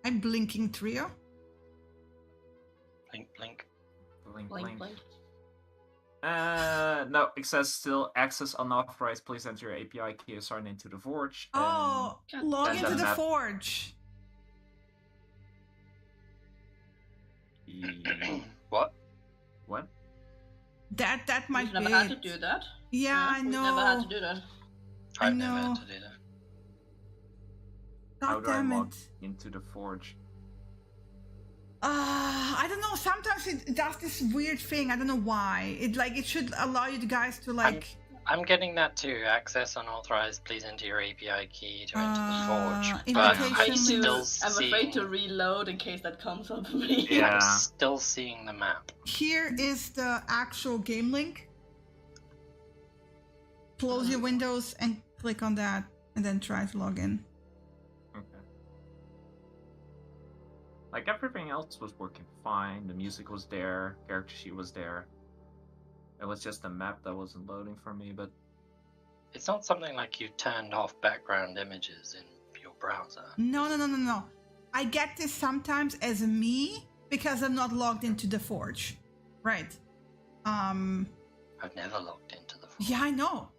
Hi, Blinking Trio. Blink, blink. Blink, Blink, blink. blink. No, it says still access unauthorized. Please enter your API key assigned into the Forge. Oh, God log damn into it. the Map. Forge. What? What? That might We've be never had it. to do that. Yeah, I We've know. never had to do that. I I've never know. had to do that. How God do I damn log it. into the Forge? I don't know. Sometimes it does this weird thing. I don't know why. It should allow you guys to I'm getting that too. Access unauthorized. Please enter your API key to enter the Forge. But invitation I'm links. still I'm afraid to seeing. reload in case that comes up for me. Yeah. I'm still seeing the map. Here is the actual game link. Close your windows and click on that, and then try to log in. Okay. Like everything else was working fine. The music was there. Character sheet was there. It was just the map that wasn't loading for me. But It's not something like you turned off background images in your browser. No. I get this sometimes as me because I'm not logged into the Forge. Right. I've never logged into the Forge. Yeah, I know.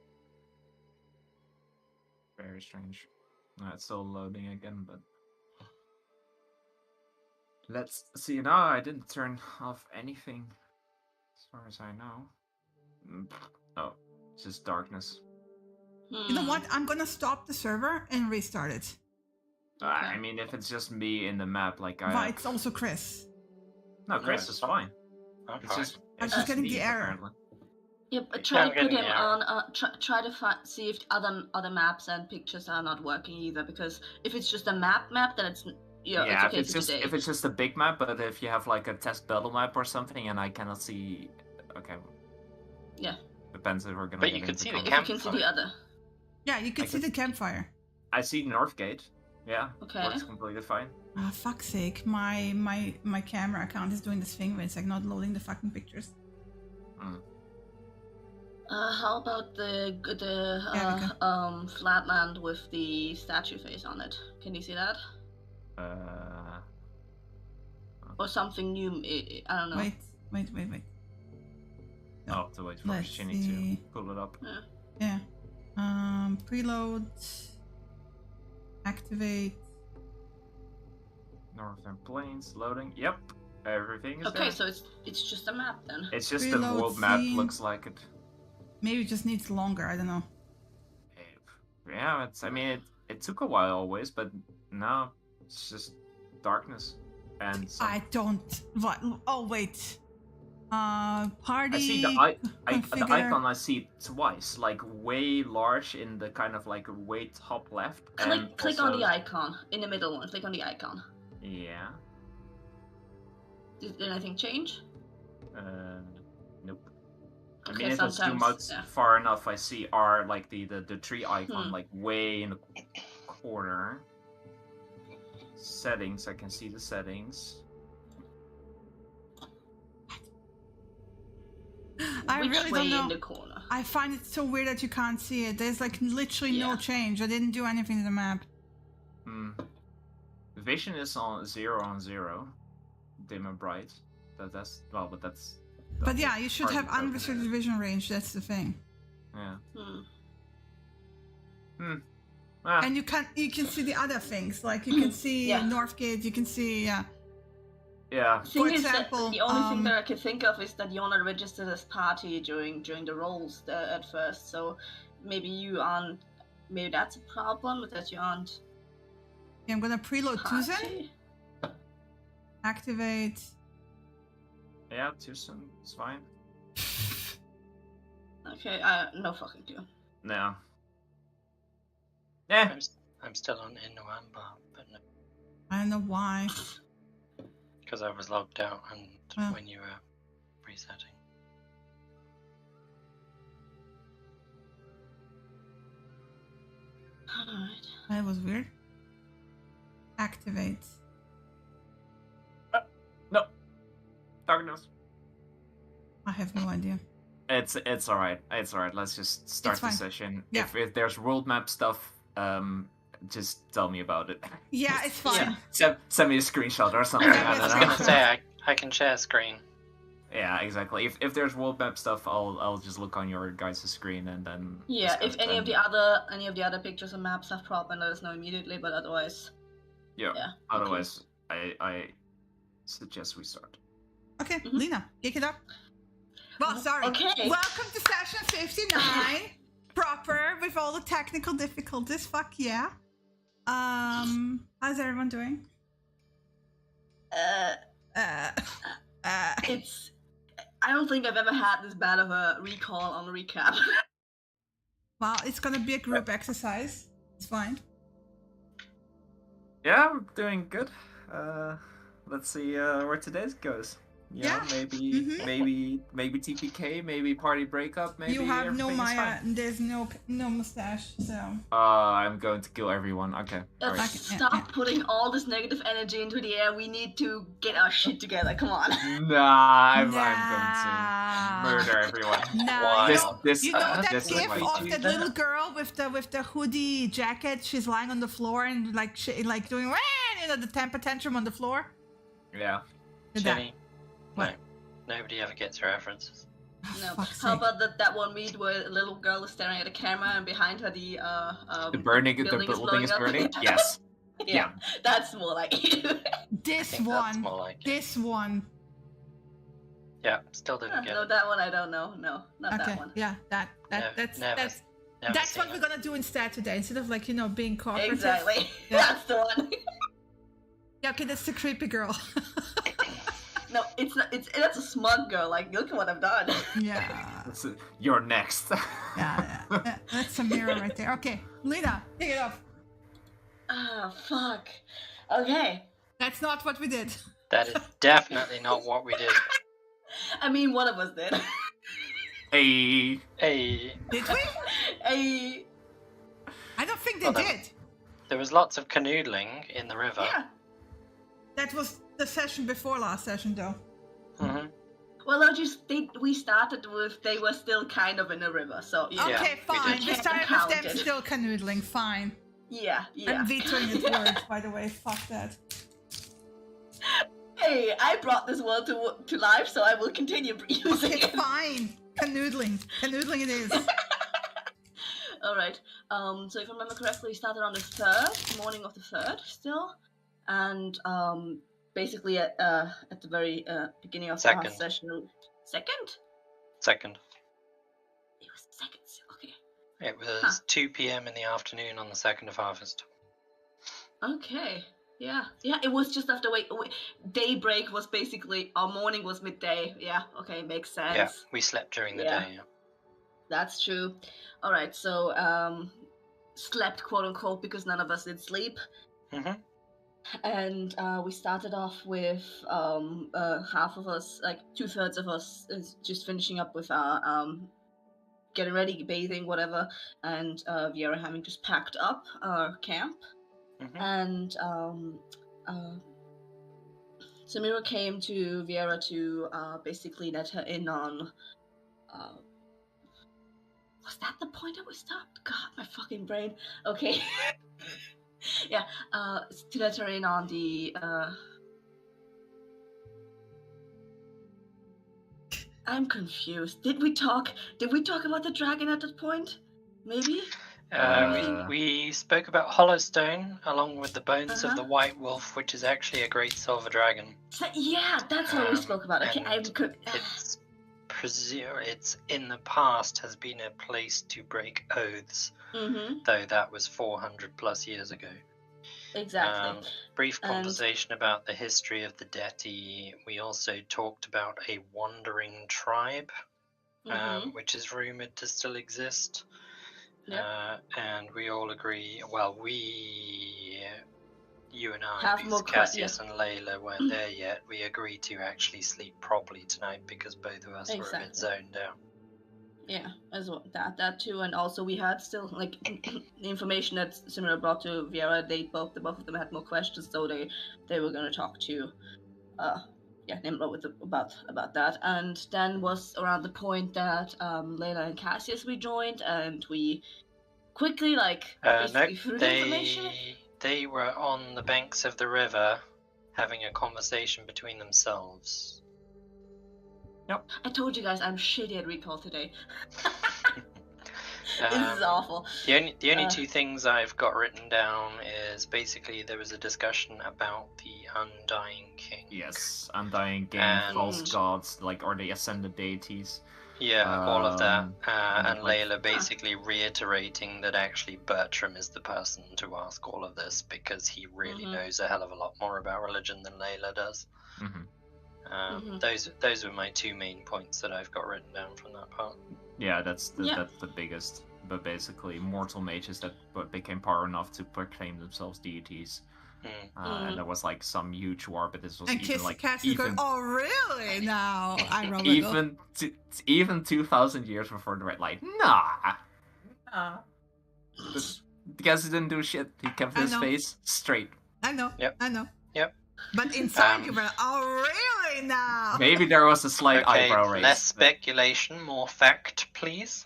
very strange. It's still loading again, but let's see. No, I didn't turn off anything, as far as I know. Oh, it's just darkness. You know what? I'm gonna stop the server and restart it. I mean, if it's just me in the map, like But it's also Chris. No, Chris No, is fine. I'm It's fine. just I'm it's just getting me, the error. apparently. Yeah, but Yeah, try I'm to put getting him the on. Try to see if other maps and pictures are not working either. Because if it's just a map, then it's Yeah, it's okay if it's for just today. if it's just a big map, but if you have like a test battle map or something, and I cannot see, okay. Yeah. Depends if we're gonna. But get you can into see the If conversation. you can see campfire. the other. Yeah, you can I see can- the campfire. I see Northgate. Yeah, Okay. works completely fine. Ah, fuck's sake! My camera account is doing this thing where it's like not loading the fucking pictures. How about the Yeah, flatland with the statue face on it? Can you see that? Or something new? I don't know. Wait. No. I'll have to wait for Let's Shinny see. to pull it up. Yeah. Preload. Activate. Northern Plains loading. Yep, everything is Okay, there. so it's just a map then. It's just Preload the world map scene. looks like it. Maybe it just needs longer. I don't know. Yeah, it's. I mean, it took a while always, but now it's just darkness and. Some, I don't. What? Oh wait. Party. I see the configure. icon. I see twice, like way large in the kind of like way top left. and Click on also- the icon in the middle one. Click on the icon. Yeah. Did anything change? Nope. I Okay, mean, if I zoom out sometimes, yeah. far enough, I see like the tree icon, Hmm. like way in the corner. Settings, I can see the settings. I Which really way don't know. in the corner? I find it so weird that you can't see it. There's like literally no Yeah. change. I didn't do anything to the map. Vision is on 0, dim and bright. That's well, but that's. But yeah, you should have Party unrestricted broken. vision range. That's the thing. Yeah. Hmm. Ah, And you can see the other things. Like you can see Yeah. Northgate. You can see. yeah. Thing For is that example, the only thing that I can think of is that Yona registered as party during the rolls at first. So maybe you aren't. Maybe that's a problem that you aren't Yeah, I'm gonna preload Tuzen. party. Activate. Yeah, Tucson, it's fine. Okay, no fucking clue. No. Yeah. I'm still on Innuamba, but no, I don't know why. because I was logged out and Oh. when you were resetting. Alright. That was weird. Activate. No. Darkness. I have no idea. It's alright. It's alright. Let's just start It's the fine. session. Yeah. If there's world map stuff, just tell me about it. Yeah, it's fine. Send me a screenshot or something. Yeah, I I was don't gonna know. say I can share screen. Yeah, exactly. If there's world map stuff, I'll just look on your guys' screen and then. Yeah, discuss if any of them. the other pictures and maps have problem, let us know immediately. But otherwise, Yeah. yeah. Otherwise, I suggest we start. Okay, Mhm. Lena, kick it up. Well, sorry. Okay. Welcome to session 59. Proper with all the technical difficulties. Fuck yeah. How's everyone doing? It's. I don't think I've ever had this bad of a recall on a recap. Well, it's gonna be a group exercise. It's fine. Yeah, we're doing good. Let's see where today's goes. Yeah. Maybe Mhm. maybe TPK, maybe party breakup, maybe You have no everything is Maya. fine. There's no mustache. So I'm going to kill everyone. Okay. Let's Alright. Okay, yeah, stop yeah. putting all this negative energy into the air. We need to get our shit together. Come on. Nah, I'm going to murder everyone. No, Why? you know that this is gif my of do that that? little girl with the hoodie jacket. She's lying on the floor and like doing the temper tantrum on the floor. Yeah. That. Jenny, What? no, nobody ever gets references. No. Fuck's How sake. about that one meet where a little girl is staring at a camera and behind her the The building is blowing up? burning. Yes. Yeah, that's more like it. I This think that's one. more like it. This one. Yeah, still didn't get No, it. that one I don't know. No, not Okay. that one. Yeah. That's Never that's seen what we're it. gonna do instead today. Instead of like being cooperative. Exactly. Yeah. That's the one. Yeah. Okay. That's the creepy girl. No, it's not. That's a smug girl. Like, look at what I've done. Yeah. You're next. Yeah. That's a mirror right there. Okay. Lena, take it off. Ah, fuck. Okay. That's not what we did. That is definitely not what we did. I mean, one of us did. Hey. Hey, Did we? Hey. I don't think they Well, then- did. there was lots of canoodling in the river. Yeah. That was the session before last session, though. hmm Well, we started with they were still kind of in the river, so yeah. Yeah, Okay, we fine. did. We started with them Counted. still canoodling. Fine. Yeah. I'm vetoing this word, by the way. Fuck that. Hey, I brought this world to life, so I will continue using Okay, it. fine. Canoodling. Canoodling it is. All right. So if I remember correctly, we started on the morning of the 3rd still, and basically at the very beginning of the Second. last session. Second? Second. It was second. Okay. It was 2 p.m. in the afternoon on the 2nd of Harvest. Okay. Yeah. It was just after daybreak was basically our morning was midday. Yeah. Okay, makes sense. Yeah, we slept during the Yeah. day. Yeah. That's true. All right. So slept quote unquote because none of us did sleep. hmm And we started off with half of us, like 2/3 of us, is just finishing up with our getting ready, bathing, whatever, and Viera having just packed up our camp. hmm And Samira came to Viera to basically let her in on. Was that the point that we stopped? God, my fucking brain. Okay. Yeah, to let her in on the I'm confused. Did we talk about the dragon at that point? Maybe? We spoke about Hollowstone along with the bones of Uh-huh. the White Wolf, which is actually a great silver dragon. Yeah, that's what we spoke about. Okay, I and could. It's in the past has been a place to break oaths, Mm-hmm. though that was 400 plus years ago. Exactly. Brief And- conversation about the history of the Deti. We also talked about a wandering tribe, Mm-hmm. which is rumored to still exist. Yep. And we all agree, well, you and I, Have because more Cassius and Layla weren't there yet, we agreed to actually sleep properly tonight because both of us were a bit Exactly. zoned out. Yeah, as well. That too, and also we had still like the information that Simura brought to Viera. The both of them had more questions, so they were gonna talk to, Nimrod about that. And then was around the point that Layla and Cassius rejoined, and we quickly, like Nope. basically through the information? They were on the banks of the river, having a conversation between themselves. I told you guys I'm shitty at recall today. This is Um, awful. The only Uh, two things I've got written down is basically there was a discussion about the Undying King. Yes, Undying Game, And- false gods, like, or the ascended deities. Yeah, all of that. And like- Layla basically reiterating that actually Bertram is the person to ask all of this because he really Mhm. knows a hell of a lot more about religion than Layla does. Mhm. Mhm. Those were my two main points that I've got written down from that part. Yeah, that's Yeah. that's the biggest. But basically, mortal mages that became power enough to proclaim themselves deities. And there was like some huge war, but this was And even like Cass is going, oh, really? Now I roll it. even 2,000 years before the Red Light. Nah. Because he didn't do shit. He kept I his know. face straight. I know. Yep. I know. Yep. But inside you were, oh, really now? Maybe there was a slight Okay, eyebrow raise. less but- speculation, more fact, please.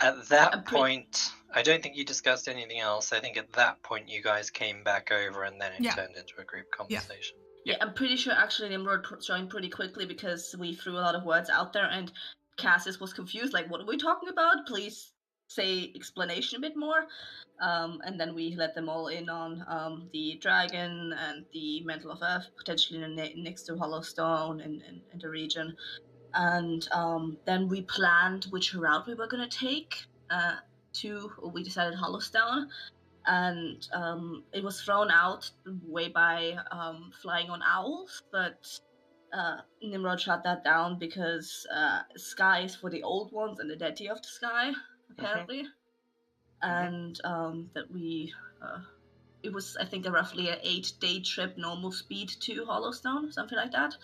At that I'm pretty- point, I don't think you discussed anything else. I think at that point you guys came back over and then it Yeah. turned into a group conversation. Yeah, I'm pretty sure actually Nimrod joined pretty quickly because we threw a lot of words out there and Cassis was confused, like, what are we talking about? Please say explanation a bit more. And then we let them all in on the dragon and the Mantle of Earth, potentially next to Hollowstone in the region. And then we planned which route we were going to take we decided Hollowstone. And it was thrown out way by flying on owls, but Nimrod shot that down because sky is for the old ones and the deity of the sky, apparently. And that we, it was, I think, roughly an 8-day trip, normal speed to Hollowstone, something like that.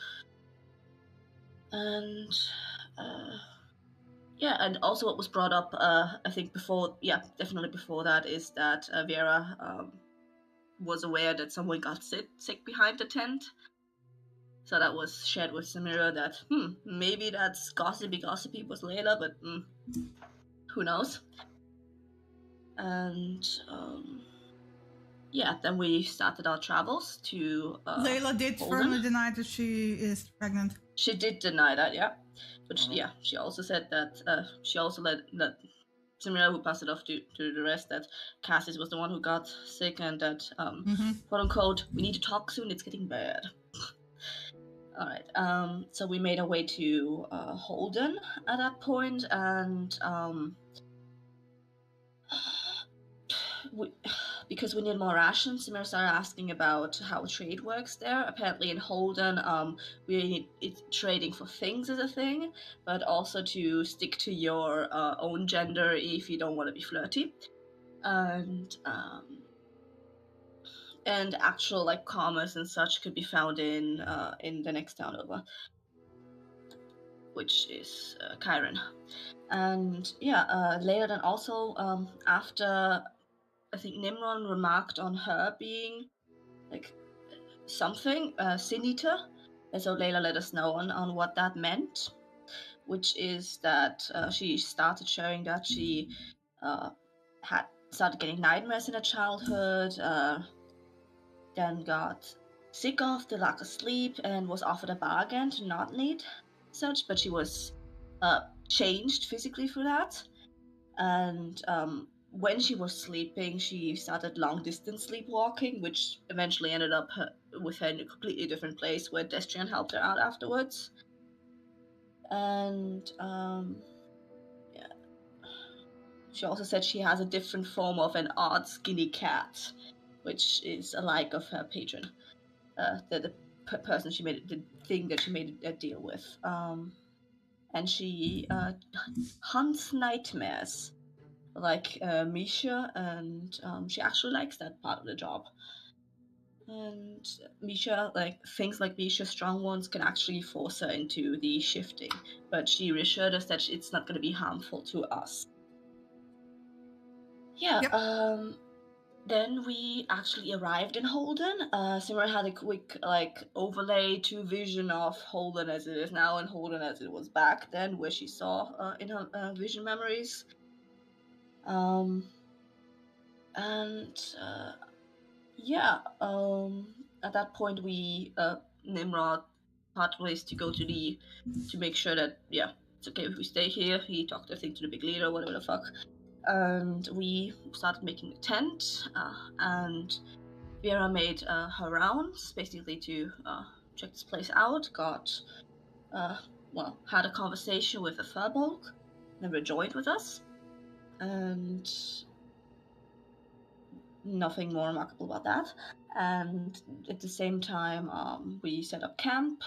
And yeah, and also what was brought up, I think definitely before that, is that Vera was aware that someone got sick behind the tent. So that was shared with Samira that, maybe that's gossipy was Layla, but who knows? And yeah, then we started our travels to Layla did Holden. firmly deny that she is pregnant. She did deny that, yeah. But she also said that she also let Samira, who passed it off to the rest, that Cassis was the one who got sick and that, quote unquote, we need to talk soon, it's getting bad. Alright, so we made our way to Holden at that point, and because we need more rations, Samira started asking about how trade works there. Apparently in Holden, trading for things is a thing, but also to stick to your own gender if you don't want to be flirty. And actual like commerce and such could be found in the next town over, which is Chiron. And yeah, later then also after I think Nimron remarked on her being like something Sin Eater, and so Layla let us know on what that meant, which is that she started showing that she had started getting nightmares in her childhood, then got sick of the lack of sleep and was offered a bargain to not need such, but she was changed physically through that. And when she was sleeping, she started long-distance sleepwalking, which eventually ended up with her in a completely different place where Destrian helped her out afterwards. And yeah, she also said she has a different form of an odd skinny cat, which is alike of her patron, the person she made the thing that she made a deal with. And she hunts nightmares like Misha, and she actually likes that part of the job. And Misha, like things like Misha, strong ones can actually force her into the shifting, but she reassured us that it's not going to be harmful to us. Yeah. Yep. Then we actually arrived in Holden. Simran had a quick overlay to vision of Holden as it is now and Holden as it was back then, where she saw in her vision memories. And at that point Nimrod parted ways to go to make sure that it's okay if we stay here. He talked, I think, to the big leader, whatever the fuck. And we started making a tent, and Vera made her rounds, basically to check this place out. Had a conversation with a Furbolg, and rejoined with us, and nothing more remarkable about that. And at the same time, we set up camp.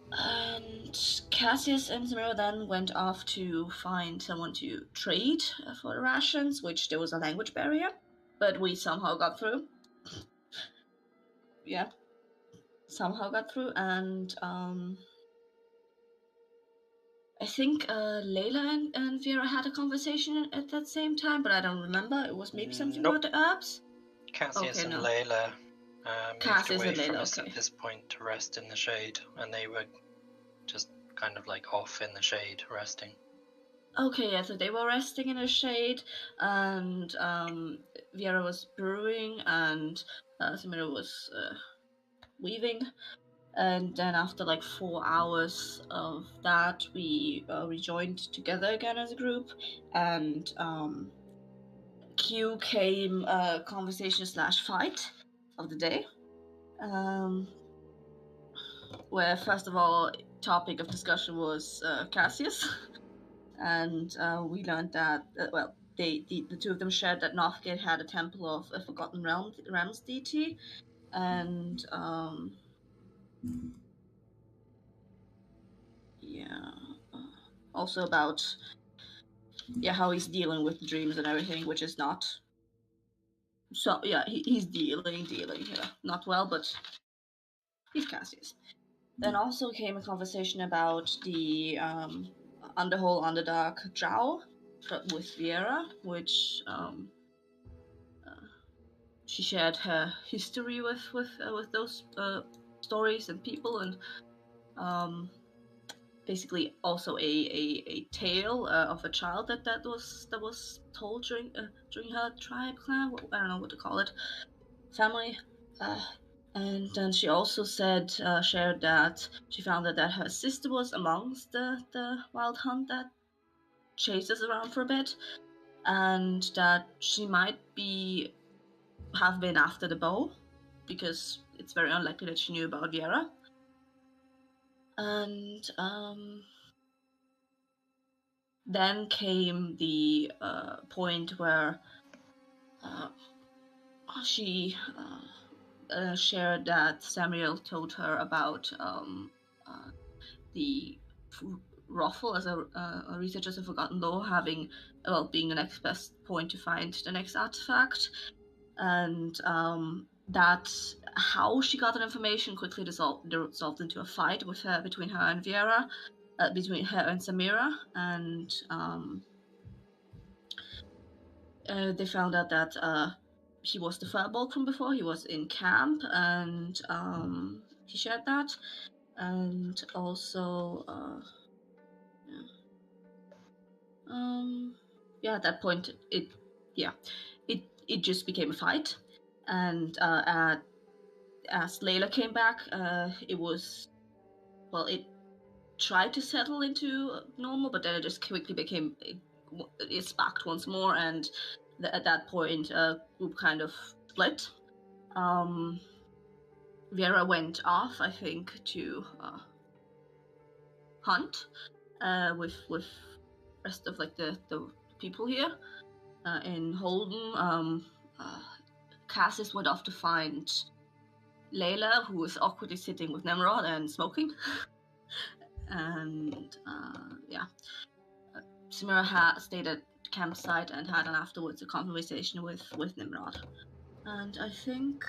And Cassius and Samira then went off to find someone to trade for the rations, which there was a language barrier, but we somehow got through. Somehow got through, and I think Layla and Vera had a conversation at that same time, but I don't remember. It was maybe something about the herbs? Cassius Okay, and no. Layla Cassius moved away and from Layla, us okay. at this point to rest in the shade, and they were just kind of like off in the shade resting. Okay, yeah, so they were resting in the shade, and Vera was brewing, and Samira was weaving. And then after like 4 hours of that, we rejoined together again as a group, and Q came conversation / fight of the day, where first of all topic of discussion was Cassius, and we learned that the two of them shared that Northgate had a temple of a Forgotten Realms deity, and also about how he's dealing with dreams and everything, which is not so. He's dealing not well, but he's Cassius. Then also came a conversation about the Underhole Underdark Drow with Viera, which she shared her history with those stories and people, and basically also a tale of a child that was told during her tribe clan. I don't know what to call it, family. And then she also shared that she found that her sister was amongst the wild hunt that chased us around for a bit, and that she might have been after the bow, because it's very unlikely that she knew about Viera. And then came the point where she shared that Samuel told her about the Rothel as a researcher of Forgotten Lore being the next best point to find the next artifact, and that how she got that information quickly dissolved into a fight between her and Viera, between her and Samira, and they found out that he was the Furbolg from before. He was in camp, and he shared that, and also at that point it just became a fight, and as Layla came back, it tried to settle into normal, but then it just quickly it sparked once more, and at that point group kind of split. Vera went off, I think, to hunt with rest of like the people here in Holden. Cassius went off to find Layla, who was awkwardly sitting with Nimrod and smoking. And Samira stayed at the campsite and had afterwards a conversation with Nimrod. And I think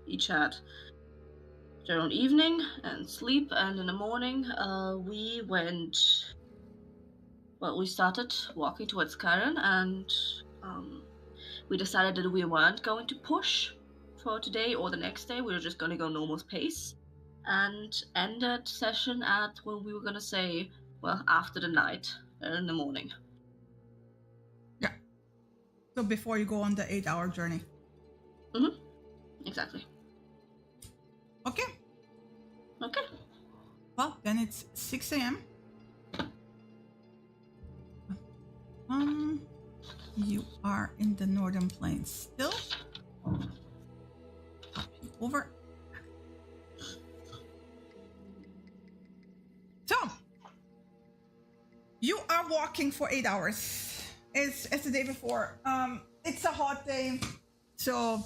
each had their own evening and sleep, and in the morning we started walking towards Karen, and we decided that we weren't going to push for today or the next day. We were just going to go normal pace, and ended session at when we were going to say, well, after the night, in the morning. So before you go on the 8-hour journey. Exactly. Okay. Okay. Well, then it's 6 a.m. You are in the Northern Plains still. Over. So, you are walking for 8 hours. It's the day before. It's a hot day, so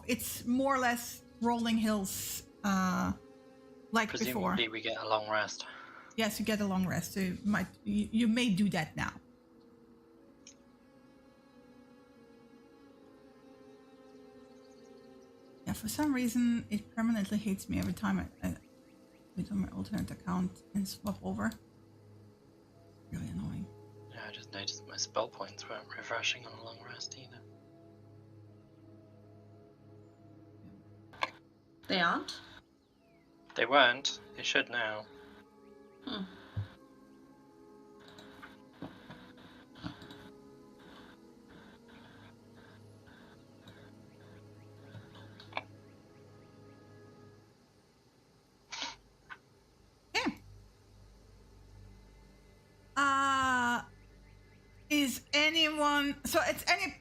it's more or less rolling hills, like before. Presumably we get a long rest. Yes, you get a long rest. So you may do that now. Yeah, for some reason it permanently hates me every time I put on my alternate account and swap over. Really annoying. Yeah, I just noticed my spell points weren't refreshing on a long rest either. They aren't? They weren't. They should now. Is anyone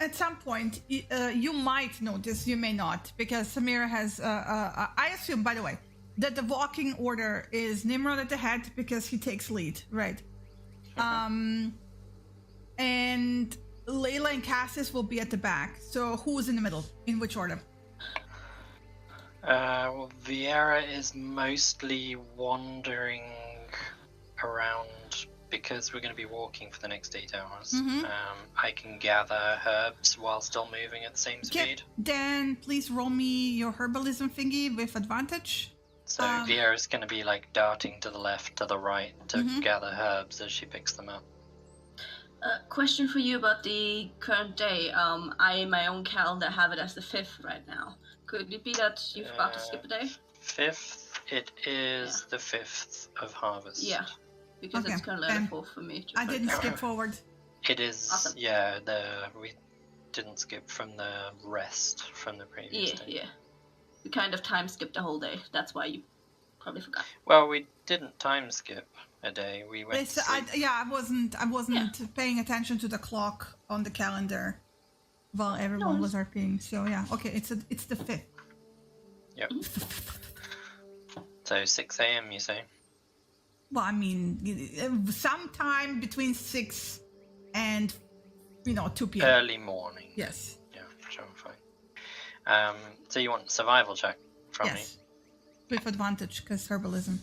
at some point you might notice, you may not, because Samira has I assume, by the way, that the walking order is Nimrod at the head because he takes lead, right? And Layla and Cassis will be at the back. So who's in the middle? In which order? Well, Viera is mostly wandering around because we're going to be walking for the next 8 hours. I can gather herbs while still moving at the same speed. Then please roll me your herbalism thingy with advantage. So Viera's going to be like darting to the left, to the right to gather herbs as she picks them up. Question for you about the current day. I, in my own calendar, have it as the 5th right now. Could it be that you forgot to skip a day? 5th, it is the 5th of harvest. Yeah, because it's currently the 4th for me. I didn't skip forward. It is, awesome. Yeah, we didn't skip from the rest from the previous day. Yeah. We kind of time skipped the whole day. That's why you probably forgot. Well, we didn't time skip a day. We went to sleep. I wasn't paying attention to the clock on the calendar while everyone was RPing. So yeah, okay, it's the 5th. Yep. So 6 a.m. you say? Well, I mean, sometime between 6 and 2 p.m. Early morning. Yes. Yeah, sure, fine. So you want a survival check from me? Yes. With advantage, because herbalism.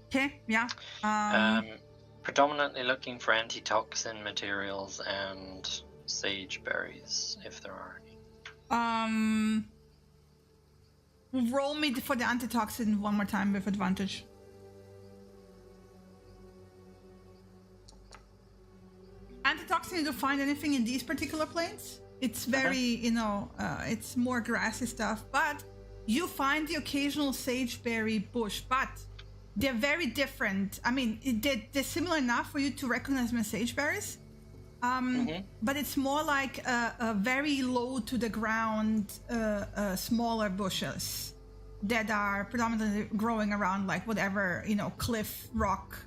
Okay, yeah. Predominantly looking for antitoxin materials and sage berries, if there are any. Roll me for the antitoxin one more time with advantage. Antitoxin, you don't find anything in these particular planes. It's very, it's more grassy stuff, but you find the occasional sageberry bush, but they're very different. I mean, they're similar enough for you to recognize them as sageberries, but it's more like a very low to the ground, smaller bushes that are predominantly growing around like whatever, cliff, rock,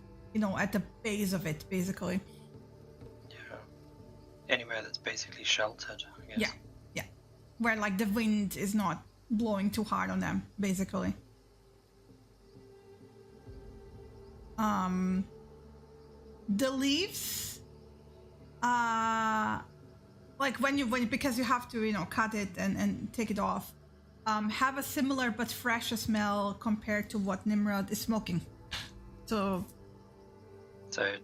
at the base of it, basically. Anywhere that's basically sheltered, I guess. Yeah. Where like the wind is not blowing too hard on them, basically. The leaves, like when because you have to cut it and take it off, have a similar but fresher smell compared to what Nimrod is smoking. So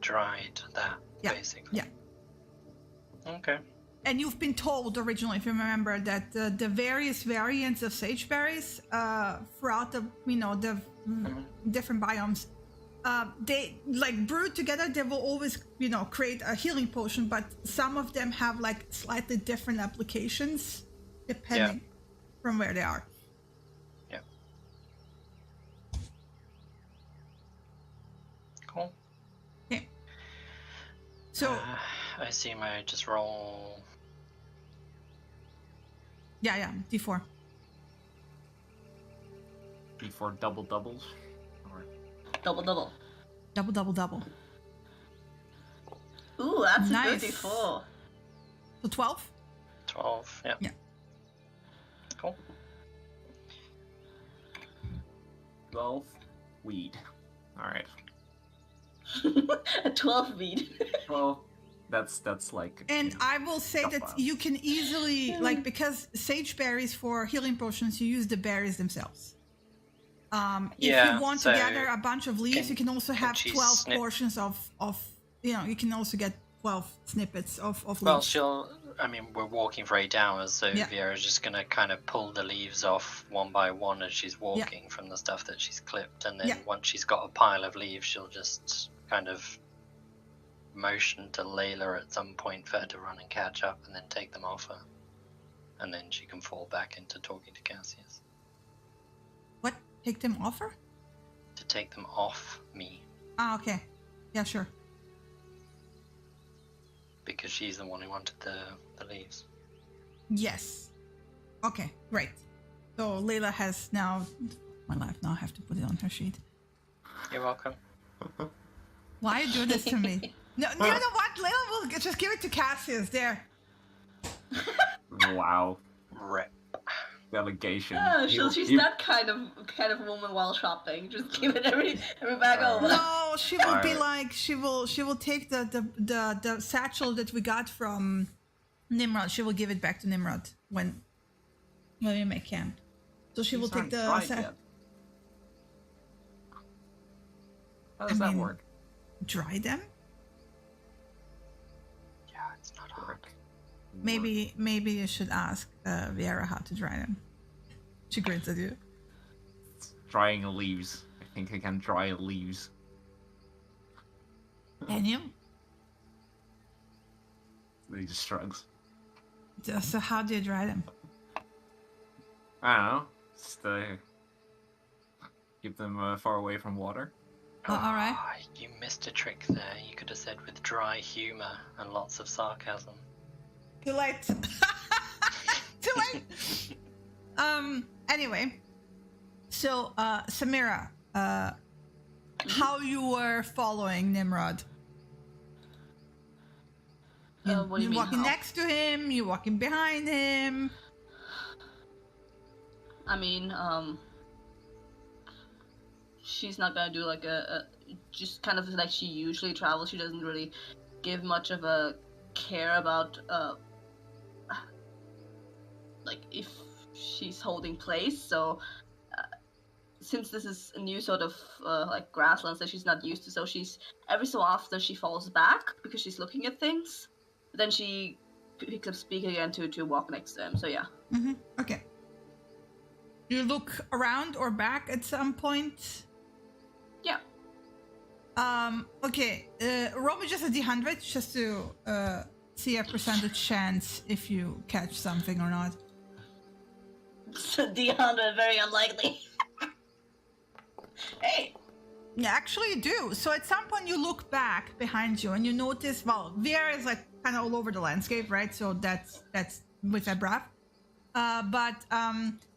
dried that, basically. Yeah. Okay. And you've been told originally, if you remember, that the various variants of sageberries throughout the different biomes, they like brewed together. They will always create a healing potion, but some of them have like slightly different applications depending from where they are. Yeah. So I assume I just roll. yeah, D4. Before double doubles. Or... Double. Double. Ooh, that's Nice. a 34. So 12. 12. Yeah. Yeah. Cool. 12 weed. All right. A 12 bead. Well, that's like. And I will say Tough that one. you can easily, like, because sage berries for healing potions, you use the berries themselves. If Yeah, you want so to gather a bunch of leaves, can- you can also can have she 12 snip- portions of, you can also get 12 snippets of Well, leaves. I mean, we're walking for 8 hours, so Yeah. Viera's just gonna kind of pull the leaves off one by one as she's walking from the stuff that she's clipped, and then Yeah. once she's got a pile of leaves, she'll just kind of motion to Layla at some point for her to run and catch up, and then take them off her, and then she can fall back into talking to Cassius. What? Take them off her? To take them off me, Ah, okay. Yeah, sure. because she's the one who wanted the leaves. Yes. Okay, great. So Layla has now... My life, now I have to put it on her sheet. You're welcome. Why you do this to me? No, you know what? Layla will just give it to Cassius. There. Wow. Rip. Delegation. Oh, You- she's you- that kind of woman while shopping. Just give it every bag over. No, she will be Alright. like she will take the satchel that we got from Nimrod. She will give it back to Nimrod when we make camp. So she will She's take not the dried yet. How does I that mean- work? dry them. Yeah, it's not hard. Work. Maybe you should ask Viera how to dry them. She grins at you. Drying leaves. I think I can dry leaves. Can you? He just shrugs. So how do you dry them? I don't know. Just keep them far away from water. Oh, all right. Ah, you missed a trick there. You could have said with dry humor and lots of sarcasm. Too late. Too late. Anyway, so Samira, how you were following Nimrod? What do you mean, walking how? next to him? You walking behind him? I mean, she's not gonna do like a just kind of like she usually travels. She doesn't really give much of a care about like if she's holding place. So since this is a new sort of like grasslands that she's not used to, so she's every so often she falls back because she's looking at things. Then she picks up speak again to walk next to him. So yeah. Mm-hmm. Okay. You look around or back at some point. Yeah. Okay. Roll me just a D100 just to see a percentage chance if you catch something or not. D100, very unlikely. Hey! Yeah, actually you do. So at some point you look back behind you and you notice, well, Viera is like kind of all over the landscape, right? So that's with Ebrav. But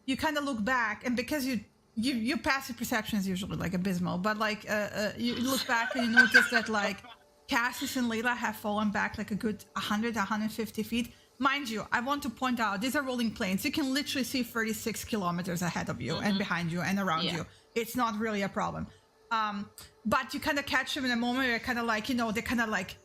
you kind of look back, and because your passive perception is usually like abysmal, but like you look back and you notice that like Cassius and Layla have fallen back like a good 150 feet. Mind you, I want to point out, these are rolling plains. You can literally see 36 kilometers ahead of you and behind you and around you. It's not really a problem. But you kind of catch them in a moment where kind of like, they're kind of like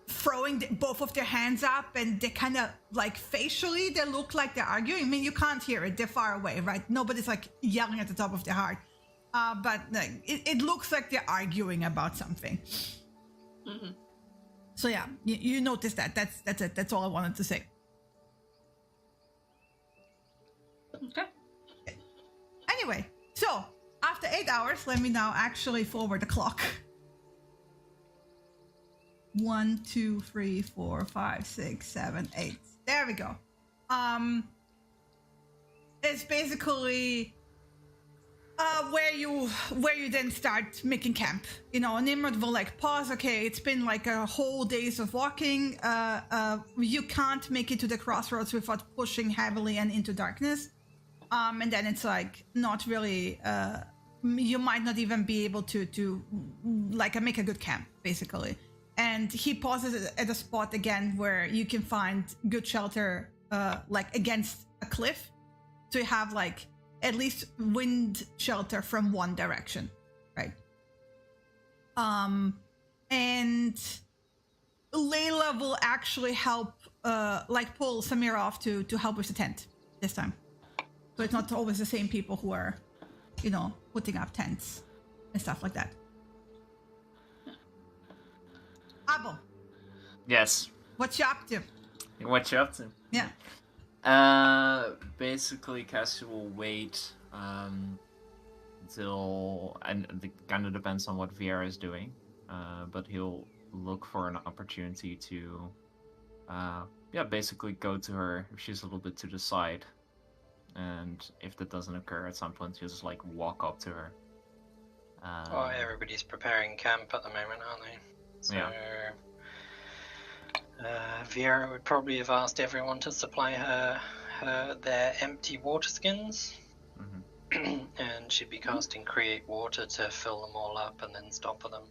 throwing both of their hands up, and they kind of like facially, they look like they're arguing. I mean, you can't hear it. They're far away, right? Nobody's like yelling at the top of their heart. But it looks like they're arguing about something. Mm-hmm. So yeah, you notice that. That's it. That's all I wanted to say. Okay. Anyway, so after 8 hours, let me now actually forward the clock. 1, 2, 3, 4, 5, 6, 7, 8. There we go. It's basically where you then start making camp. You know, Nimrod will like pause. Okay, it's been like a whole days of walking. You can't make it to the crossroads without pushing heavily and into darkness. And then it's like not really. You might not even be able to like make a good camp, basically. And he pauses at a spot again where you can find good shelter, like against a cliff. So you have like at least wind shelter from one direction, right? And Layla will actually help, like pull Samira off to help with the tent this time. So it's not always the same people who are, you know, putting up tents and stuff like that. Abo, Yes. what you up to? What you up to? Yeah. Basically, Cassie will wait until, and it kind of depends on what Viera is doing, but he'll look for an opportunity to, basically go to her if she's a little bit to the side, and if that doesn't occur at some point, he'll just like walk up to her. Everybody's preparing camp at the moment, aren't they? So, Yeah. Vera would probably have asked everyone to supply her their empty water skins, and she'd be casting Create Water to fill them all up and then stopper them.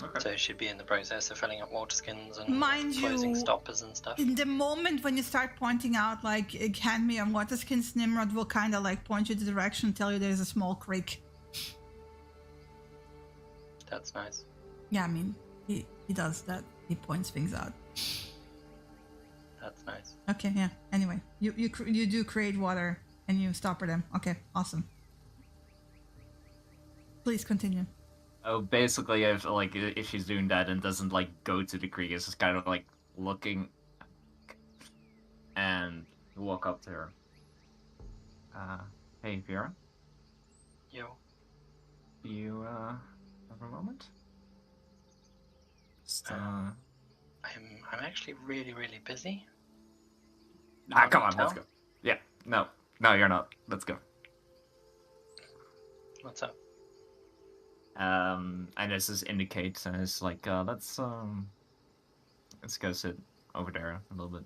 Okay. So she'd be in the process of filling up water skins and Mind closing you, stoppers and stuff. In the moment when you start pointing out, like, hand me on water skins, Nimrod will kind of like point you the direction, tell you there's a small creek. That's nice. Yeah, I mean, he does that. He points things out. That's nice. Okay, yeah. Anyway, you do create water and you stopper them. Okay, awesome. Please continue. Oh, basically, if she's doing that and doesn't like go to the creek, it's just kind of like looking and walk up to her. Hey, Vera, Yo. you have a moment? Just, I'm actually really, really busy. come on, Tell? let's go. Yeah, no, you're not. Let's go. What's up? And this just indicates, and it's like, let's go sit over there a little bit.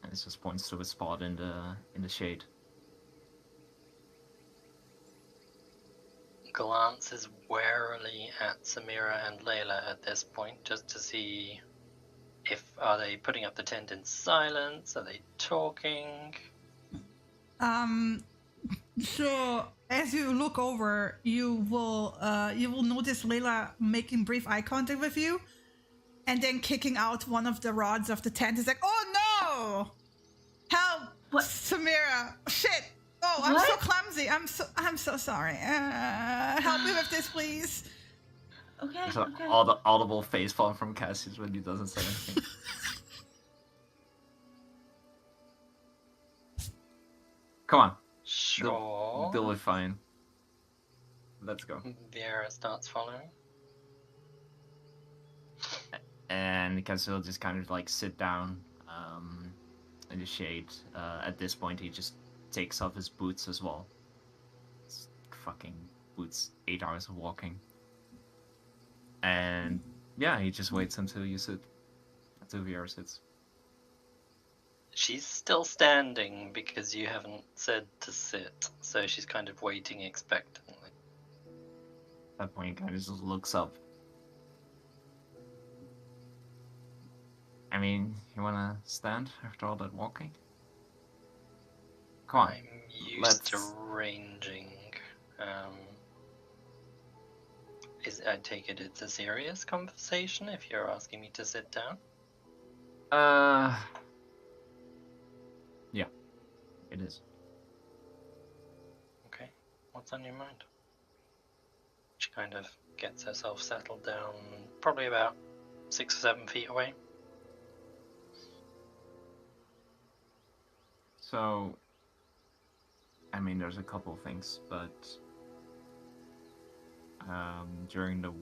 And it just points to a spot in the shade. Glances warily at Samira and Layla at this point, just to see are they putting up the tent in silence? Are they talking? So as you look over, you will notice Layla making brief eye contact with you, and then kicking out one of the rods of the tent. It's like, oh no! Help, What? Samira! Shit! Oh, I'm so What? clumsy. I'm so sorry. Help me with this, please. Okay. There's an Okay. audible facepalm from Cassius when he doesn't say anything. Come on, Sure. they'll be fine. Let's go. Viera starts following. And Cassius will just kind of like sit down in the shade. At this point, he just takes off his boots as well. It's fucking boots, 8 hours of walking. And yeah, he just waits until you sit. Until Viera sits. She's still standing because you haven't said to sit, so she's kind of waiting expectantly. At that point, he kind of just looks up. I mean, you wanna stand after all that walking? Come on. I'm used to let's- ranging. I take it it's a serious conversation if you're asking me to sit down? Yeah, it is. Okay, what's on your mind? She kind of gets herself settled down, probably about 6 or 7 feet away. So, I mean, there's a couple of things, but during the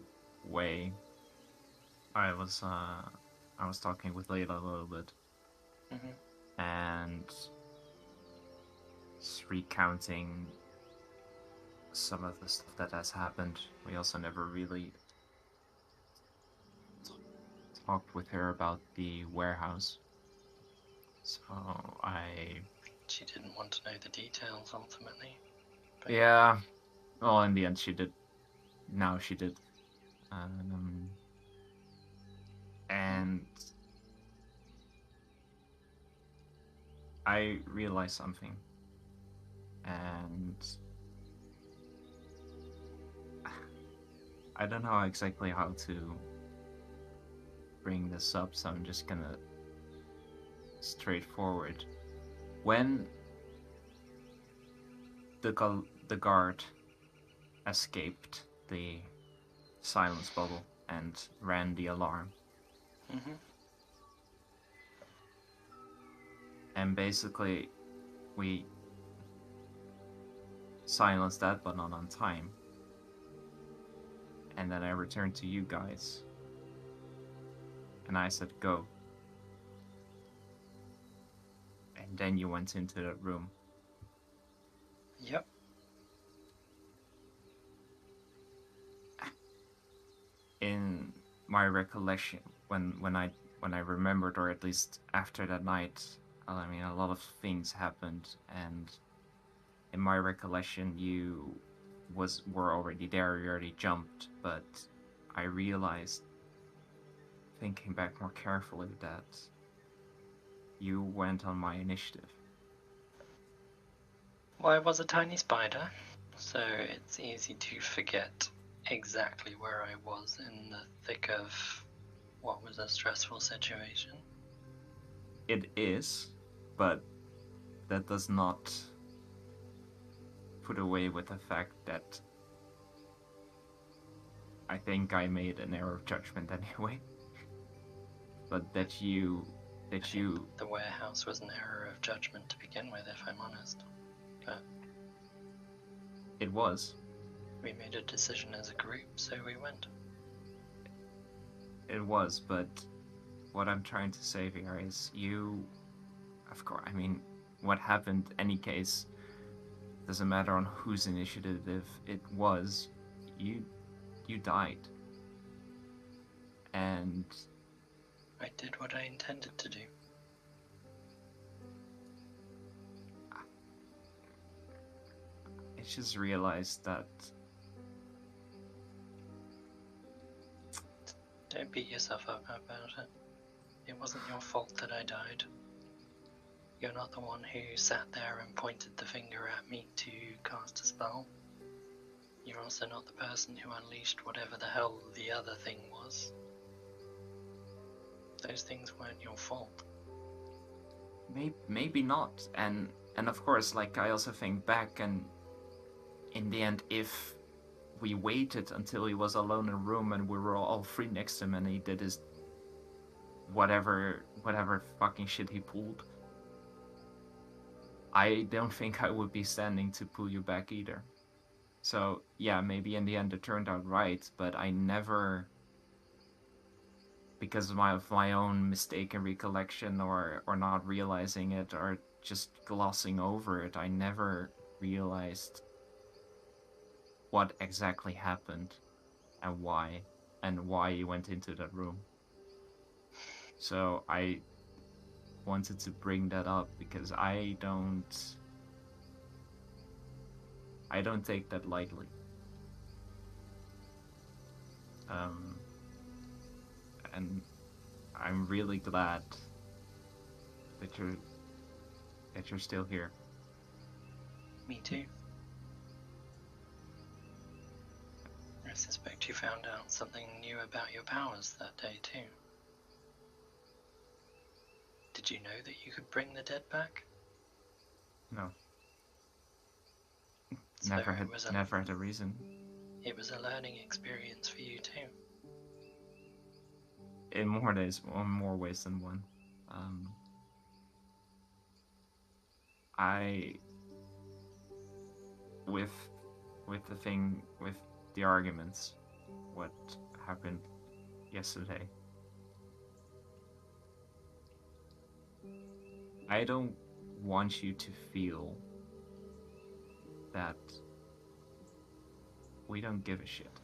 way, I was talking with Layla a little bit, Mhm. and just recounting some of the stuff that has happened. We also never really talked with her about the warehouse. So She didn't want to know the details ultimately. But yeah. Well, in the end, she did. Now she did. And I realized something. And I don't know exactly how to bring this up, so I'm just gonna straightforward. When the guard escaped the silence bubble and ran the alarm, and basically we silenced that, but not on time. And then I returned to you guys, and I said, go. And then you went into that room. Yep. In my recollection, when I remembered, or at least after that night, I mean, a lot of things happened, and in my recollection, you were already there. You already jumped, but I realized, thinking back more carefully, that you went on my initiative. Well, I was a tiny spider, so it's easy to forget exactly where I was in the thick of what was a stressful situation. It is, but that does not put away with the fact that I think I made an error of judgment anyway. But the warehouse was an error of judgment to begin with, if I'm honest. But it was. We made a decision as a group, so we went. It was, but what I'm trying to say here is you, of course, I mean, what happened, any case, doesn't matter on whose initiative it was, you died. And I did what I intended to do. I just realized that... Don't beat yourself up about it. It wasn't your fault that I died. You're not the one who sat there and pointed the finger at me to cast a spell. You're also not the person who unleashed whatever the hell the other thing was. Those things weren't your fault. Maybe not. And of course, like, I also think back, and in the end, if we waited until he was alone in a room and we were all three next to him and he did his whatever fucking shit he pulled, I don't think I would be standing to pull you back either. So yeah, maybe in the end it turned out right, but I never, because of my own mistaken recollection or not realizing it or just glossing over it, I never realized what exactly happened and why you went into that room. So I wanted to bring that up because I don't take that lightly. And I'm really glad that you're still here. Me too. I suspect you found out something new about your powers that day too. Did you know that you could bring the dead back? No. So never had a reason. It was a learning experience for you too. In more ways than one. With the arguments, what happened yesterday, I don't want you to feel that we don't give a shit.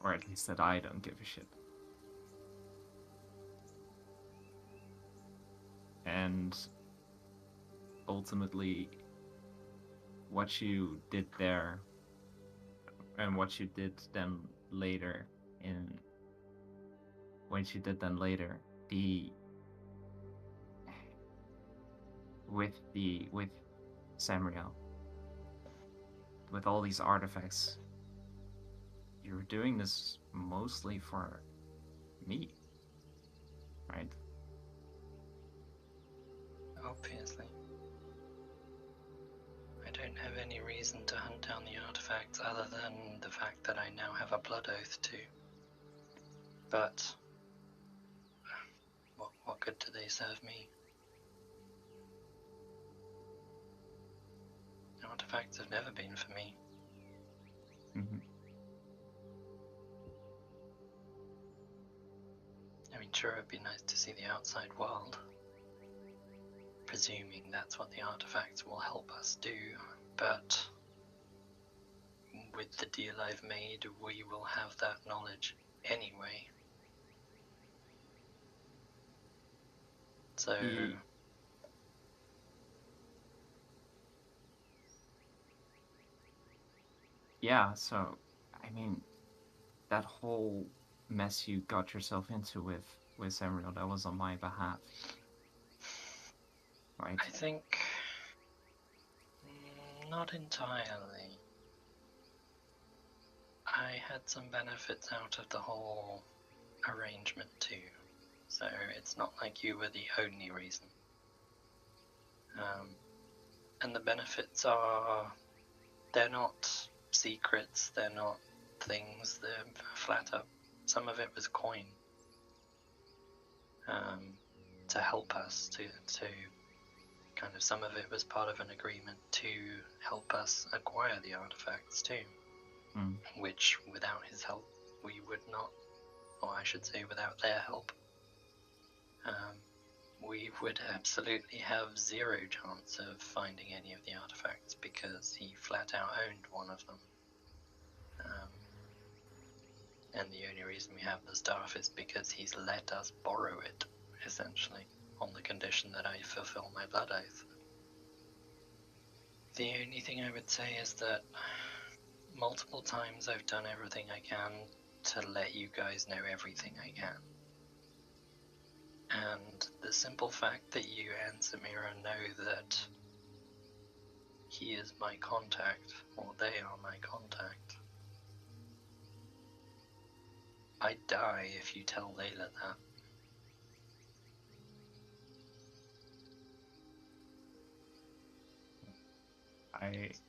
Or at least that I don't give a shit. And ultimately, what you did there, and what you did then later with Samriel, with all these artifacts, you're doing this mostly for me, right? Obviously. I don't have any reason to hunt down the artifacts other than the fact that I now have a blood oath too. But what good do they serve me? Artifacts have never been for me. Mm-hmm. I mean, sure, it'd be nice to see the outside world, presuming that's what the artifacts will help us do, but with the deal I've made, we will have that knowledge anyway. So... Yeah, so, I mean, that whole mess you got yourself into with Samriel, that was on my behalf. Right? I think... not entirely. I had some benefits out of the whole arrangement too, so it's not like you were the only reason. And the benefits are... they're not secrets, they're not things, they're flat up. Some of it was coin. To help us, to kind of, some of it was part of an agreement to help us acquire the artifacts too. Which, without his help, we would not, or I should say without their help, we would absolutely have zero chance of finding any of the artifacts because he flat out owned one of them. And the only reason we have the staff is because he's let us borrow it, essentially, on the condition that I fulfill my blood oath. The only thing I would say is that multiple times I've done everything I can to let you guys know everything I can. And the simple fact that you and Samira know that he is my contact, or they are my contact, I'd die if you tell Layla that.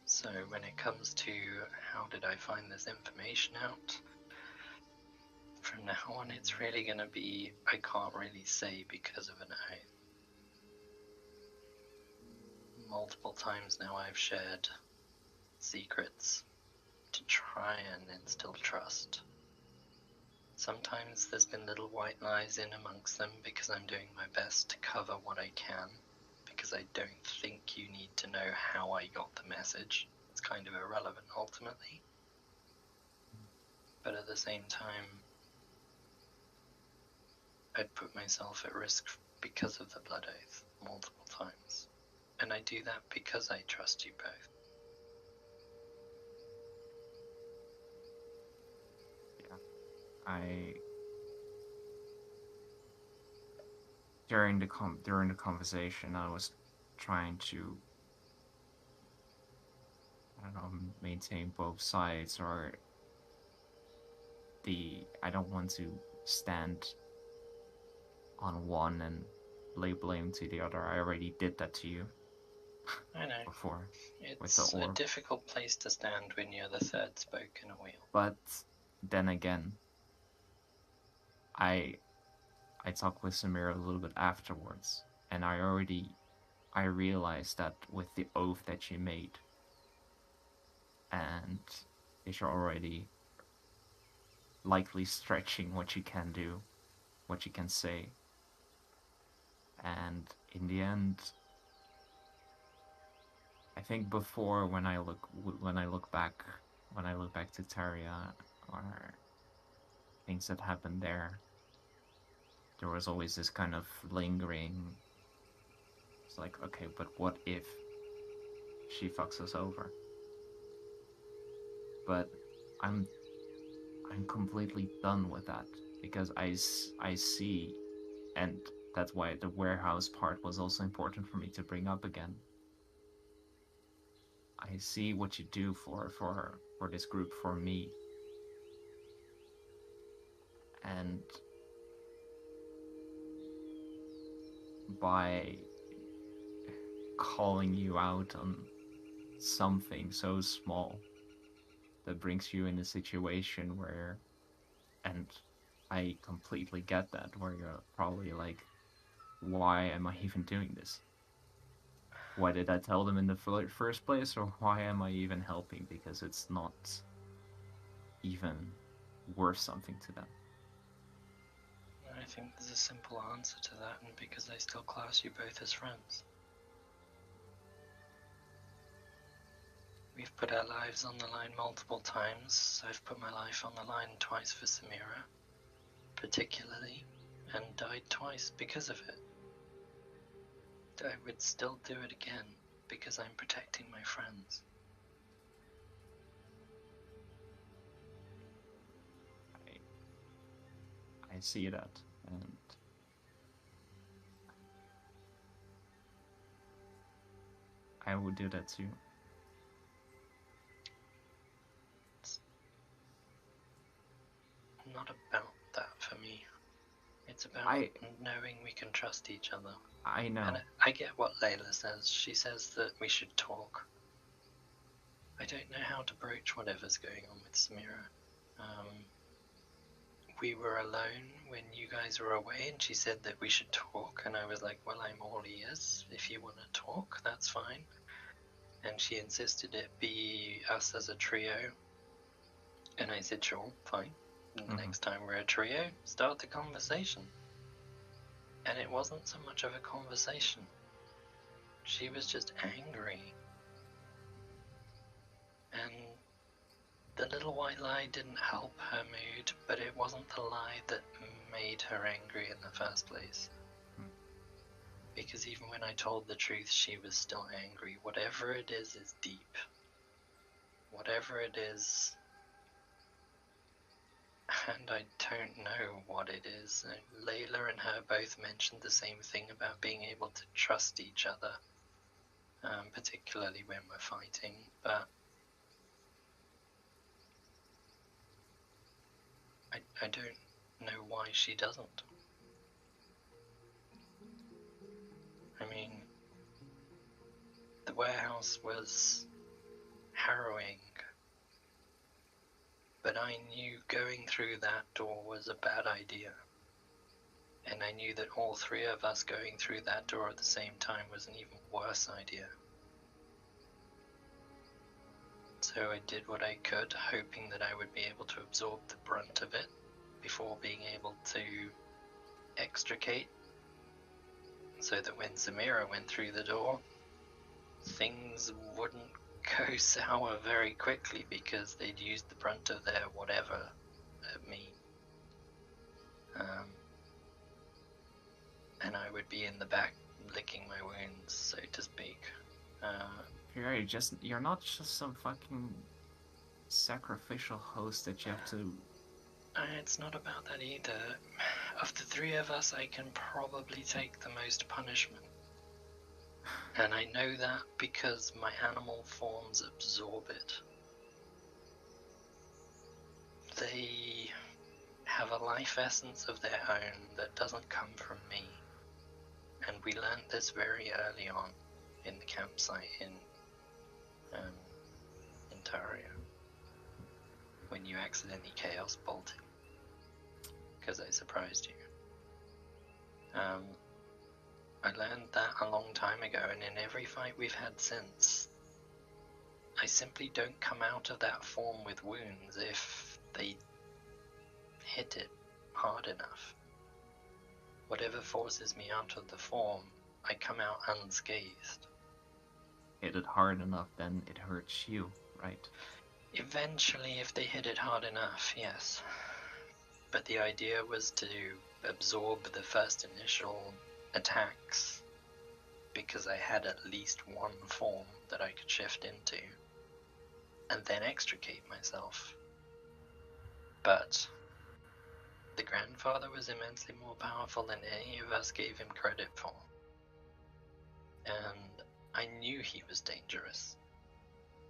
So when it comes to how did I find this information out, from now on it's really going to be, I can't really say because of an oath. Multiple times now I've shared secrets to try and instill trust. Sometimes there's been little white lies in amongst them because I'm doing my best to cover what I can, because I don't think you need to know how I got the message. It's kind of irrelevant ultimately. But at the same time, I'd put myself at risk because of the blood oath multiple times. And I do that because I trust you both. During the conversation, I was trying to, I don't know, maintain both sides, or I don't want to stand on one and lay blame to the other. I already did that to you. I know. Before. It's a difficult place to stand when you're the third spoke in a wheel. But then again, I talked with Samira a little bit afterwards, and I realized that with the oath that you made, and that you're already likely stretching what you can do, what you can say, and in the end, I think before when I look back to Taria or things that happened there was always this kind of lingering. It's like, okay, but what if she fucks us over? But I'm completely done with that because I see, and that's why the warehouse part was also important for me to bring up again. I see what you do for this group, for me, and by calling you out on something so small that brings you in a situation where, and I completely get that, where you're probably like, why am I even doing this? Why did I tell them in the first place, or why am I even helping? Because it's not even worth something to them. I think there's a simple answer to that, and because I still class you both as friends. We've put our lives on the line multiple times. I've put my life on the line twice for Samira, particularly, and died twice because of it. I would still do it again because I'm protecting my friends. I see that, and I would do that too. It's not about that for me. It's about knowing we can trust each other. I know. And I get what Layla says. She says that we should talk. I don't know how to broach whatever's going on with Samira. We were alone when you guys were away, and she said that we should talk, and I was like, well, I'm all ears. If you want to talk, that's fine. And she insisted it be us as a trio, and I said, sure, fine. And the next time we're a trio, start the conversation. And it wasn't so much of a conversation. She was just angry. And the little white lie didn't help her mood, but it wasn't the lie that made her angry in the first place. Because even when I told the truth, she was still angry. Whatever it is deep. Whatever it is, and I don't know what it is. Layla and her both mentioned the same thing about being able to trust each other, particularly when we're fighting, but I don't know why she doesn't. I mean, the warehouse was harrowing, but I knew going through that door was a bad idea. And I knew that all three of us going through that door at the same time was an even worse idea. So I did what I could, hoping that I would be able to absorb the brunt of it before being able to extricate, so that when Samira went through the door, things wouldn't go sour very quickly because they'd used the brunt of their whatever at me. And I would be in the back licking my wounds, so to speak. You're not just some fucking sacrificial host that you have to... It's not about that either. Of the three of us, I can probably take the most punishment. And I know that because my animal forms absorb it. They have a life essence of their own that doesn't come from me. And we learned this very early on in the campsite in Taria, when you accidentally chaos bolted, because I surprised you. I learned that a long time ago, and in every fight we've had since, I simply don't come out of that form with wounds if they hit it hard enough. Whatever forces me out of the form, I come out unscathed. hit it hard enough, then it hurts you, right? Eventually, if they hit it hard enough, yes. But the idea was to absorb the first initial attacks, because I had at least one form that I could shift into, and then extricate myself. But the grandfather was immensely more powerful than any of us gave him credit for. And I knew he was dangerous.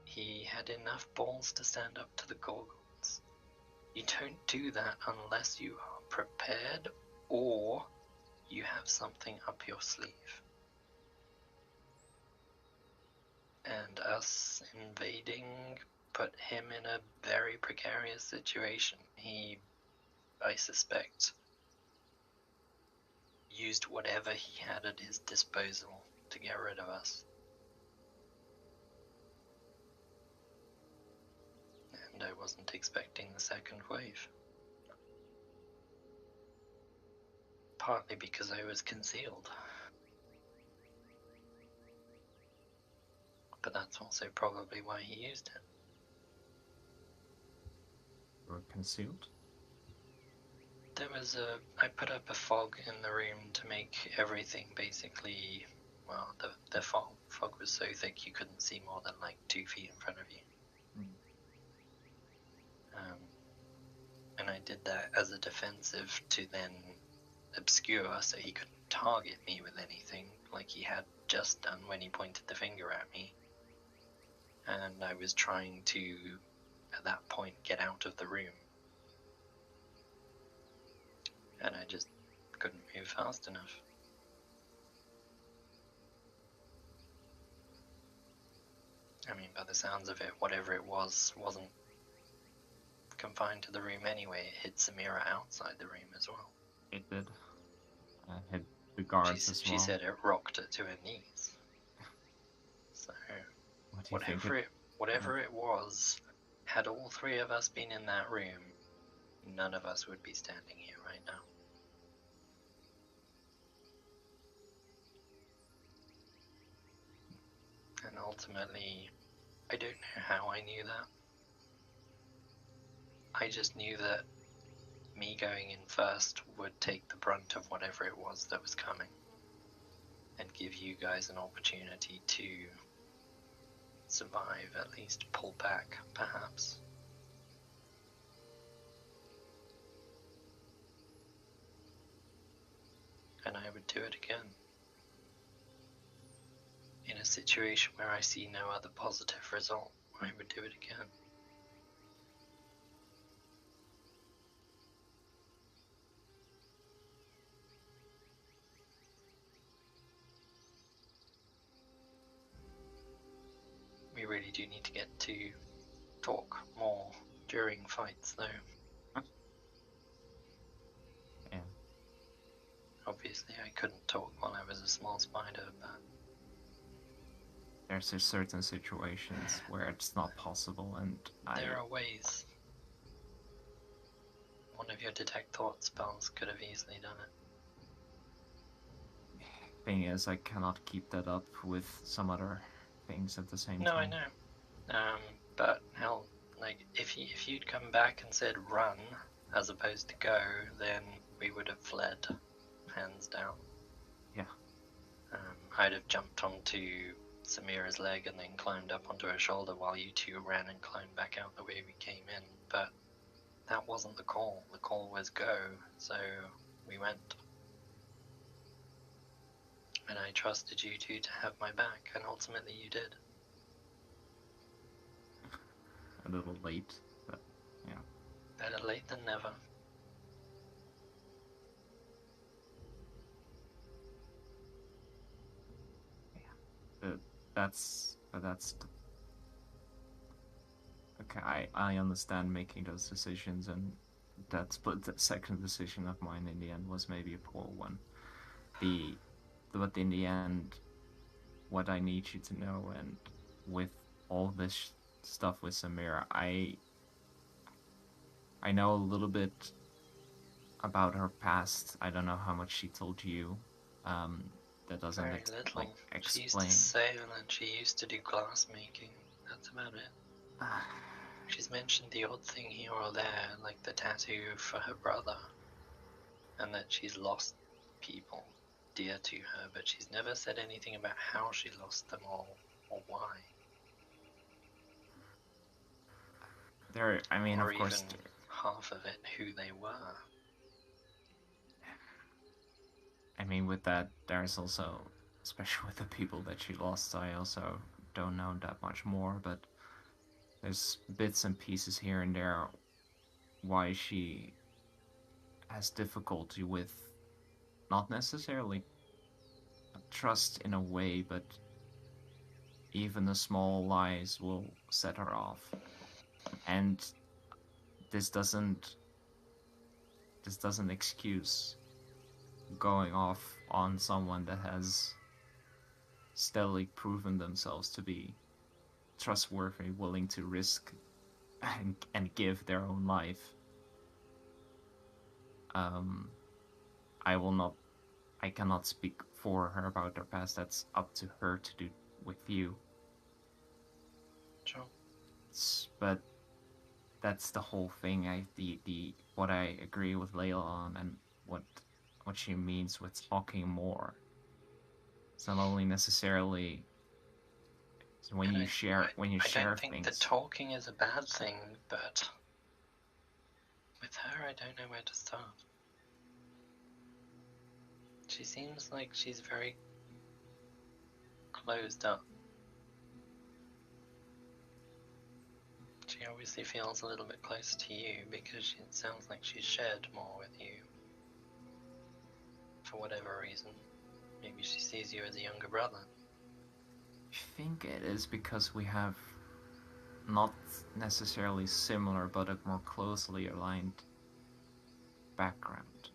He had enough balls to stand up to the Gorgons. You don't do that unless you are prepared or you have something up your sleeve. And us invading put him in a very precarious situation. He, I suspect, used whatever he had at his disposal to get rid of us. And I wasn't expecting the second wave. Partly because I was concealed. But that's also probably why he used it. You were concealed? I put up a fog in the room to make everything basically, well, the fog was so thick you couldn't see more than like 2 feet in front of you. And I did that as a defensive to then obscure so he couldn't target me with anything like he had just done when he pointed the finger at me. And I was trying to, at that point, get out of the room. And I just couldn't move fast enough. I mean, by the sounds of it, whatever it was wasn't confined to the room anyway. It hit Samira outside the room as well. It did. Hit the guards as well. She said it rocked her to her knees. So, whatever it was, had all three of us been in that room, none of us would be standing here right now. And ultimately, I don't know how I knew that. I just knew that me going in first would take the brunt of whatever it was that was coming, and give you guys an opportunity to survive, at least pull back, perhaps. And I would do it again. In a situation where I see no other positive result, I would do it again. We really do need to get to talk more during fights, though. Yeah. Obviously, I couldn't talk while I was a small spider, but there's just certain situations where it's not possible, and there are ways. One of your detect thought spells could have easily done it. Thing is, I cannot keep that up with some other things at the same time. No, I know. But hell, like if you'd come back and said run as opposed to go, then we would have fled, hands down. Yeah. I'd have jumped onto Samira's leg and then climbed up onto her shoulder while you two ran and climbed back out the way we came in, but that wasn't the call. The call was go, so we went. And I trusted you two to have my back, and ultimately you did. A little late, but yeah. Better late than never. That's okay. I understand making those decisions, and that split second decision of mine in the end was maybe a poor one. But in the end, what I need you to know, and with all this stuff with Samira, I know a little bit about her past. I don't know how much she told you, that doesn't Very little. like She used explain. to sail and she used to do glass making. That's about it. She's mentioned the odd thing here or there, like the tattoo for her brother, and that she's lost people dear to her, but she's never said anything about how she lost them or why. There, I mean, or of course, even half of it, who they were. I mean, with that, there's also, especially with the people that she lost, I also don't know that much more, but there's bits and pieces here and there why she has difficulty with not necessarily trust in a way, but even the small lies will set her off. And this doesn't excuse going off on someone that has steadily proven themselves to be trustworthy, willing to risk and give their own life. I cannot speak for her about their past. That's up to her to do with you. Sure. But that's the whole thing. What I agree with Layla on, and what she means with talking more. It's not only necessarily when you share I don't think things. that talking is a bad thing, but with her, I don't know where to start. She seems like she's very closed up. She obviously feels a little bit closer to you because it sounds like she's shared more with you. For whatever reason. Maybe she sees you as a younger brother. I think it is because we have not necessarily similar, but a more closely aligned background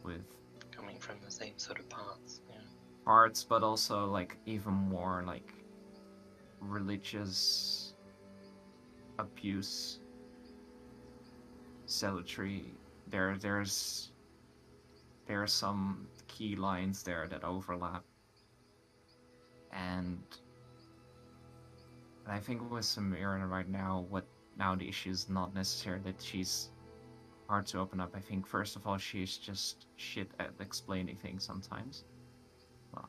with coming from the same sort of parts, yeah. Parts, but also like even more like religious abuse, zealotry. There's some key lines there that overlap, and I think with Samira right now, the issue is not necessarily that she's hard to open up. I think first of all she's just shit at explaining things sometimes. Well,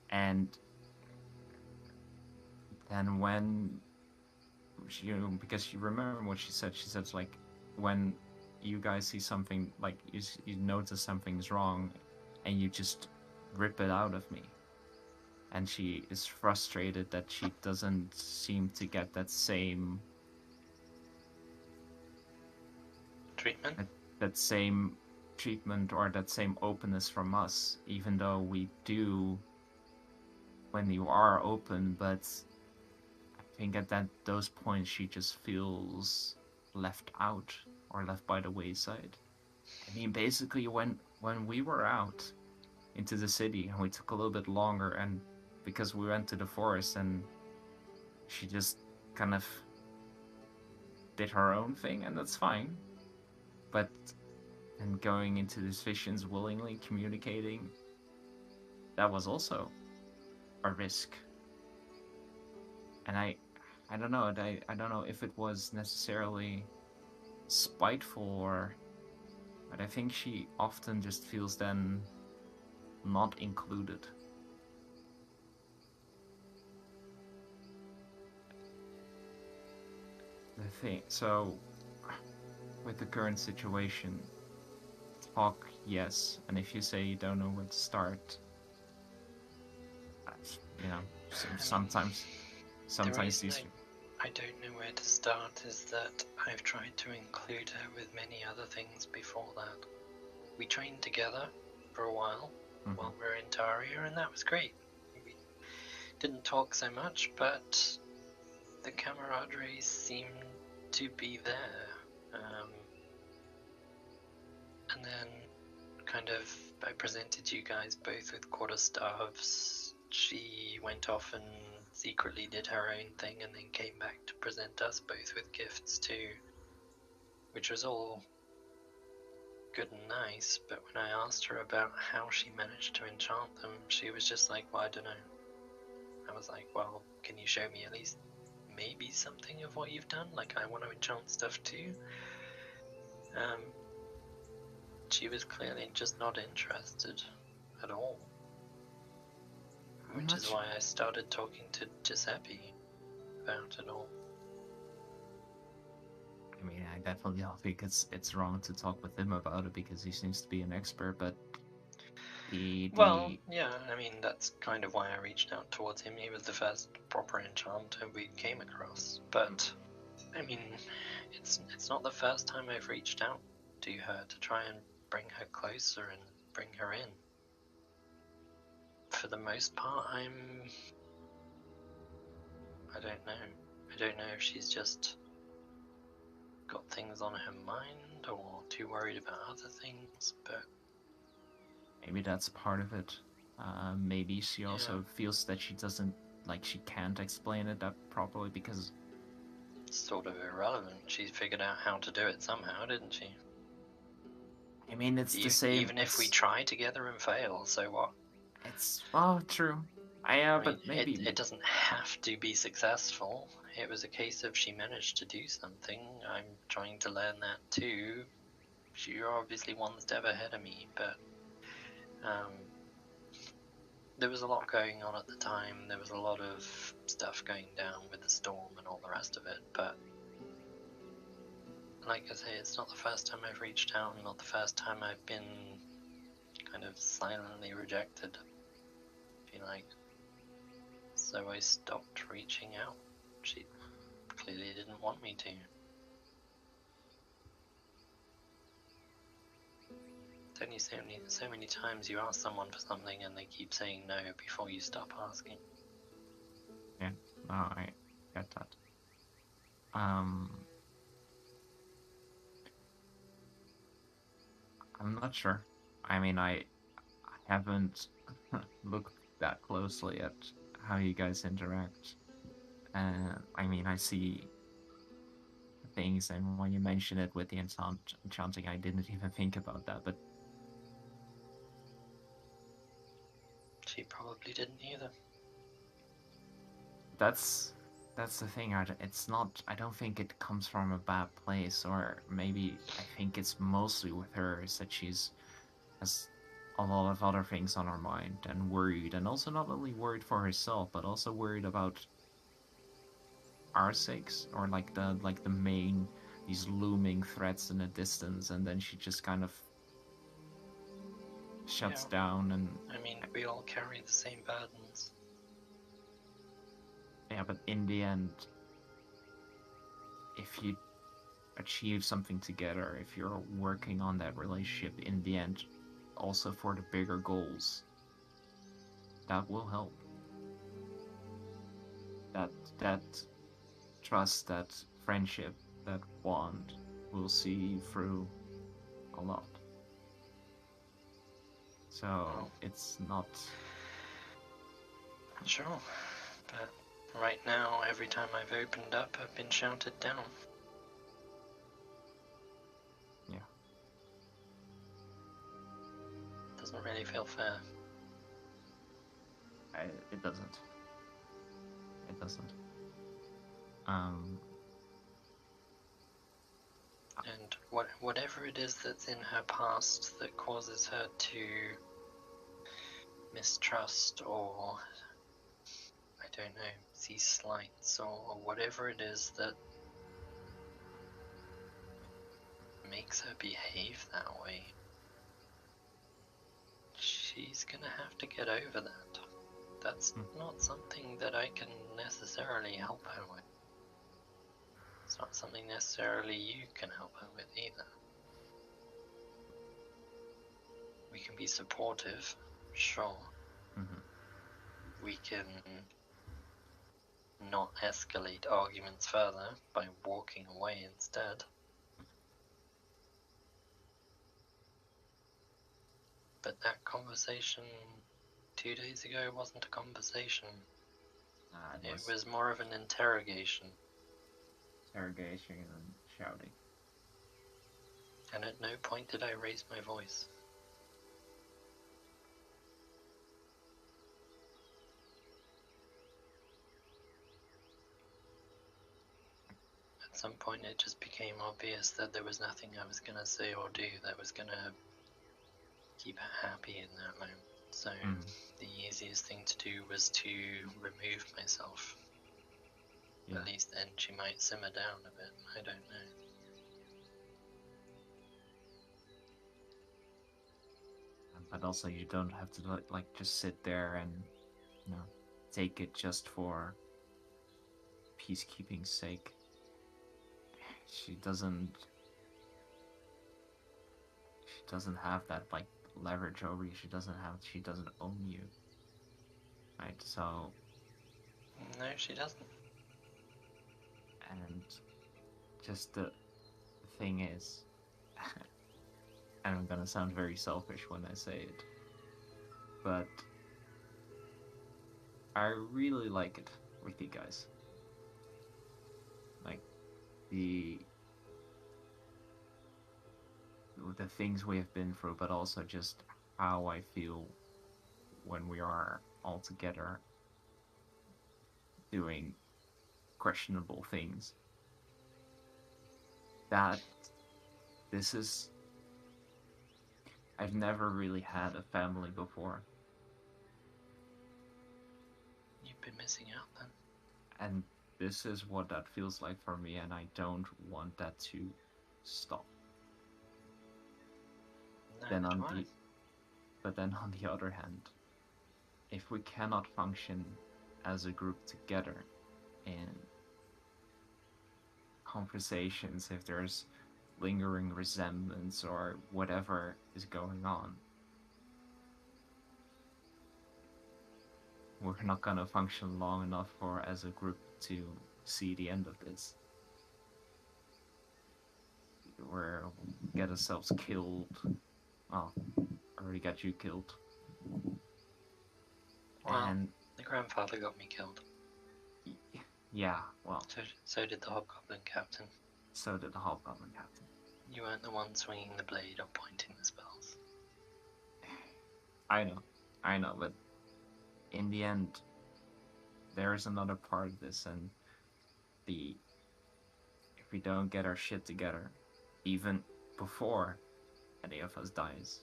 and then when because you remember what she said like when you guys see something, like you notice something's wrong and you just rip it out of me, and she is frustrated that she doesn't seem to get that same treatment, that same treatment or that same openness from us, even though we do when you are open. But I think at those points she just feels left out or left by the wayside. I mean, basically when we were out into the city and we took a little bit longer, and because we went to the forest, and she just kind of did her own thing, and that's fine. But and going into these visions willingly, communicating, that was also a risk. And I don't know. I don't know if it was necessarily spiteful but I think she often just feels then not included. The thing, so with the current situation, talk, yes, and if you say you don't know where to start, you know, sometimes these. I don't know where to start is that I've tried to include her with many other things before that. We trained together for a while while we were in Taria, and that was great. We didn't talk so much, but the camaraderie seemed to be there. And then kind of I presented you guys both with quarterstaffs. She went off and secretly did her own thing and then came back to present us both with gifts too, which was all good and nice, but when I asked her about how she managed to enchant them, she was just like, well, I don't know. I was like, well, can you show me at least maybe something of what you've done? Like, I want to enchant stuff too. She was clearly just not interested at all. Which is why I started talking to Giuseppe about it all. I mean, I definitely don't think it's wrong to talk with him about it because he seems to be an expert, but Well, yeah, I mean, that's kind of why I reached out towards him. He was the first proper enchanter we came across. But, I mean, it's not the first time I've reached out to her to try and bring her closer and bring her in. For the most part, I don't know. I don't know if she's just got things on her mind or too worried about other things, but maybe that's part of it. Maybe she also feels that she doesn't, like, she can't explain it that properly because it's sort of irrelevant. She figured out how to do it somehow, didn't she? I mean, it's the same. Even if we try together and fail, so what? It's, well, true. But maybe it doesn't have to be successful. It was a case of she managed to do something. I'm trying to learn that too. You're obviously one step ahead of me, but there was a lot going on at the time. There was a lot of stuff going down with the storm and all the rest of it, but like I say, it's not the first time I've reached out, and not the first time I've been kind of silently rejected, if you like. So I stopped reaching out. She clearly didn't want me to. It's only so many times you ask someone for something and they keep saying no before you stop asking. Yeah, no, I get that. I'm not sure. I mean, I haven't looked that closely at how you guys interact. I mean, I see things, and when you mention it with the enchanting, I didn't even think about that, but she probably didn't either. That's the thing. It's not. I don't think it comes from a bad place, or maybe I think it's mostly with her is that she's has a lot of other things on her mind and worried, and also not only worried for herself, but also worried about our sakes, or like the main these looming threats in the distance, and then she just kind of shuts down. And I mean, we all carry the same burdens. Yeah, but in the end, if you achieve something together, if you're working on that relationship in the end, also for the bigger goals, that will help. That trust, that friendship, that bond will see you through a lot. So it's not... Sure, but right now, every time I've opened up, I've been shouted down. Yeah. Doesn't really feel fair. It doesn't. It doesn't. And whatever it is that's in her past that causes her to mistrust or, I don't know, see slights or whatever it is that makes her behave that way, she's gonna have to get over that. That's not something that I can necessarily help her with. It's not something necessarily you can help her with either. We can be supportive, sure. Mm-hmm. We can not escalate arguments further by walking away instead. But that conversation 2 days ago wasn't a conversation. It was more of an interrogation. Interrogation and shouting. And and at no point did I raise my voice. At some point it just became obvious that there was nothing I was going to say or do that was going to keep her happy in that moment. So the easiest thing to do was to remove myself. Yeah. At least then she might simmer down a bit, I don't know. But also, you don't have to like just sit there and, you know, take it just for peacekeeping's sake. She doesn't have that like leverage over you. She doesn't own you. Right? So No, she doesn't. and just the thing is, and I'm gonna sound very selfish when I say it, but I really like it with you guys. Like the things we have been through, but also just how I feel when we are all together doing questionable things. That this is... I've never really had a family before. You've been missing out then. And this is what that feels like for me, and I don't want that to stop. But then on the other hand, if we cannot function as a group together in conversations, if there's lingering resentments or whatever is going on, we're not gonna function long enough for as a group to see the end of this. We'll get ourselves killed. Oh, already got you killed. Well, and the grandfather got me killed. Yeah, well, So did the Hobgoblin Captain. So did the Hobgoblin Captain. You weren't the one swinging the blade or pointing the spells. I know, but in the end, there is another part of this, and if we don't get our shit together, even before any of us dies,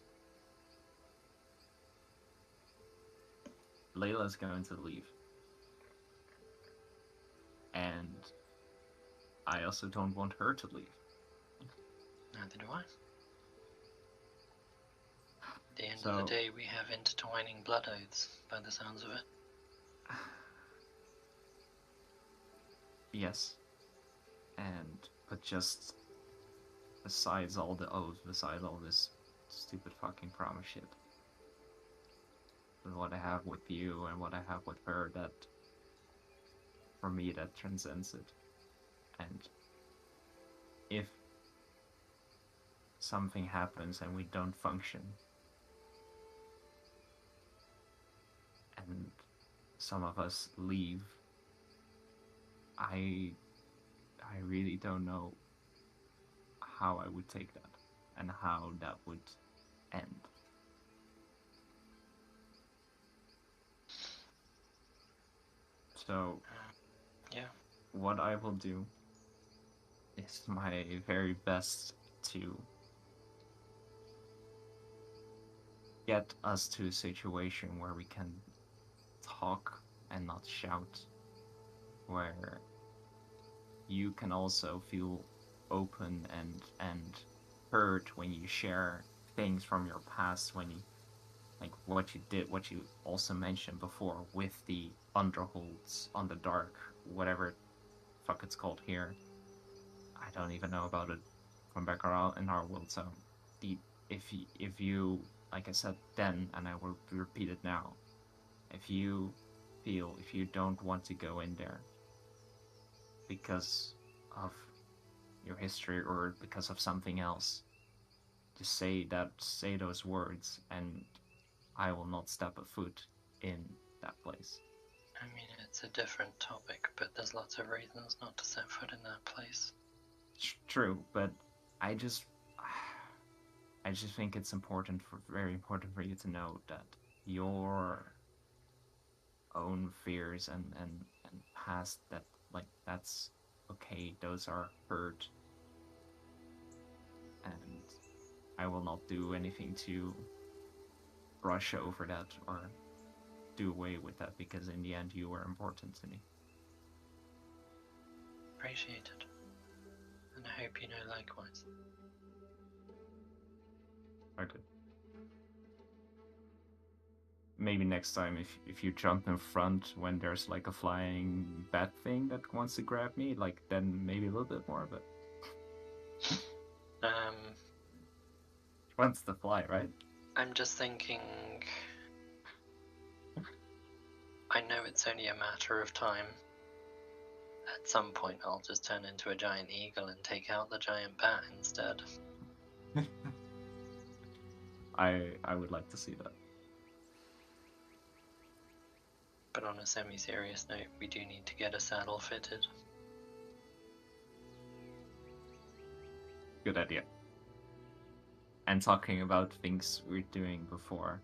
Layla's going to leave. And I also don't want her to leave. Neither do I. At the end of the day, we have intertwining blood oaths, by the sounds of it. Yes. But just besides all the oaths, besides all this stupid fucking promise shit, and what I have with you and what I have with her, that for me that transcends it. And if something happens and we don't function, and some of us leave, I really don't know how I would take that and how that would end. So, yeah. What I will do is my very best to get us to a situation where we can talk and not shout, where you can also feel open and heard when you share things from your past, when you, like what you did, what you also mentioned before with the Underholds on the Dark, whatever fuck it's called here. I don't even know about it from back around in our world. So if you, like I said then, and I will repeat it now, if you don't want to go in there because of your history or because of something else, just say those words, and I will not step a foot in that place. I mean, it's a different topic, but there's lots of reasons not to set foot in that place. True, but I just... I just think it's very important for you to know that your own fears and past, that like that's okay. Those are hurt, and I will not do anything to brush over that or do away with that, because in the end you were important to me. Appreciate it. And I hope you know likewise. Okay. Maybe next time if you jump in front when there's like a flying bat thing that wants to grab me, like then maybe a little bit more, but wants to fly, right? I'm just thinking, I know it's only a matter of time. At some point I'll just turn into a giant eagle and take out the giant bat instead. I would like to see that. But on a semi-serious note, we do need to get a saddle fitted. Good idea. And talking about things we're doing before,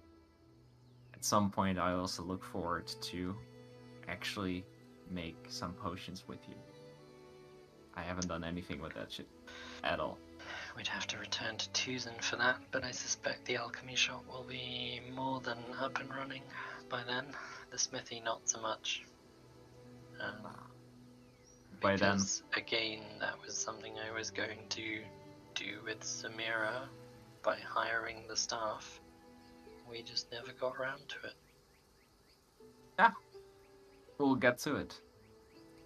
at some point I also look forward to actually make some potions with you. I haven't done anything with that shit at all. We'd have to return to Tucson for that, but I suspect the alchemy shop will be more than up and running by then. The smithy not so much. By then, Because, again, that was something I was going to do with Samira by hiring the staff. We just never got around to it. yeah, we'll get to it.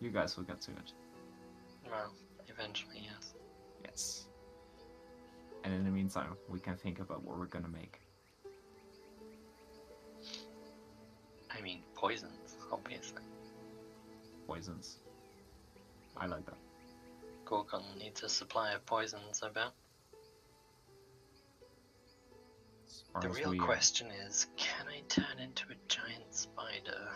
You guys will get to it. Well, eventually, yes. Yes. And in the meantime, we can think about what we're gonna make. I mean, poisons, obviously. Poisons. I like that. Gorgon needs a supply of poisons, I bet. As far The as real we- question is, can I turn into a giant spider?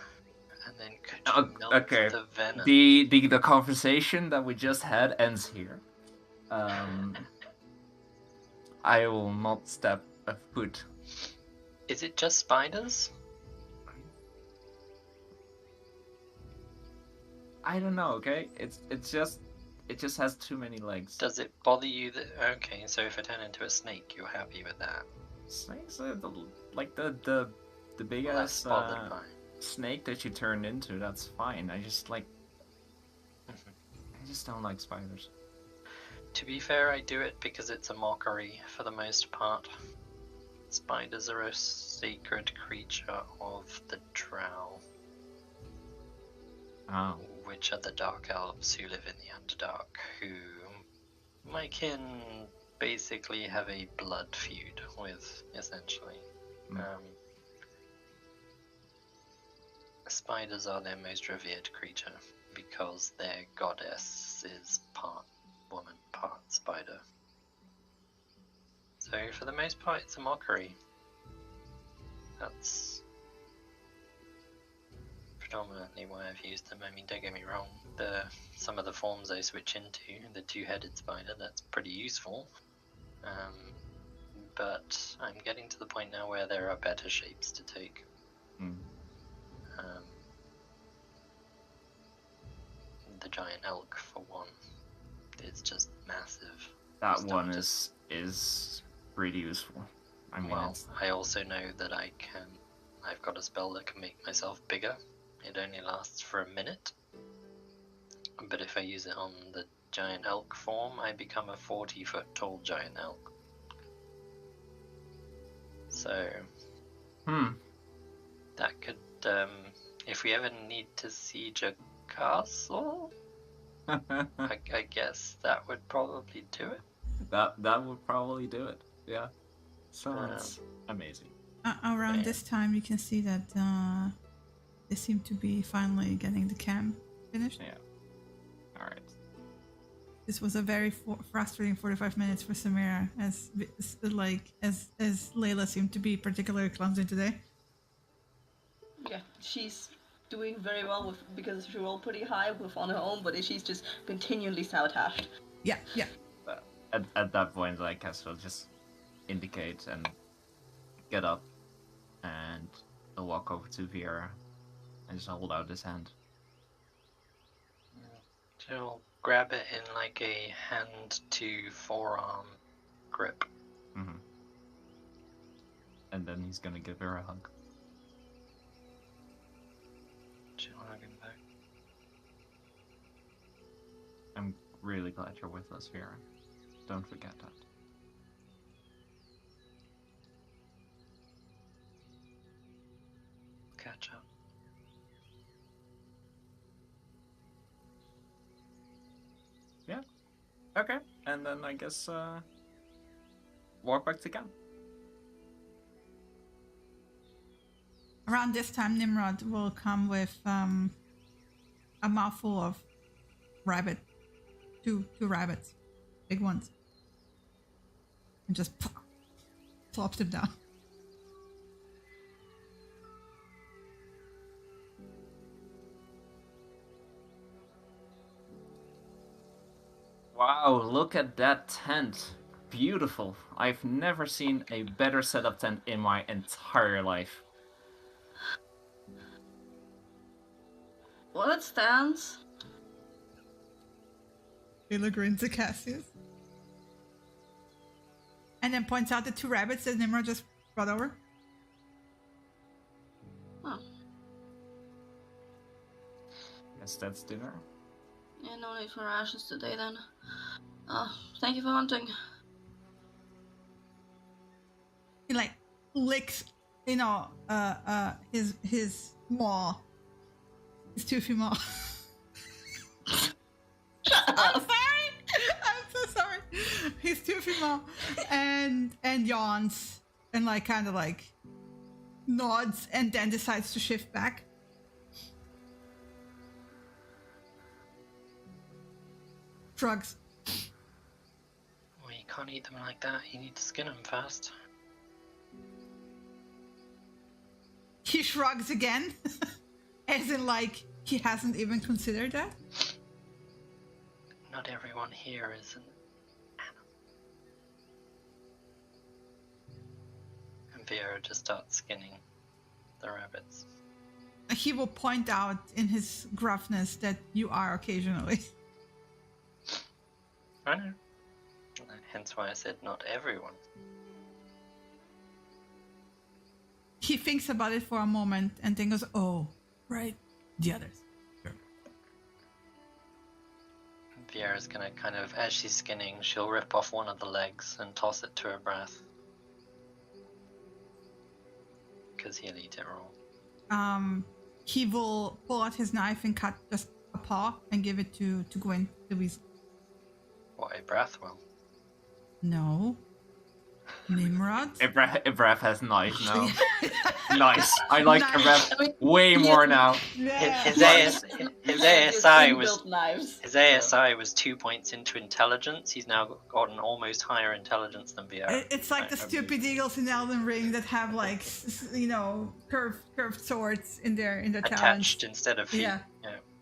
And then could you melt okay. the venom? The conversation that we just had ends here. I will not step a foot. Is it just spiders? I don't know. Okay, it just has too many legs. Does it bother you that... Okay, so if I turn into a snake, you're happy with that? Snakes are the big Less ass bothered by. snake that you turn into. That's fine. I just don't like spiders. To be fair, I do it because it's a mockery for the most part. Spiders are a sacred creature of the Drow, Oh. which are the Dark Elves who live in the Underdark, who my kin basically have a blood feud with, essentially. Spiders are their most revered creature because their goddess is part woman, part spider. So for the most part, it's a mockery. That's predominantly why I've used them. I mean, don't get me wrong, some of the forms I switch into, the two-headed spider, that's pretty useful. But I'm getting to the point now where there are better shapes to take. The giant elk, for one, is just massive. That Stuff one just- is pretty useful. I mean, Well, it's, I also know that I've got a spell that can make myself bigger. It only lasts for a minute. But if I use it on the giant elk form, I become a 40-foot tall giant elk. So, that could, if we ever need to siege a castle, I guess that would probably do it. that would probably do it. Yeah. So that's amazing. Around this time, you can see that they seem to be finally getting the camp finished. Yeah. All right. This was a very frustrating 45 minutes for Samira, as Layla seemed to be particularly clumsy today. Yeah, she's doing very well because she rolled pretty high on her own, but she's just continually sabotaged. Yeah. At that point, like Castle just indicate and get up, and he'll walk over to Vera and just hold out his hand. She'll grab it in like a hand to forearm grip. Mm-hmm. And then he's gonna give her a hug. She'll hug him back. I'm really glad you're with us, Vera. Don't forget that. Catch up. Yeah. Okay. And then I guess walk back to camp. Around this time, Nimrod will come with a mouthful of rabbit. Two rabbits. Big ones. And just plops them down. Wow, look at that tent. Beautiful. I've never seen a better setup tent in my entire life. Well, it stands. Taylor grins at Cassius. And then points out the two rabbits that Nimrod just brought over. Oh, Guess that's dinner. yeah, no need for rations today then. Thank you for hunting. He like licks, his maw. His toothy maw. I'm sorry. I'm so sorry. His toothy maw, and yawns and like kind of like nods and then decides to shift back. Shrugs. Well, you can't eat them like that. You need to skin them first. He shrugs again, as in like he hasn't even considered that. Not everyone here is an animal. And Vera just starts skinning the rabbits. He will point out in his gruffness that you are occasionally. I know. Hence why I said not everyone. He thinks about it for a moment and then goes, "Oh, right, the others." Vieira's gonna kind of, as she's skinning, she'll rip off one of the legs and toss it to her breath. Because he'll eat it raw. He will pull out his knife and cut just a paw and give it to Gwyn, the weasel. What, a breath will? No. Nimrod? Ibraf has knife now. Nice. I like Nice. Ibraf way more now. His Just ASI was inbuilt knives. his ASI was 2 points into intelligence. He's now got an almost higher intelligence than Vieira. It's like the stupid eagles in Elden Ring that have like, curved swords in their talons. Attached instead of feet. Yeah.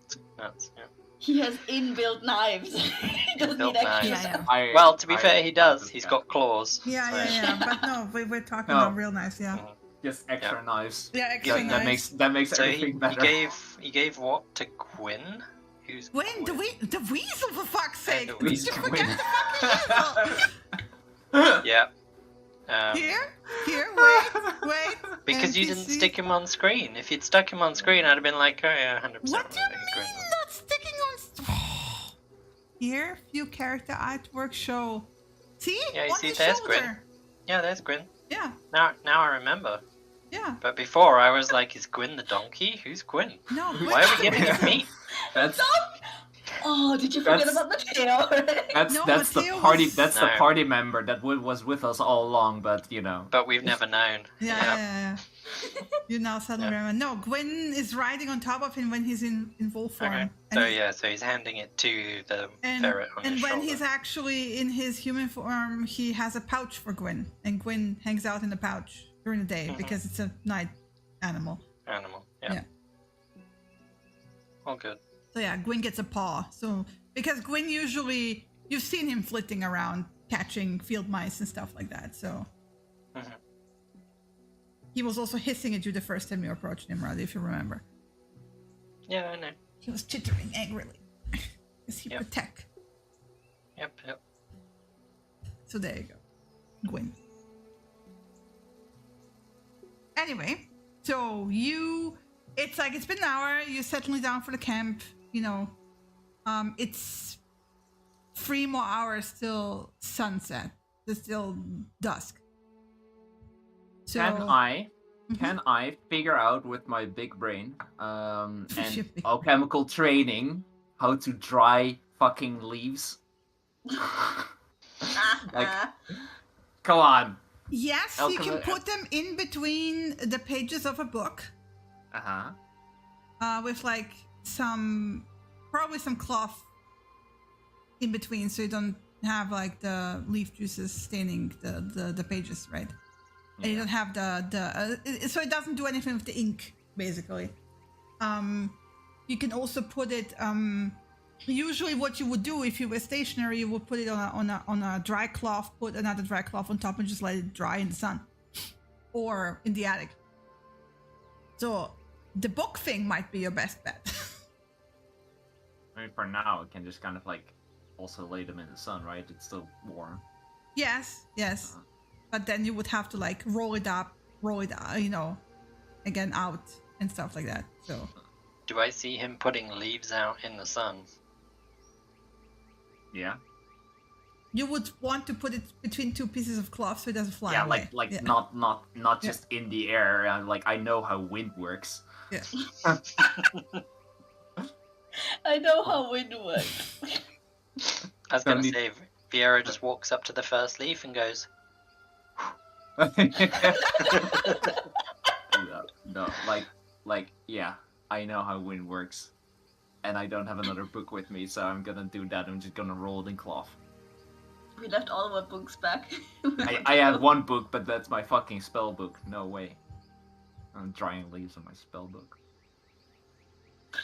It's nuts. Yeah. He has inbuilt knives. He doesn't Inbuilt need extra knives. stuff. Well, to be fair, he does. He's got claws. Yeah, so- yeah. But no, we're talking No. about real knives, yeah. Just extra knives. Yeah, extra Yeah, knives. That makes So he everything better. gave what to Gwyn? Who's Gwyn, the weasel, for fuck's sake! the Did you weasel. forget the fucking weasel? Yeah. Here, wait. Because you didn't NPC. stick him on screen. If you'd stuck him on screen, I'd have been like, oh yeah, 100%. What do you we'll take mean Gwyn. not sticking on? Here, view character artwork show. See? Yeah, you on see, his there's shoulder. Gwyn. Yeah, there's Gwyn. Yeah, Now I remember. yeah. But before, I was like, is Gwyn the donkey? Who's Gwyn? No, Why are we giving him meat? That's Oh, did you forget That's- about Mateo? that's the Mateo party. was- That's the No. party member that was with us all along. But you know, But we've never known. Yeah. You now suddenly Yeah. remember. No, Gwyn is riding on top of him when he's in wolf form. Okay. And So he- yeah, so he's handing it to the And, ferret on and his when shoulder. he's actually in his human form, he has a pouch for Gwyn, and Gwyn hangs out in the pouch during the day Mhm. because it's a night animal. Animal. Yeah. Yeah. All good. So yeah, Gwyn gets a paw. So because Gwyn usually, you've seen him flitting around catching field mice and stuff like that. So Mhm. He was also hissing at you the first time you approached him, Roddy, if you remember. Yeah, I know. He was chittering angrily. Is he Yep. protect? Yep. So there you go. Gwyn. Anyway, so it's like it's been an hour, you're settling down for the camp, it's 3 more hours till sunset. It's still dusk. So Can I figure out with my big brain and Your big- alchemical training how to dry fucking leaves? Like, come on. Yes, you can put them in between the pages of a book. With like probably some cloth in between, so you don't have like the leaf juices staining the pages, right? And you don't have so it doesn't do anything with the ink, basically. You can also put it. Usually, what you would do if you were stationary, you would put it on a dry cloth, put another dry cloth on top, and just let it dry in the sun or in the attic. So the book thing might be your best bet. I mean, for now, it can just kind of like also lay them in the sun, right? It's still warm. Yes. But then you would have to like roll it, again out and stuff like that. So. Do I see him putting leaves out in the sun? Yeah. You would want to put it between 2 pieces of cloth so it doesn't fly Yeah, away. like not just in the air. Like I know how wind works. Yeah. I know how wind works. I was gonna say, Viera just walks up to the first leaf and goes, No, yeah, I know how wind works. And I don't have another book with me, so I'm gonna do that. I'm just gonna roll it in cloth. We left all of our books back. I have one book, but that's my fucking spell book. No way. I'm drying leaves on my spell book. Yeah,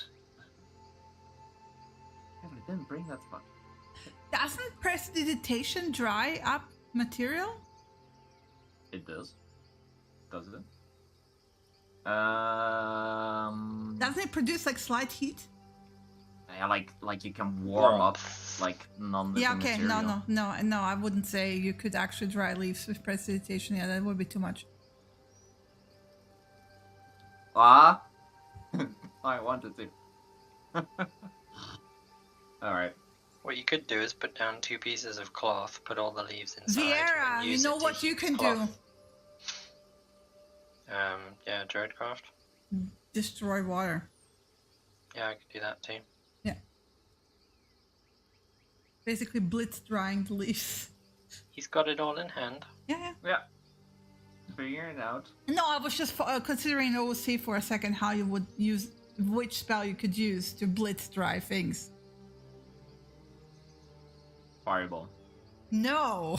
but I didn't bring that spot. Doesn't prestidigitation dry up material? It does. Does it? Doesn't it produce like slight heat? Yeah, like you can warm up like non-living Yeah, okay, material. no, I wouldn't say you could actually dry leaves with prestidigitation. Yeah, that would be too much. I wanted to. Alright. what you could do is put down 2 pieces of cloth, put all the leaves inside. Viera, and you use know it to what you heat can cloth. do? Yeah, Druidcraft. Destroy water. Yeah, I could do that too. Yeah. Basically blitz drying the leaves. He's got it all in hand. Yeah. Yeah. Figure it out. No, I was just considering OC for a second how you would use, which spell you could use to blitz dry things. Fireball. No.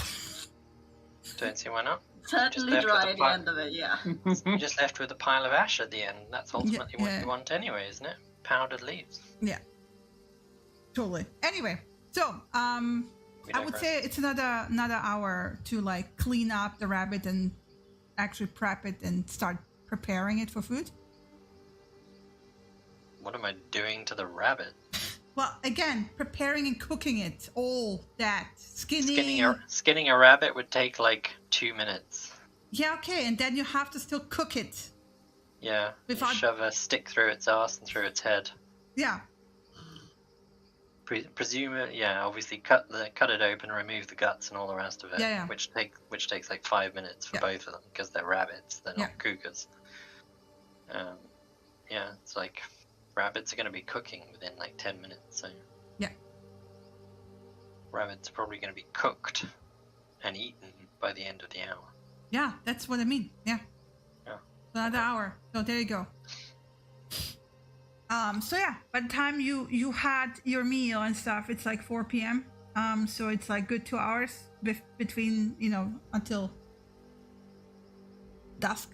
Don't see why not. Certainly left with dry the at the pile. end of it, yeah. You're just left with a pile of ash at the end. That's ultimately what yeah. you want anyway, isn't it? Powdered leaves. Yeah. Totally. Anyway, so We I would digress. say it's another hour to like clean up the rabbit and actually prep it and start preparing it for food. What am I doing to the rabbit? Well, again, preparing and cooking it, all that skinning. Skinning a rabbit would take like 2 minutes. Yeah, okay, and then you have to still cook it. Yeah. You Without- shove a stick through its ass and through its head. Yeah, Obviously cut it open, remove the guts and all the rest of it. Yeah. Which takes like 5 minutes for Yeah. both of them because they're rabbits, they're Yeah. not cougars. It's like rabbits are going to be cooking within like 10 minutes. So Yeah. rabbits are probably going to be cooked and eaten by the end of the hour. yeah, that's what I mean. Yeah. Yeah. Another hour. So there you go. So yeah, by the time you had your meal and stuff, it's like 4 p.m. So it's like good 2 hours between, until dusk.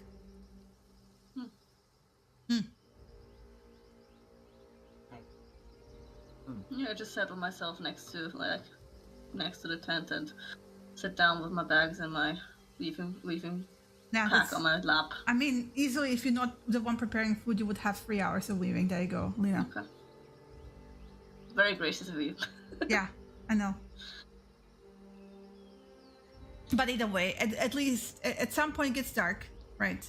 Yeah, I just settle myself next to the tent and sit down with my bags and my leaving Now, pack on my lap. I mean, easily, if you're not the one preparing food, you would have 3 hours of weaving. There you go, Lena. Okay. Very gracious of you. Yeah, I know. But either way, at least at some point it gets dark, right?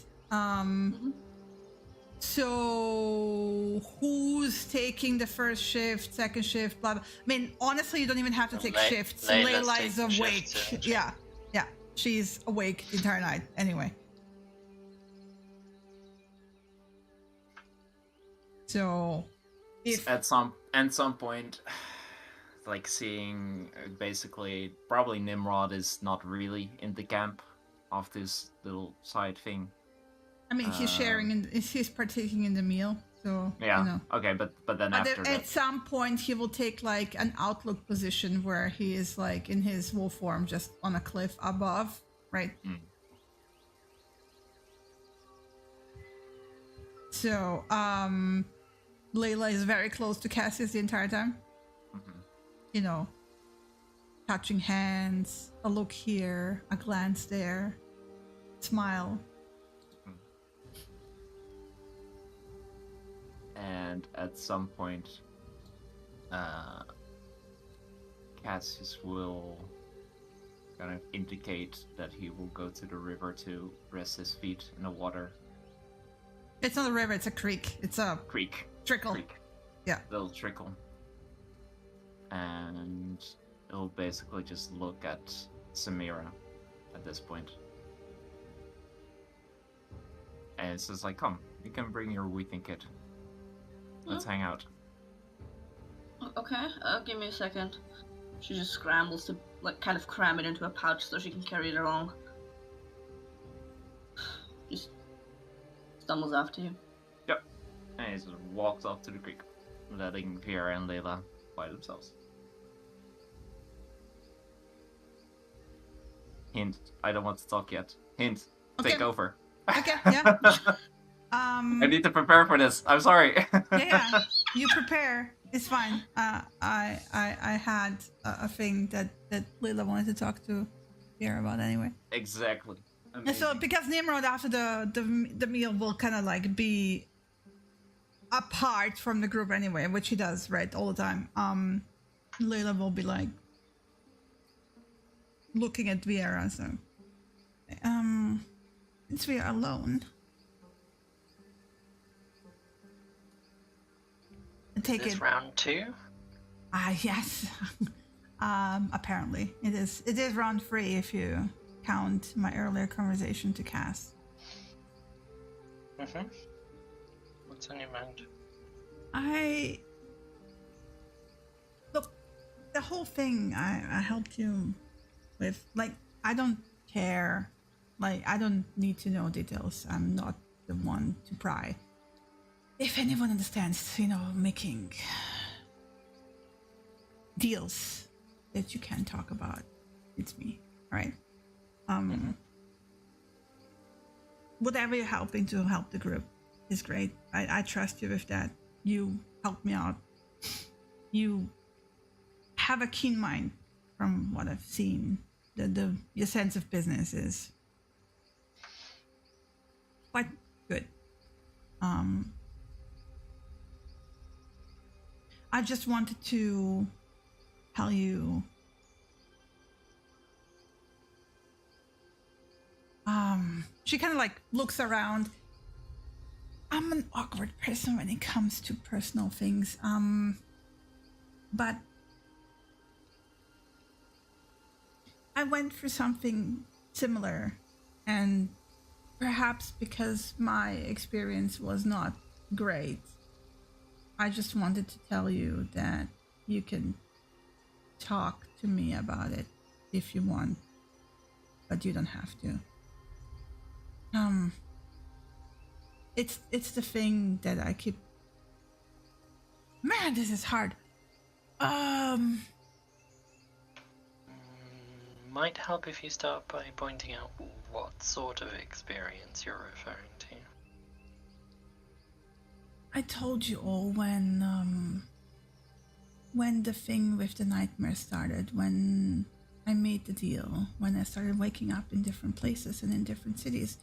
So who's taking the first shift, second shift, blah blah. I mean, honestly, you don't even have to take shifts. Layla is awake. Yeah. She's awake the entire night anyway. So if at some point, like seeing basically probably Nimrod is not really in the camp of this little side thing. I mean, he's sharing he's partaking in the meal, so yeah. You know. Okay, but then after that, at some point he will take like an outlook position where he is like in his wolf form, just on a cliff above, right? Mm. So, Layla is very close to Cassius the entire time. Mm-hmm. You know, touching hands, a look here, a glance there, smile. And at some point, Cassius will kind of indicate that he will go to the river to rest his feet in the water. It's not a river, it's a creek. It's a Creek. trickle. Yeah. Little trickle. And it'll basically just look at Samira at this point. And it's just like, come, you can bring your weeping kit. Let's hang out. Okay, give me a second. She just scrambles to, like, kind of cram it into a pouch so she can carry it along. Just stumbles after you. Yep. And he just walks off to the creek, letting Vera and Layla by themselves. Hint, I don't want to talk yet. Hint, take over. Okay, yeah. I need to prepare for this. I'm sorry. Yeah, you prepare. It's fine. I had a thing that Lila wanted to talk to Vera about anyway. Exactly. Amazing. And so because Nimrod after the meal will kind of like be apart from the group anyway, which he does right all the time. Layla will be like looking at Vera. So, since we are alone. Take Is this it. round 2? Yes. Apparently it is. It is round 3 if you count my earlier conversation to Cass. Mm-hmm. What's on your mind? Look, the whole thing I helped you with. Like, I don't care. Like, I don't need to know details. I'm not the one to pry. If anyone understands, making deals that you can talk about, it's me, right? Whatever you're helping to help the group is great. I trust you with that. You help me out. You have a keen mind from what I've seen. Your sense of business is quite good. I just wanted to tell you she kind of like looks around. I'm an awkward person when it comes to personal things. But I went through something similar, and perhaps because my experience was not great, I just wanted to tell you that you can talk to me about it if you want, but you don't have to. It's the thing that I keep. Man, this is hard. Might help if you start by pointing out what sort of experience you're referring to. I told you all when the thing with the nightmare started, when I made the deal when I started waking up in different places and in different cities.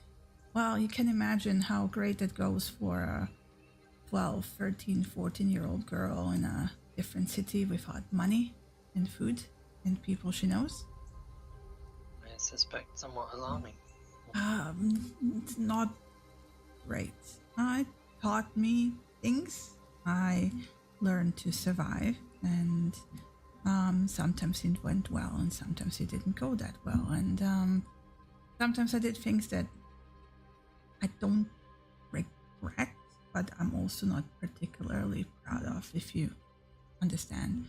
Well, you can imagine how great that goes for a 12, 13, 14-year-old girl in a different city without money and food and people she knows. I suspect somewhat alarming. It's not great. It taught me things. I learned to survive, and sometimes it went well and sometimes it didn't go that well, and sometimes I did things that I don't regret, but I'm also not particularly proud of, if you understand.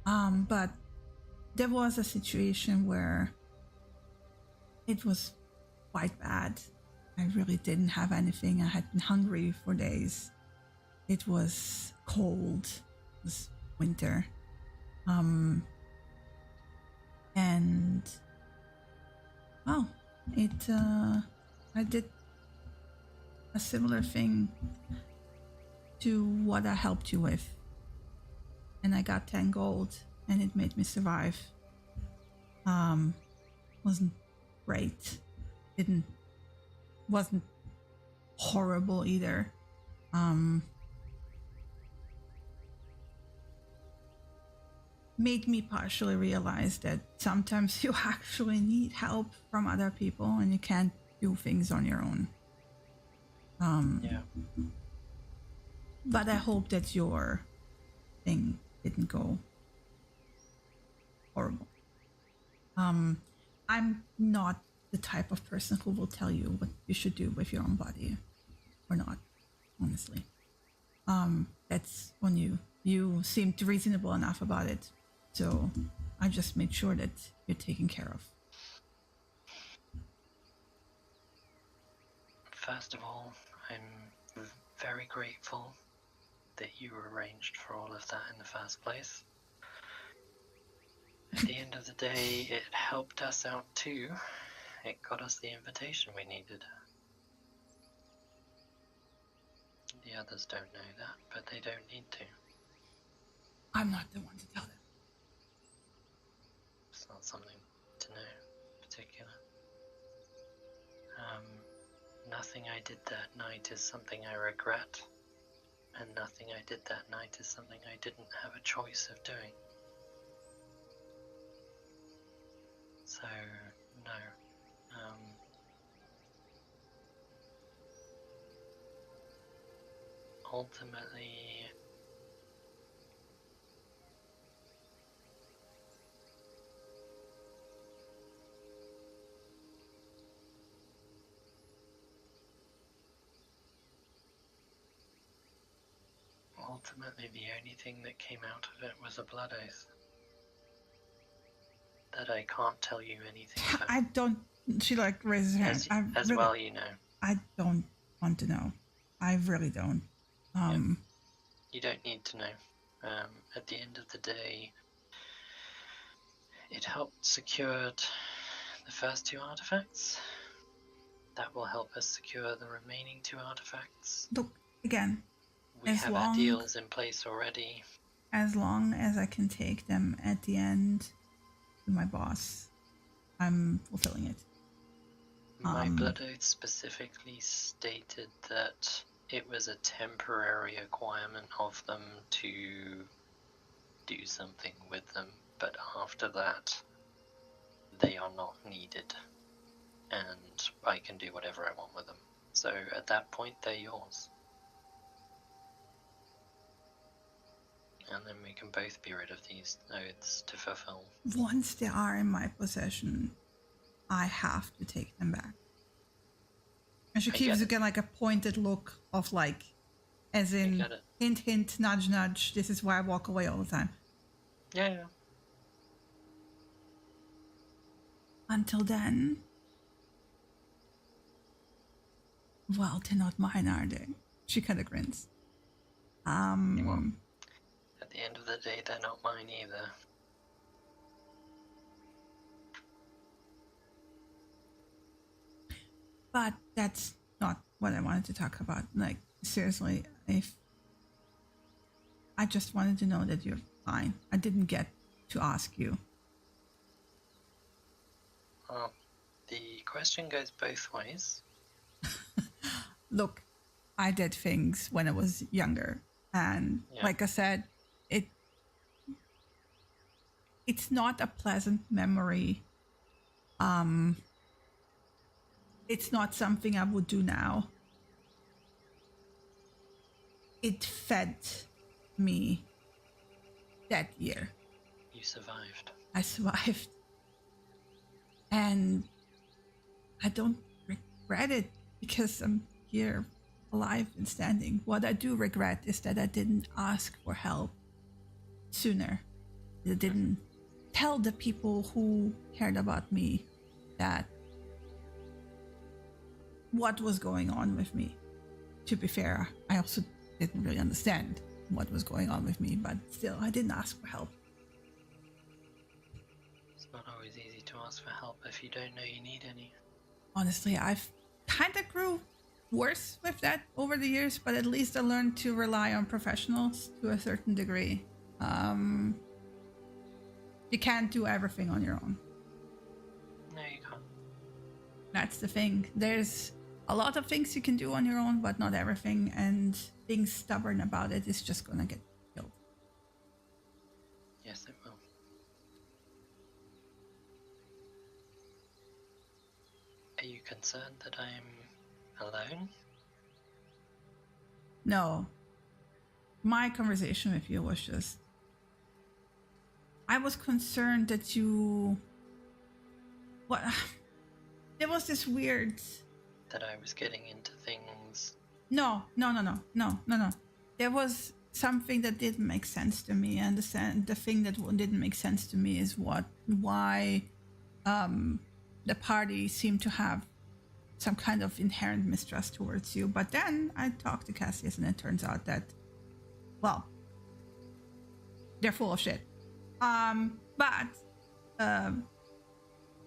But there was a situation where it was quite bad. I really didn't have anything. I had been hungry for days. It was cold. It was winter. And well, I did a similar thing to what I helped you with, and I got 10 gold, and it made me survive. Wasn't great. Wasn't horrible either. Made me partially realize that sometimes you actually need help from other people and you can't do things on your own. Yeah. But I hope that your thing didn't go horrible. I'm not the type of person who will tell you what you should do with your own body or not, honestly. That's on you. You seemed reasonable enough about it. So I just made sure that you're taken care of. First of all, I'm very grateful that you arranged for all of that in the first place. At the end of the day, it helped us out too. It got us the invitation we needed. The others don't know that, but they don't need to. I'm not the one to tell them. It's not something to know in particular. Nothing I did that night is something I regret, and nothing I did that night is something I didn't have a choice of doing. So, no. Ultimately, the only thing that came out of it was a blood oath. That I can't tell you anything about. I don't. She like raises her hand. As well, you know. I don't want to know. I really don't. You don't need to know. At the end of the day, it helped secure the first 2 artifacts. That will help us secure the remaining 2 artifacts. Look, again, We have our deals in place already. As long as I can take them at the end to my boss, I'm fulfilling it. My blood oath specifically stated that it was a temporary acquirement of them to do something with them, but after that, they are not needed, and I can do whatever I want with them. So at that point, they're yours. And then we can both be rid of these oaths to fulfill. Once they are in my possession, I have to take them back. And she gives again like a pointed look of like, as in hint, hint, nudge, nudge. This is why I walk away all the time. Yeah. Until then, well, they're not mine, are they? She kind of grins. Well, at the end of the day, they're not mine either. But that's not what I wanted to talk about. Like, seriously, I just wanted to know that you're fine. I didn't get to ask you. question goes both ways. Look, I did things when I was younger, and like I said, it's not a pleasant memory. It's not something I would do now. It fed me that year. You survived. I survived. And I don't regret it because I'm here alive and standing. What I do regret is that I didn't ask for help sooner. I didn't tell the people who cared about me that what was going on with me. To be fair, I also didn't really understand what was going on with me, but still, I didn't ask for help. It's not always easy to ask for help if you don't know you need any. Honestly, I've kind of grew worse with that over the years, but at least I learned to rely on professionals to a certain degree. You can't do everything on your own. No, you can't. That's the thing. There's a lot of things you can do on your own, but not everything, and being stubborn about it is just gonna get killed. Yes, it will. Are you concerned that I'm alone? No. My conversation with you was just... I was concerned that you... What? There was this weird... That I was getting into things. No. There was something that didn't make sense to me, and the thing that didn't make sense to me is why the party seemed to have some kind of inherent mistrust towards you. But then I talked to Cassius, and it turns out that, well, they're full of shit. But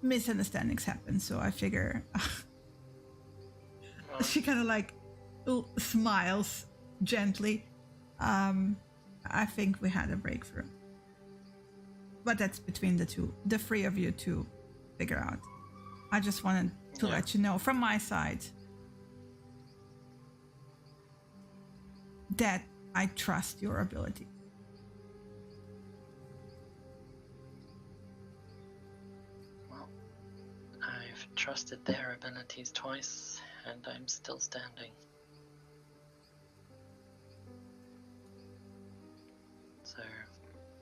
misunderstandings happen, so I figure she kind of like smiles gently. I think we had a breakthrough, but that's between the three of you to figure out. I just wanted to let you know from my side that I trust your ability. Well, I've trusted their abilities twice, and I'm still standing. So,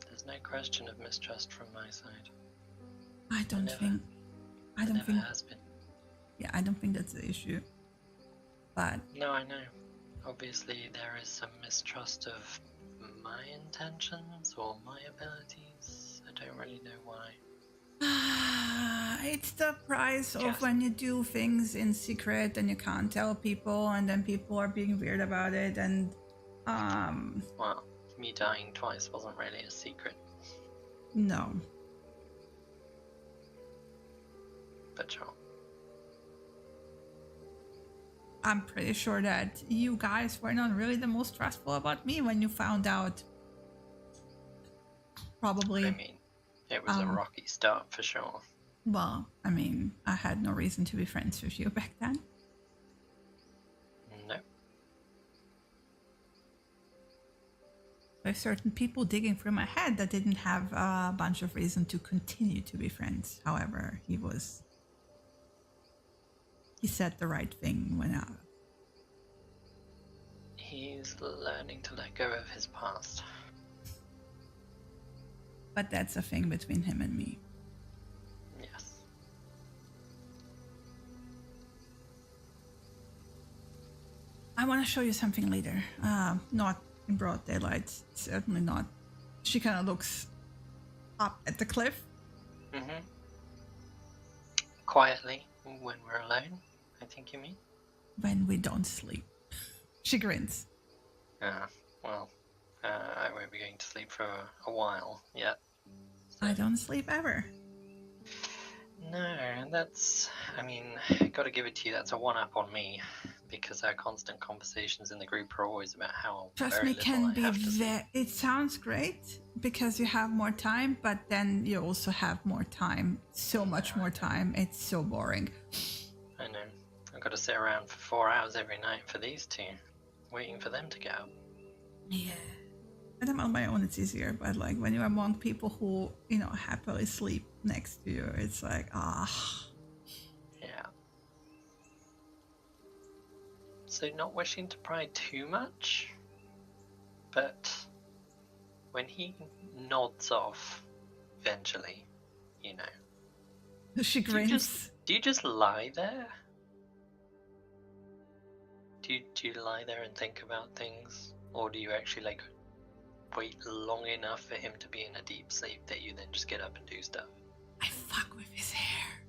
there's no question of mistrust from my side. I don't think has been. Yeah, I don't think that's the issue. But no, I know. Obviously, there is some mistrust of my intentions or my abilities. I don't really know why. it's the price of when you do things in secret and you can't tell people, and then people are being weird about it. And well, me dying twice wasn't really a secret. No. But sure. I'm pretty sure that you guys were not really the most trustful about me when you found out. Probably. I mean, it was a rocky start for sure. Well, I mean, I had no reason to be friends with you back then. No. There's certain people digging through my head that didn't have a bunch of reason to continue to be friends. However, he said the right thing when He's learning to let go of his past. But that's a thing between him and me. Yes. I want to show you something later. Not in broad daylight. Certainly not. She kind of looks up at the cliff. Mm-hmm. Quietly, when we're alone, I think you mean? When we don't sleep. She grins. Well, I won't be going to sleep for a while yet. So. I don't sleep ever. No, I mean, gotta give it to you, that's a one-up on me, because our constant conversations in the group are always about how Trust me, can be it sounds great because you have more time, but then you also have more time, so much more time, it's so boring. I've got to sit around for 4 hours every night for these two, waiting for them to get up. Yeah. When I'm on my own, it's easier. But like when you're among people who, happily sleep next to you, it's like, Yeah. So not wishing to pry too much, but when he nods off, eventually, She do grins. you just lie there? Do you lie there and think about things? Or do you actually wait long enough for him to be in a deep sleep that you then just get up and do stuff? I fuck with his hair.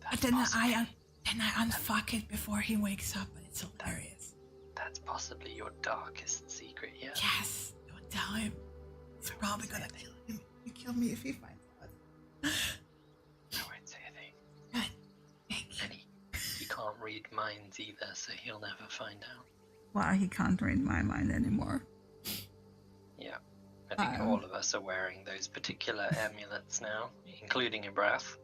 But then I unfuck it before he wakes up, and it's hilarious. That's possibly your darkest secret, yeah? Yes, don't tell him. He's probably gonna kill me if he finds out. I won't say a thing. Good. Thank you. And he can't read minds either, so he'll never find out. Well, he can't read my mind anymore. Yeah. I think all of us are wearing those particular amulets now, including Ibrath.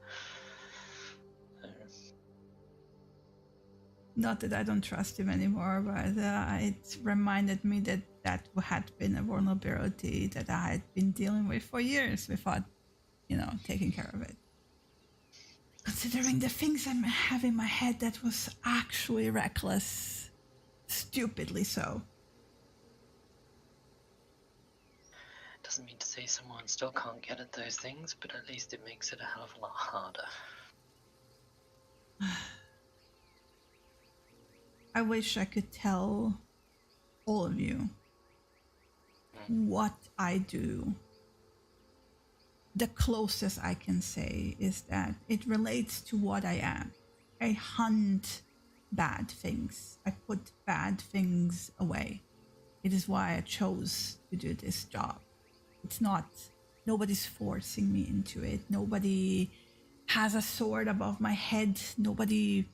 Not that I don't trust him anymore, but it reminded me that had been a vulnerability that I had been dealing with for years without, taking care of it. Considering the things I have in my head, that was actually reckless. Stupidly so. Doesn't mean to say someone still can't get at those things, but at least it makes it a hell of a lot harder. I wish I could tell all of you what I do. The closest I can say is that it relates to what I am. I hunt bad things. I put bad things away. It is why I chose to do this job. It's not, nobody's forcing me into it. Nobody has a sword above my head. Nobody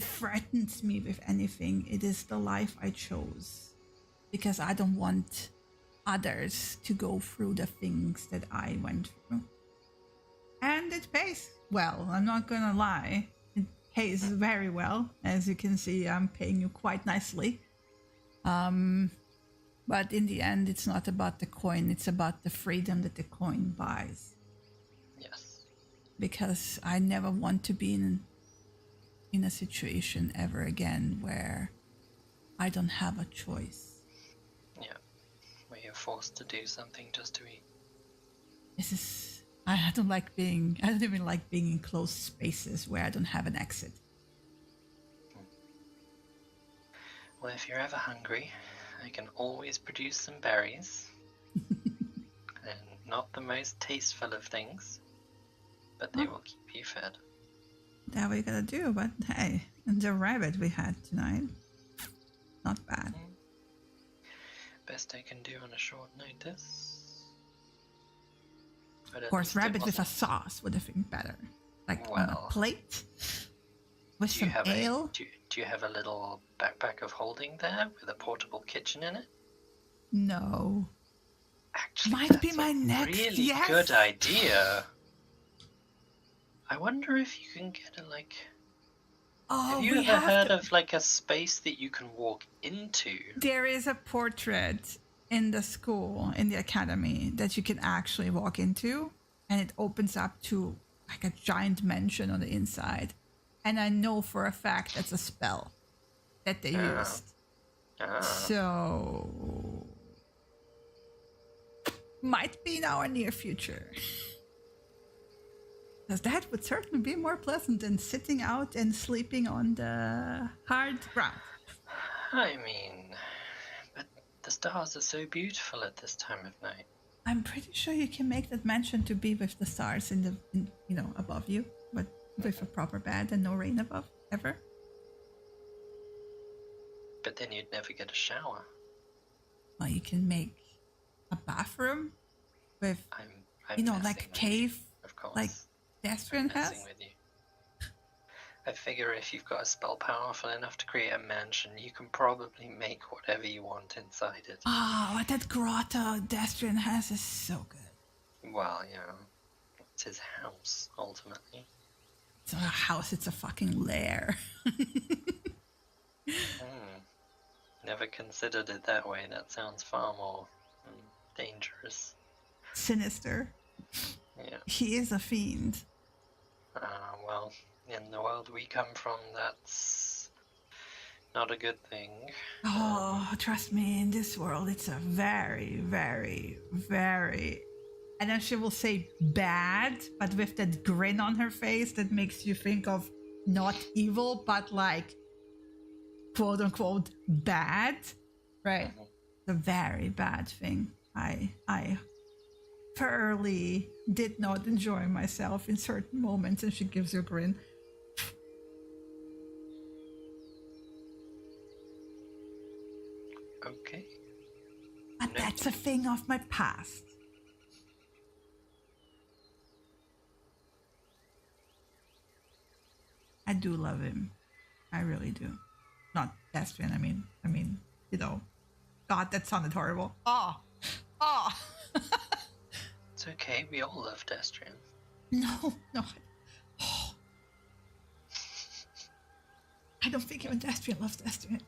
threatens me with anything. It is the life I chose because I don't want others to go through the things that I went through. And it pays well, I'm not gonna lie. It pays very well. As you can see, I'm paying you quite nicely. But in the end, it's not about the coin, it's about the freedom that the coin buys. Yes. Because I never want to be in a situation ever again where I don't have a choice. Yeah. Where you're forced to do something just to eat. I don't even like being in closed spaces where I don't have an exit. Well, if you're ever hungry, I can always produce some berries. And not the most tasteful of things, but they will keep you fed. That we gotta do, but hey, the rabbit we had tonight, not bad. Best I can do on a short notice. But Of course, rabbit with a sauce would have been better. Like on a plate with some ale. Do you have a little backpack of holding there with a portable kitchen in it? No. Actually, Might be that's my a next. really Yes. good idea. I wonder if you can get a Oh, have you we ever have heard to- of a space that you can walk into? There is a portrait in the school, in the academy, that you can actually walk into, and it opens up to like a giant mansion on the inside. And I know for a fact that's a spell that they used. So might be in our near future. Because that would certainly be more pleasant than sitting out and sleeping on the hard ground. I mean, but the stars are so beautiful at this time of night. I'm pretty sure you can make that mansion to be with the stars in above you, but with a proper bed and no rain above, ever. But then you'd never get a shower. Well, you can make a bathroom with, I'm like a messing with cave, you, of course. like Destrian has. Messing with you. I figure if you've got a spell powerful enough to create a mansion, you can probably make whatever you want inside it. Oh, that grotto Destrian has is so good. Well, It's his house, ultimately. It's not a house, it's a fucking lair. Never considered it that way. That sounds far more dangerous. Sinister. Yeah. He is a fiend. Well, in the world we come from, that's not a good thing. Oh, trust me, in this world, it's a very, very, very... And then she will say bad, but with that grin on her face that makes you think of not evil, but like, quote unquote, bad. Right? The very bad thing. I thoroughly did not enjoy myself in certain moments, and she gives you a grin. Okay. But that's a thing of my past. I do love him. I really do. Not Destrian, I mean, you know. God, that sounded horrible. Oh. It's okay, we all love Destrian. No. Oh. I don't think even Destrian loves Destrian.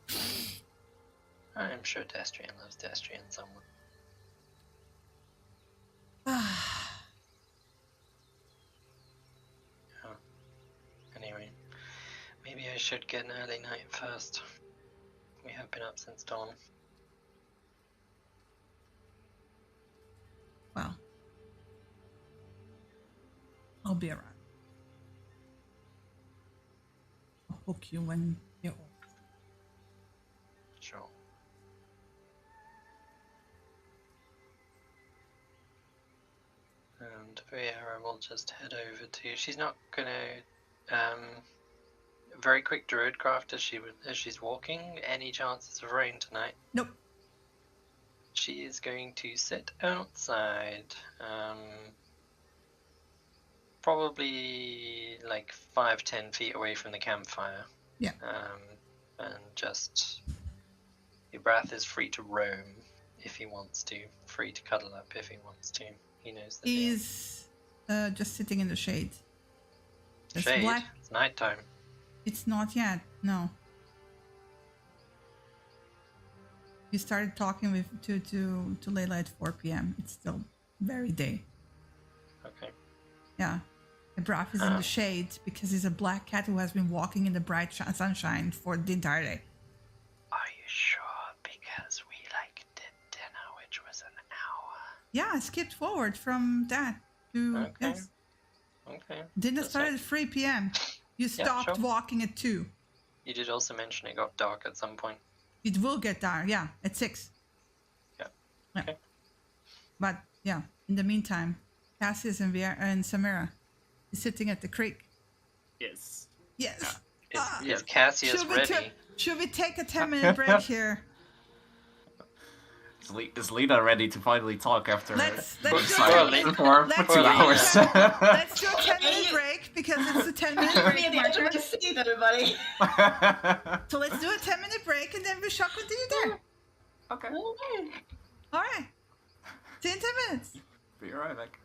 I'm sure Destrian loves Destrian somewhere. Anyway, maybe I should get an early night first. We have been up since dawn. Well, I'll be around. I'll hook you when you're old. Sure. And Viera will just head over to. She's not gonna. Very quick druidcraft as she's walking. Any chances of rain tonight? Nope. She is going to sit outside. Probably like 5-10 feet away from the campfire. Yeah. And just. Ibrath is free to roam if he wants to. Free to cuddle up if he wants to. He knows the deal. He's just sitting in the shade. It's Shade. black. It's nighttime. It's not yet, no. You started talking with to Layla at 4 p.m. It's still very day. Okay. Yeah. Ibrath is in the shade because he's a black cat who has been walking in the bright sunshine for the entire day. Are you sure? Because we did dinner, which was an hour. Yeah, I skipped forward from that to Okay. yes. Okay. Dinner That's started right. at 3 p.m. You stopped sure. walking at 2. You did also mention it got dark at some point. It will get dark, yeah, at 6. Yeah. Yeah. Okay. But yeah, in the meantime, Cassius and Samira is sitting at the creek. Yes. Yes. Is Cassius Should we ready? should we take a 10-minute break here? Is Lena ready to finally talk after Let's do Sorry. for let's 2 do a hours? 10-minute break because it's a 10-minute Be break the edge of marker. my seat, everybody. So let's do a 10-minute break and then we shall continue there. Okay. All right. See you in 10 minutes. Be right back.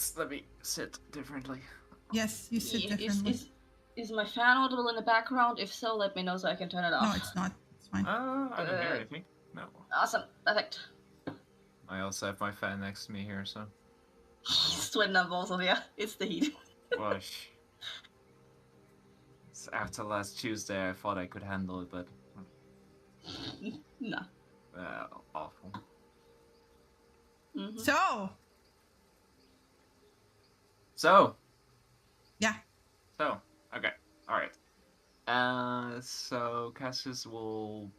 Just let me sit differently. Yes, you sit Yeah, differently. Is my fan audible in the background? If so, let me know so I can turn it off. No, it's not. It's fine. I don't hear anything. No. Awesome. Perfect. I also have my fan next to me here, so. Sweating on both of you. It's the heat. Gosh. After last Tuesday, I thought I could handle it, but No. awful. Mhm. So, Yeah. yeah. Okay. Alright. So Cassius will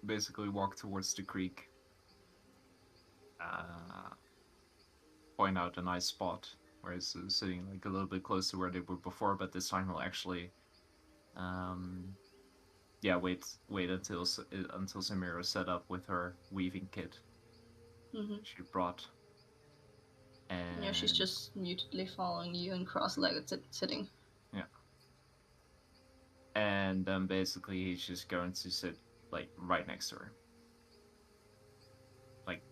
basically walk towards the creek. Point out a nice spot where he's sitting like a little bit close to where they were before, but this time he'll actually wait until Samira is set up with her weaving kit she brought. And Yeah, she's just mutedly following you and cross-legged sitting. Yeah. And then basically he's just going to sit like right next to her. Like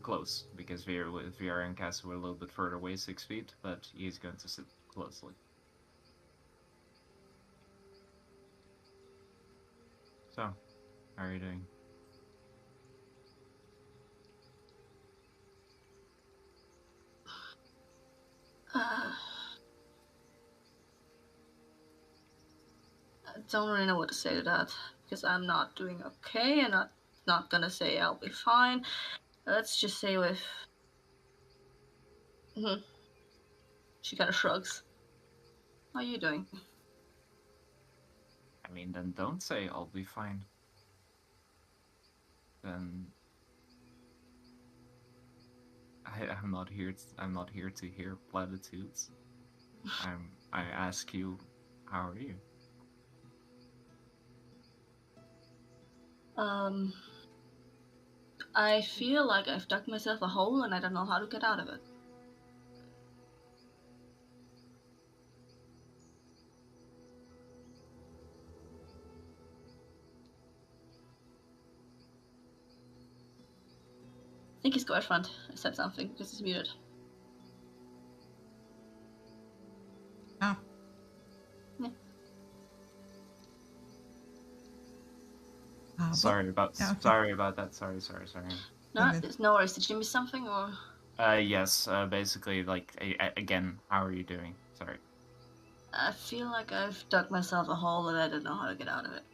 close, because Vera and Cass were a little bit further away, 6 feet, but he's going to sit closely. So, how are you doing? I don't really know what to say to that, because I'm not doing okay, and I'm not gonna say I'll be fine. Let's just say with... She kind of shrugs. How are you doing? I mean, then don't say I'll be fine. Then I'm not here. I'm not here to hear platitudes. I ask you, how are you? I feel like I've dug myself a hole and I don't know how to get out of it. I think he's got front. I said something because he's muted. Ah. Yeah. Sorry about yeah, okay. Sorry about that. Sorry. No, Okay. there's no worries. Did you miss something or? Yes. Basically, like again, how are you doing? Sorry. I feel like I've dug myself a hole and I don't know how to get out of it.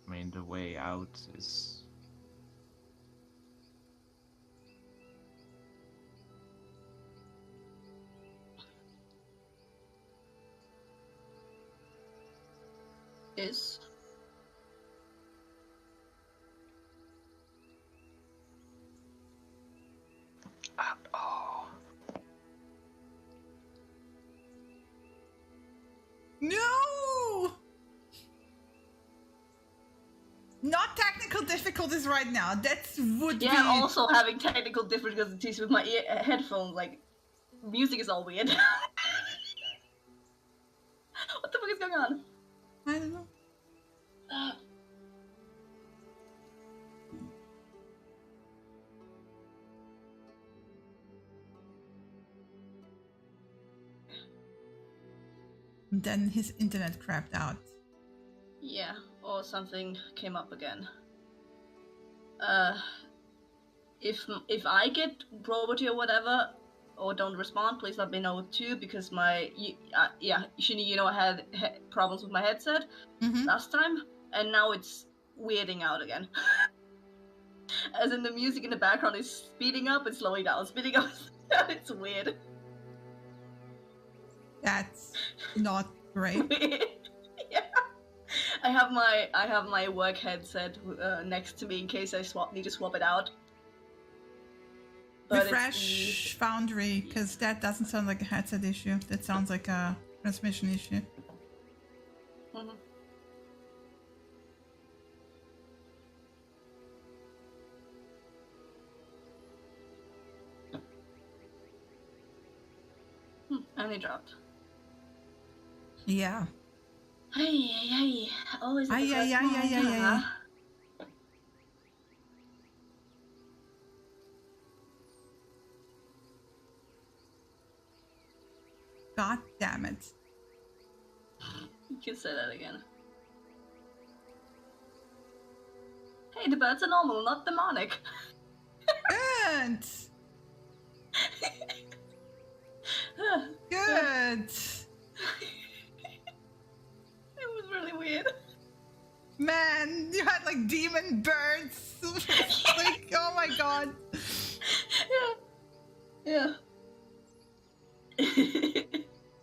I mean, the way out is... Is? Oh. No! Not technical difficulties right now. That would be... Yeah, I'm also having technical difficulties with my headphones. Like, music is all weird. What the fuck is going on? I don't know. And then his internet crapped out. Yeah, or something came up again. If I get roboty or whatever, or don't respond, please let me know too, because Shini, you know, I had problems with my headset last time, and now it's weirding out again. As in the music in the background is speeding up and slowing down, speeding up. It's weird. That's not great. Yeah. I have my work headset next to me in case I need to swap it out. But Refresh Foundry, because that doesn't sound like a headset issue. That sounds like a transmission issue. And he dropped. Yeah. Hey, always at the Ay, first ay, ay, moment, ay, ay, ay. huh? God damn it. You can say that again. Hey, the birds are normal, not demonic. Good. Good. It was really weird. Man, you had like demon birds. Like, oh my god. Yeah.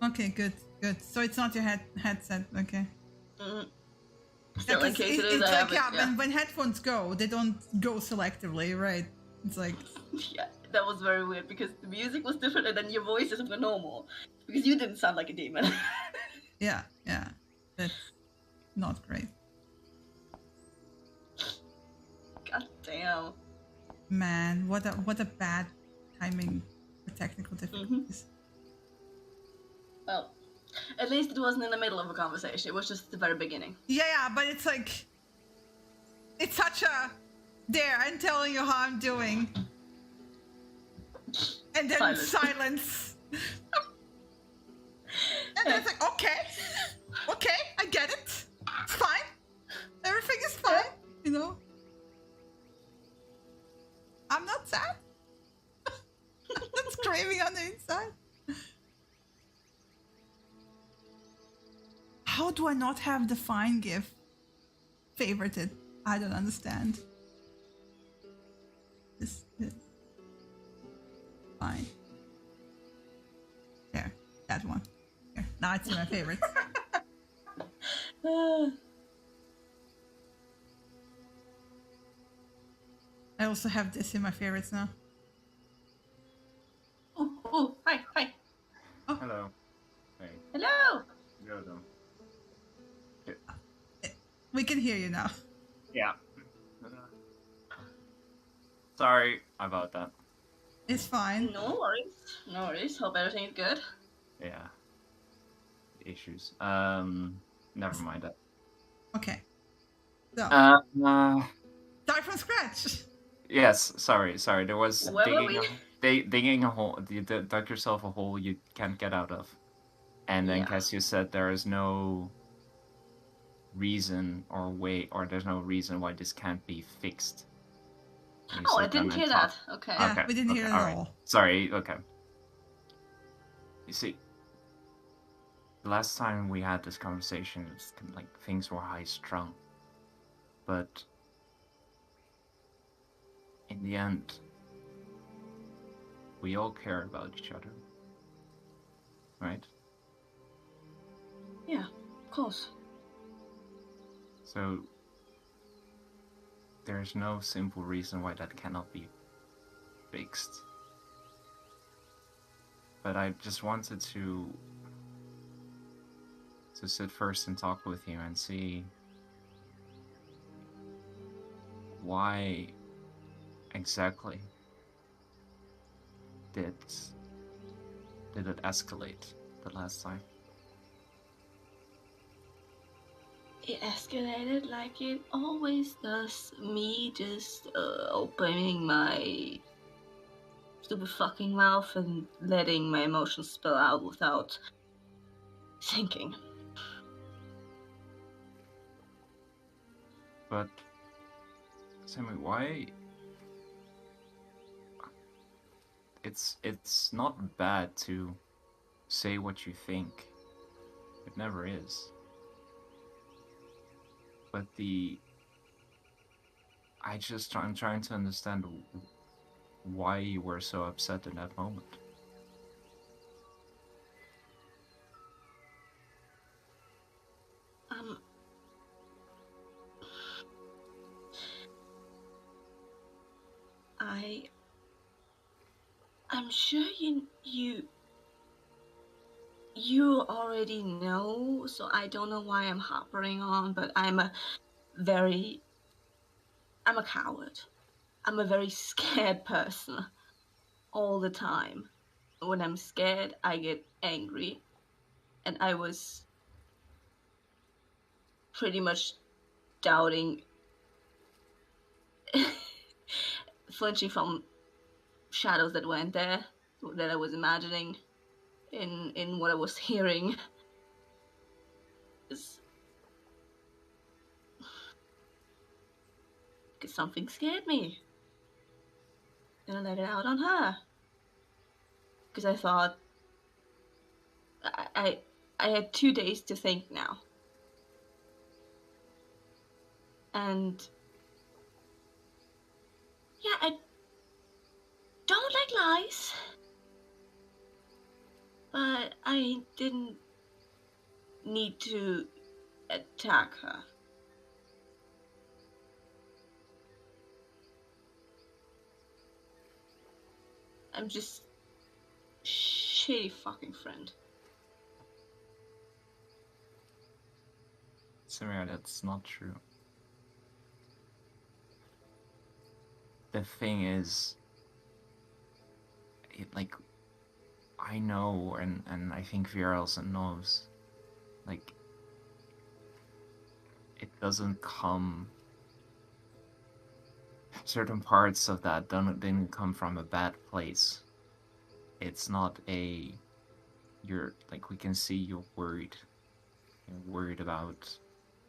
Okay, good. So it's not your headset, okay. Mm. Yeah, Still, in 'cause case it is, it's I like, have it. when headphones go, they don't go selectively, right? It's like, Yeah, that was very weird because the music was different and then your voice isn't normal. Because you didn't sound like a demon. yeah, that's not great. God damn. Man, what a bad timing for technical difficulties. Well, at least it wasn't in the middle of a conversation. It was just the very beginning. Yeah, but it's like, it's such a, there, I'm telling you how I'm doing. And then silence. And then it's like, okay, I get it. It's fine. Everything is fine, you know? I'm not sad. I'm not screaming on the inside. How do I not have the fine GIF favorited? I don't understand. This fine. There, that one. Here, now it's in my favorites. I also have this in my favorites now. Oh, hi. Oh. Hello. Hey. Hello. Yodo. We can hear you now. Yeah. Sorry about that. It's fine. No worries. Hope everything is good. Yeah. Issues. Never mind that. Okay. So, start from scratch. Yes, sorry. There was Where were we? digging a hole. You dug yourself a hole you can't get out of. And then Cassio said there is no reason or way, or there's no reason why this can't be fixed. Oh, I didn't hear that. Okay. Yeah, okay. we didn't hear it at all. Sorry, okay. You see, the last time we had this conversation, it's like things were high strung. But in the end, we all care about each other. Right? Yeah, of course. So there's no simple reason why that cannot be fixed. But I just wanted to sit first and talk with you and see why exactly did it escalate the last time? It escalated like it always does. Me just opening my stupid fucking mouth and letting my emotions spill out without thinking. But, Sammy, why? It's not bad to say what you think. It never is. But I'm trying to understand why you were so upset in that moment. I'm sure you already know, so I don't know why I'm harping on, but I'm a coward. I'm a very scared person all the time. When I'm scared, I get angry. And I was pretty much doubting, flinching from shadows that weren't there, that I was imagining in what I was hearing. Because something scared me. And I let it out on her. Because I thought I had 2 days to think now. And yeah, I don't like lies. But I didn't need to attack her. I'm just shitty fucking friend. Samira, that's not true. The thing is, like, I know, and I think Vera also knows, like, it doesn't come, certain parts of that didn't come from a bad place. It's not you're, like, we can see you're worried. You're worried about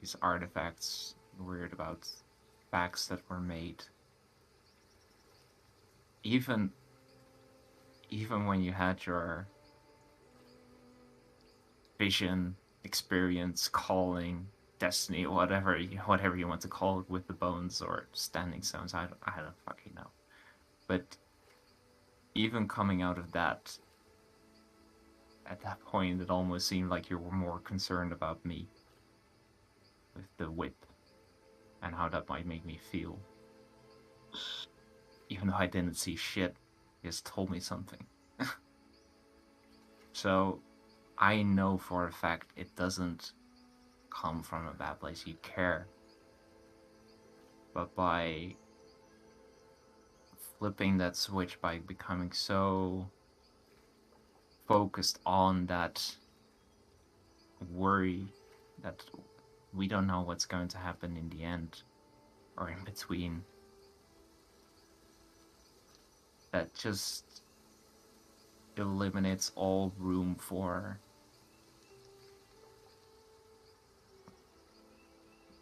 these artifacts, you're worried about pacts that were made. Even when you had your vision, experience, calling, destiny, whatever you want to call it, with the bones or standing stones, I don't fucking know. But even coming out of that, at that point, it almost seemed like you were more concerned about me with the whip and how that might make me feel. Even though I didn't see shit, you just told me something. So I know for a fact it doesn't come from a bad place. You care. But by flipping that switch, by becoming so focused on that worry that we don't know what's going to happen in the end or in between, that just eliminates all room for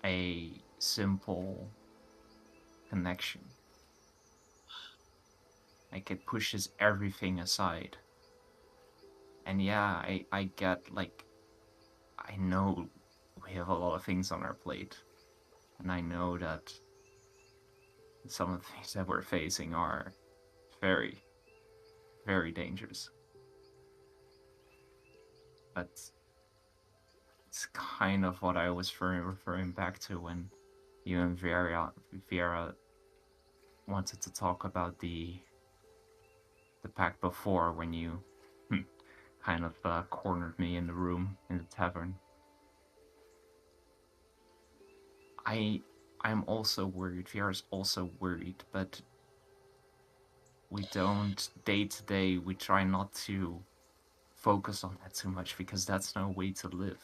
a simple connection. Like, it pushes everything aside. And yeah, I get, like, I know we have a lot of things on our plate. And I know that some of the things that we're facing are very, very dangerous. But it's kind of what I was referring back to when you and Vera wanted to talk about the pact before, when you kind of cornered me in the room in the tavern. I'm also worried, Vera's also worried, but we don't, day to day, we try not to focus on that too much, because that's no way to live.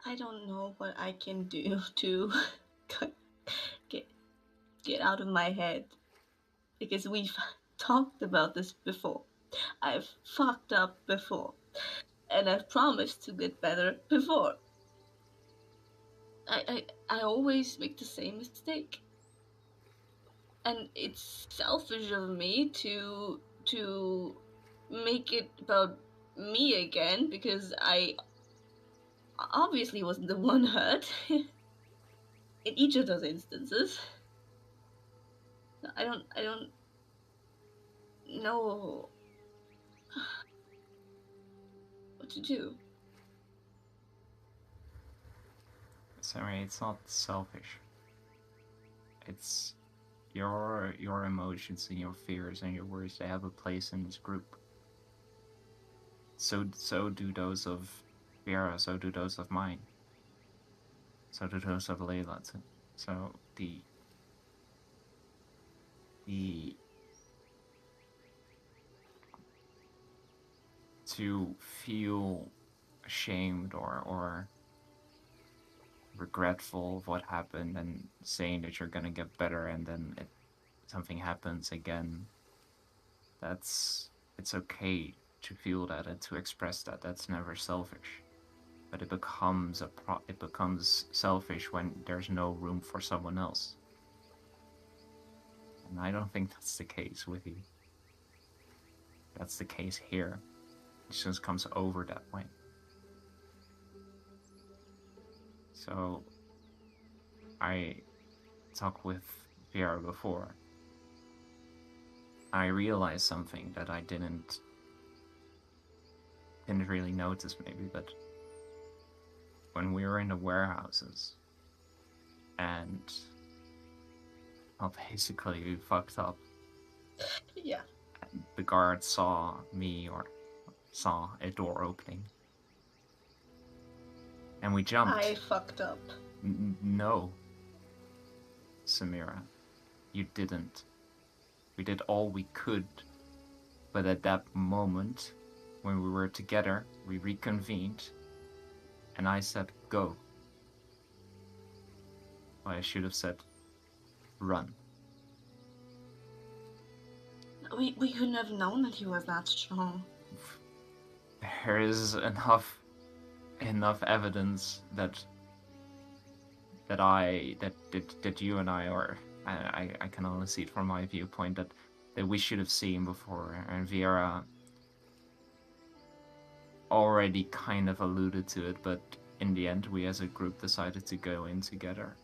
I don't know what I can do to get out of my head, because we've talked about this before. I've fucked up before, and I've promised to get better before. I always make the same mistake, and it's selfish of me to make it about me again, because I obviously wasn't the one hurt in each of those instances. I don't know what to do. Sorry, it's not selfish. It's your emotions and your fears and your worries. They have a place in this group. So do those of Vera. So do those of mine. So do those of Layla. So to feel ashamed or regretful of what happened and saying that you're gonna get better and then something happens again. It's okay to feel that and to express that. That's never selfish. But it becomes selfish when there's no room for someone else. And I don't think that's the case with you. That's the case here. It just comes over that way. So I talked with Vera before. I realized something that I didn't really notice maybe, but when we were in the warehouses and basically we fucked up. Yeah. The guard saw me or saw a door opening. And we jumped. I fucked up. No, Samira, you didn't. We did all we could, but at that moment, when we were together, we reconvened, and I said, go. Well, I should have said, run. We couldn't have known that he was that strong. There is enough evidence that you and I, or I can only see it from my viewpoint, that we should have seen before, and Vera already kind of alluded to it, but in the end we as a group decided to go in together.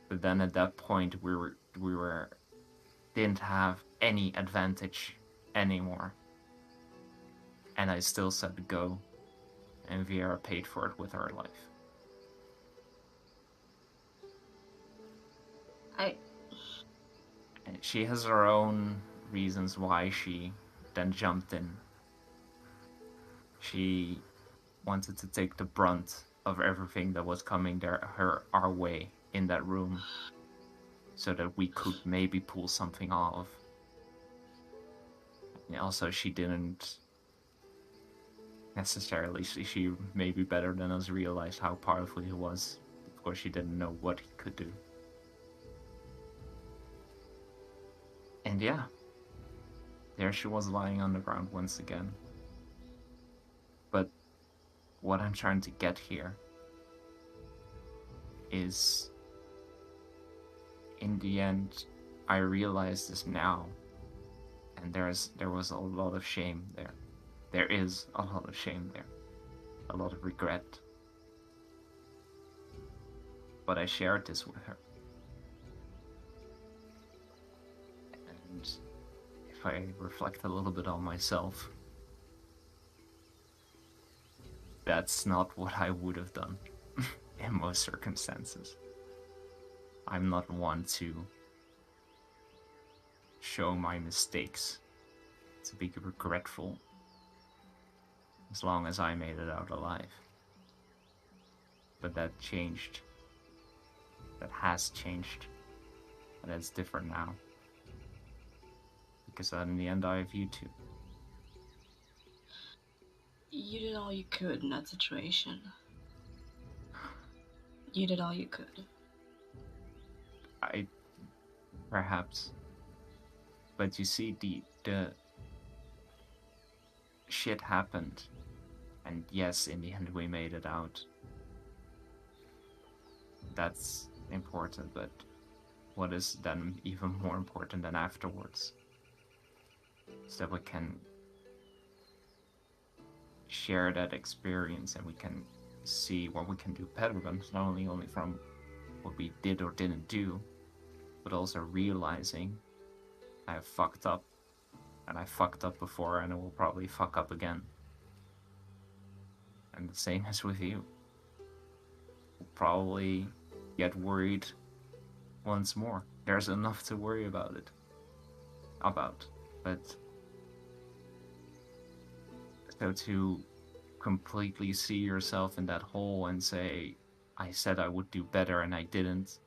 But then at that point we didn't have any advantage anymore. And I still said go, and Vera paid for it with her life. And she has her own reasons why she then jumped in. She wanted to take the brunt of everything that was coming our way in that room, so that we could maybe pull something off. And also, she didn't necessarily, she may be better than us, realize how powerful he was. Of course, she didn't know what he could do. And yeah, there she was lying on the ground once again. But what I'm trying to get here is, in the end, I realize this now, and there was a lot of shame there. There is a lot of shame there, a lot of regret. But I shared this with her. And if I reflect a little bit on myself, that's not what I would have done in most circumstances. I'm not one to show my mistakes, to be regretful, as long as I made it out alive. But that changed. That has changed. And it's different now. Because in the end I have you two. You did all you could in that situation. You did all you could. Perhaps. But you see, the shit happened. And yes, in the end we made it out. That's important, but what is then even more important than afterwards? Is that we can share that experience and we can see what we can do better, but not only from what we did or didn't do, but also realizing I have fucked up, and I fucked up before, and I will probably fuck up again. And the same as with you. We'll probably get worried once more. There's enough to worry about. But so to completely see yourself in that hole and say, I said I would do better and I didn't.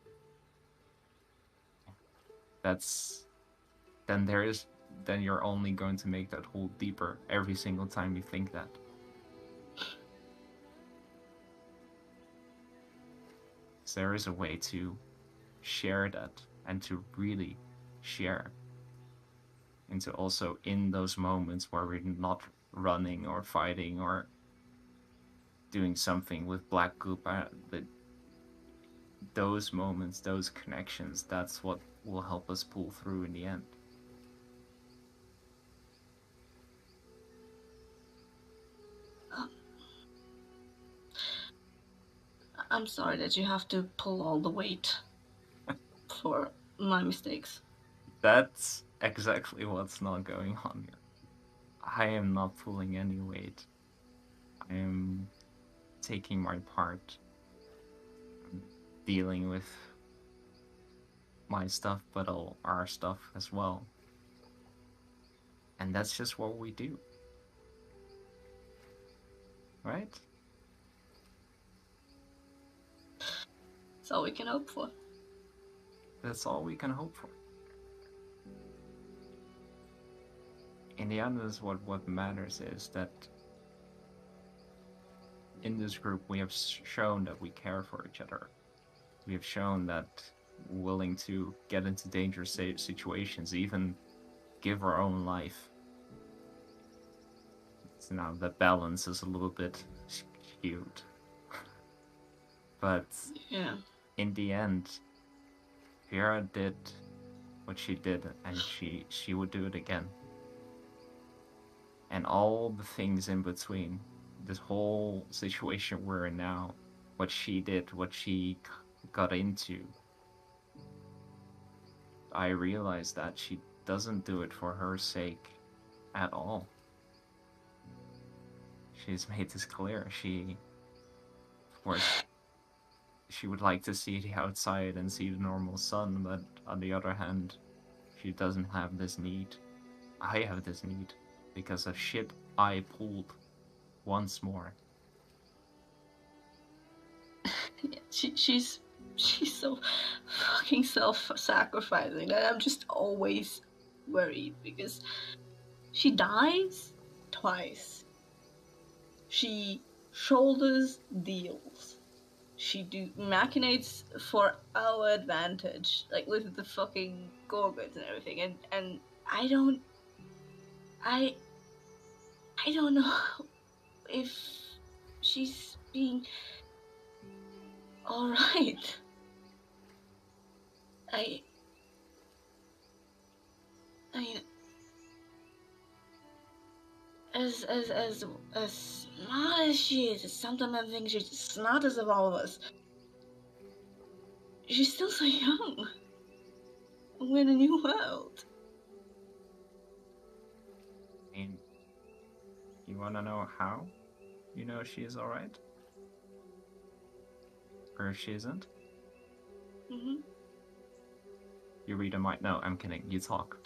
then you're only going to make that hole deeper every single time you think that. So there is a way to share that and to really share. And to also, in those moments where we're not running or fighting or doing something with black goop, those moments, those connections, that's what will help us pull through in the end. I'm sorry that you have to pull all the weight for my mistakes. That's exactly what's not going on here. I am not pulling any weight. I am taking my part, dealing with my stuff, but all our stuff as well. And that's just what we do. Right? That's all we can hope for. That's all we can hope for. In the end, is what matters is that in this group we have shown that we care for each other. We have shown that we're willing to get into dangerous situations, even give our own life. So now the balance is a little bit skewed. But yeah, in the end, Vera did what she did, and she would do it again. And all the things in between, this whole situation we're in now, what she did, what she got into, I realized that she doesn't do it for her sake at all. She's made this clear. She, of course, she would like to see the outside and see the normal sun, but on the other hand, she doesn't have this need. I have this need because of shit I pulled once more. yeah she's so fucking self-sacrificing that I'm just always worried because she dies twice. She shoulders deals. She machinates for our advantage, like with the fucking Gorgons and everything, and I don't know if she's being alright. I mean, as smart as she is, sometimes I think she's the smartest of all of us. She's still so young. We're in a new world. I mean, you wanna know how you know she is alright? Or if she isn't? Mm-hmm. You read a mind. No, I'm kidding. You talk.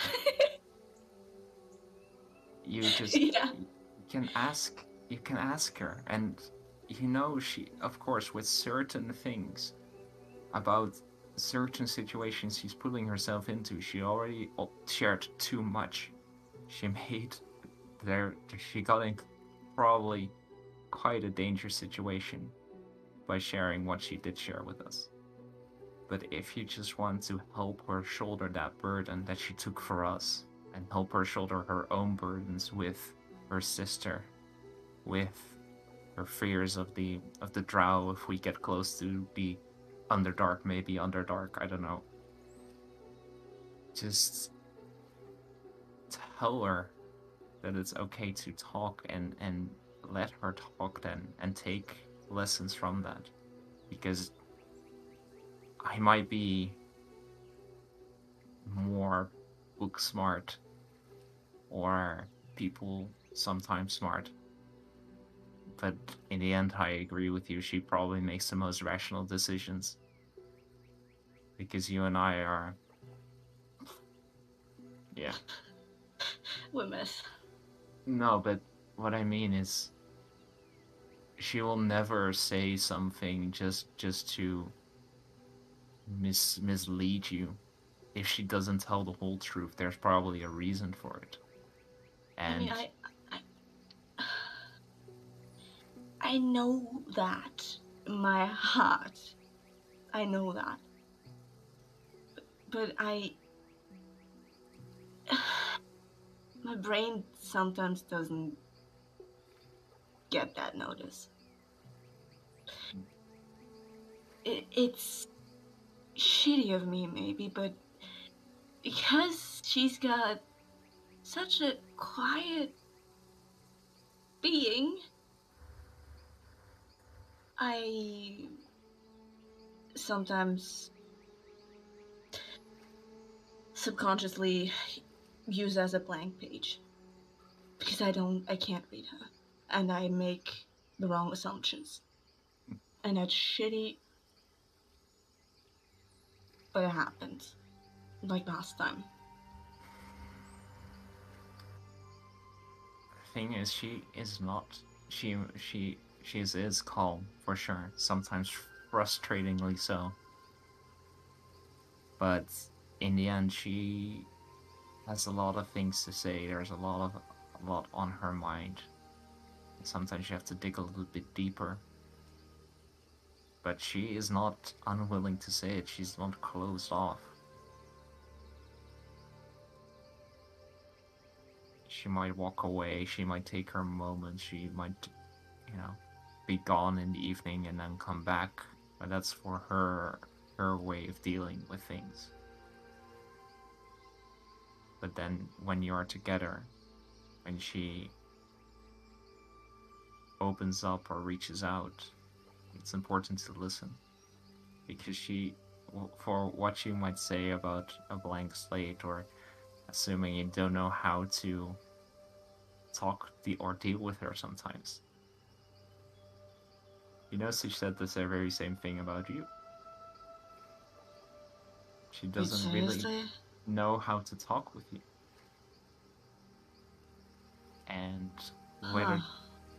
You just Yeah. you can ask her, and you know she, of course, with certain things about certain situations she's putting herself into, she already shared too much. She got in probably quite a dangerous situation by sharing what she did share with us. But if you just want to help her shoulder that burden that she took for us, and help her shoulder her own burdens with her sister, with her fears of the drow if we get close to the Underdark, maybe Underdark, I don't know. Just tell her that it's okay to talk and let her talk then and take lessons from that. Because I might be more book smart or people sometimes smart, but in the end I agree with you, she probably makes the most rational decisions, because you and I are, yeah, We're a mess. no, but what I mean is she will never say something just to mislead you. if she doesn't tell the whole truth, there's probably a reason for it. And I mean, I know that in my heart. I know that. But my brain sometimes doesn't get that notice. It's shitty of me, maybe, but because she's got such a quiet being, I sometimes subconsciously use as a blank page because I can't read her, and I make the wrong assumptions, and that's shitty, but it happens, like last time. thing is, she is not. She is calm for sure. Sometimes frustratingly so. But in the end, she has a lot of things to say. There's a lot on her mind. Sometimes you have to dig a little bit deeper. But she is not unwilling to say it. She's not closed off. She might walk away. She might take her moment. She might, be gone in the evening and then come back. But that's for her way of dealing with things. But then when you are together, when she opens up or reaches out, it's important to listen. Because for what you might say about a blank slate, or assuming you don't know how to talk or deal with her sometimes. She said the very same thing about you. She doesn't really know how to talk with you. And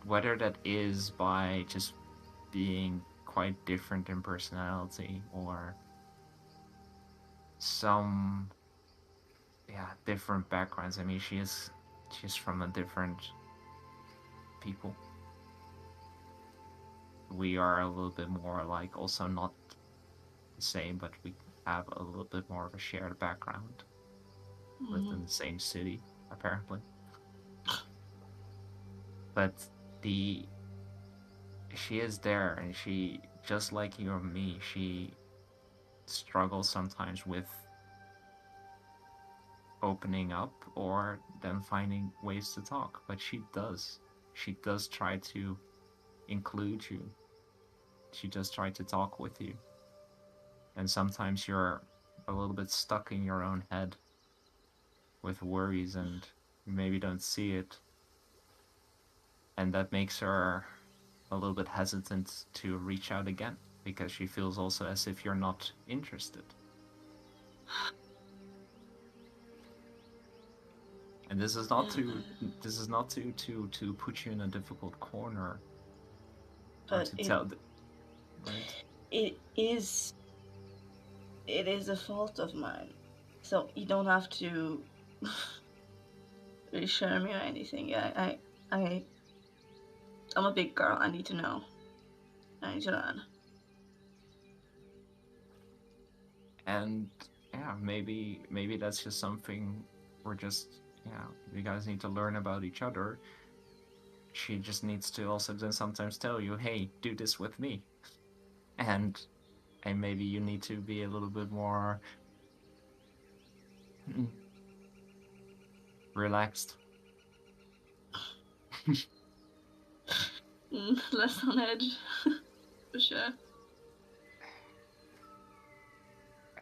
whether that is by just being quite different in personality, or some different backgrounds. I mean, she's from a different people. We are a little bit more alike, also not the same, but we have a little bit more of a shared background. Lived in the same city, apparently. But she is there, and she, just like you or me, she struggles sometimes with opening up or then finding ways to talk. But she does try to include you. She does try to talk with you. And sometimes you're a little bit stuck in your own head with worries, and you maybe don't see it. And that makes her a little bit hesitant to reach out again, because she feels also as if you're not interested. And this is not to put you in a difficult corner, or to tell. Right? It is a fault of mine, so you don't have to reassure me or anything. I'm a big girl. I need to know. I need to learn. And maybe that's just something we're just you guys need to learn about each other. She just needs to also then sometimes tell you, hey, do this with me. And maybe you need to be a little bit more relaxed. Less on edge, for sure.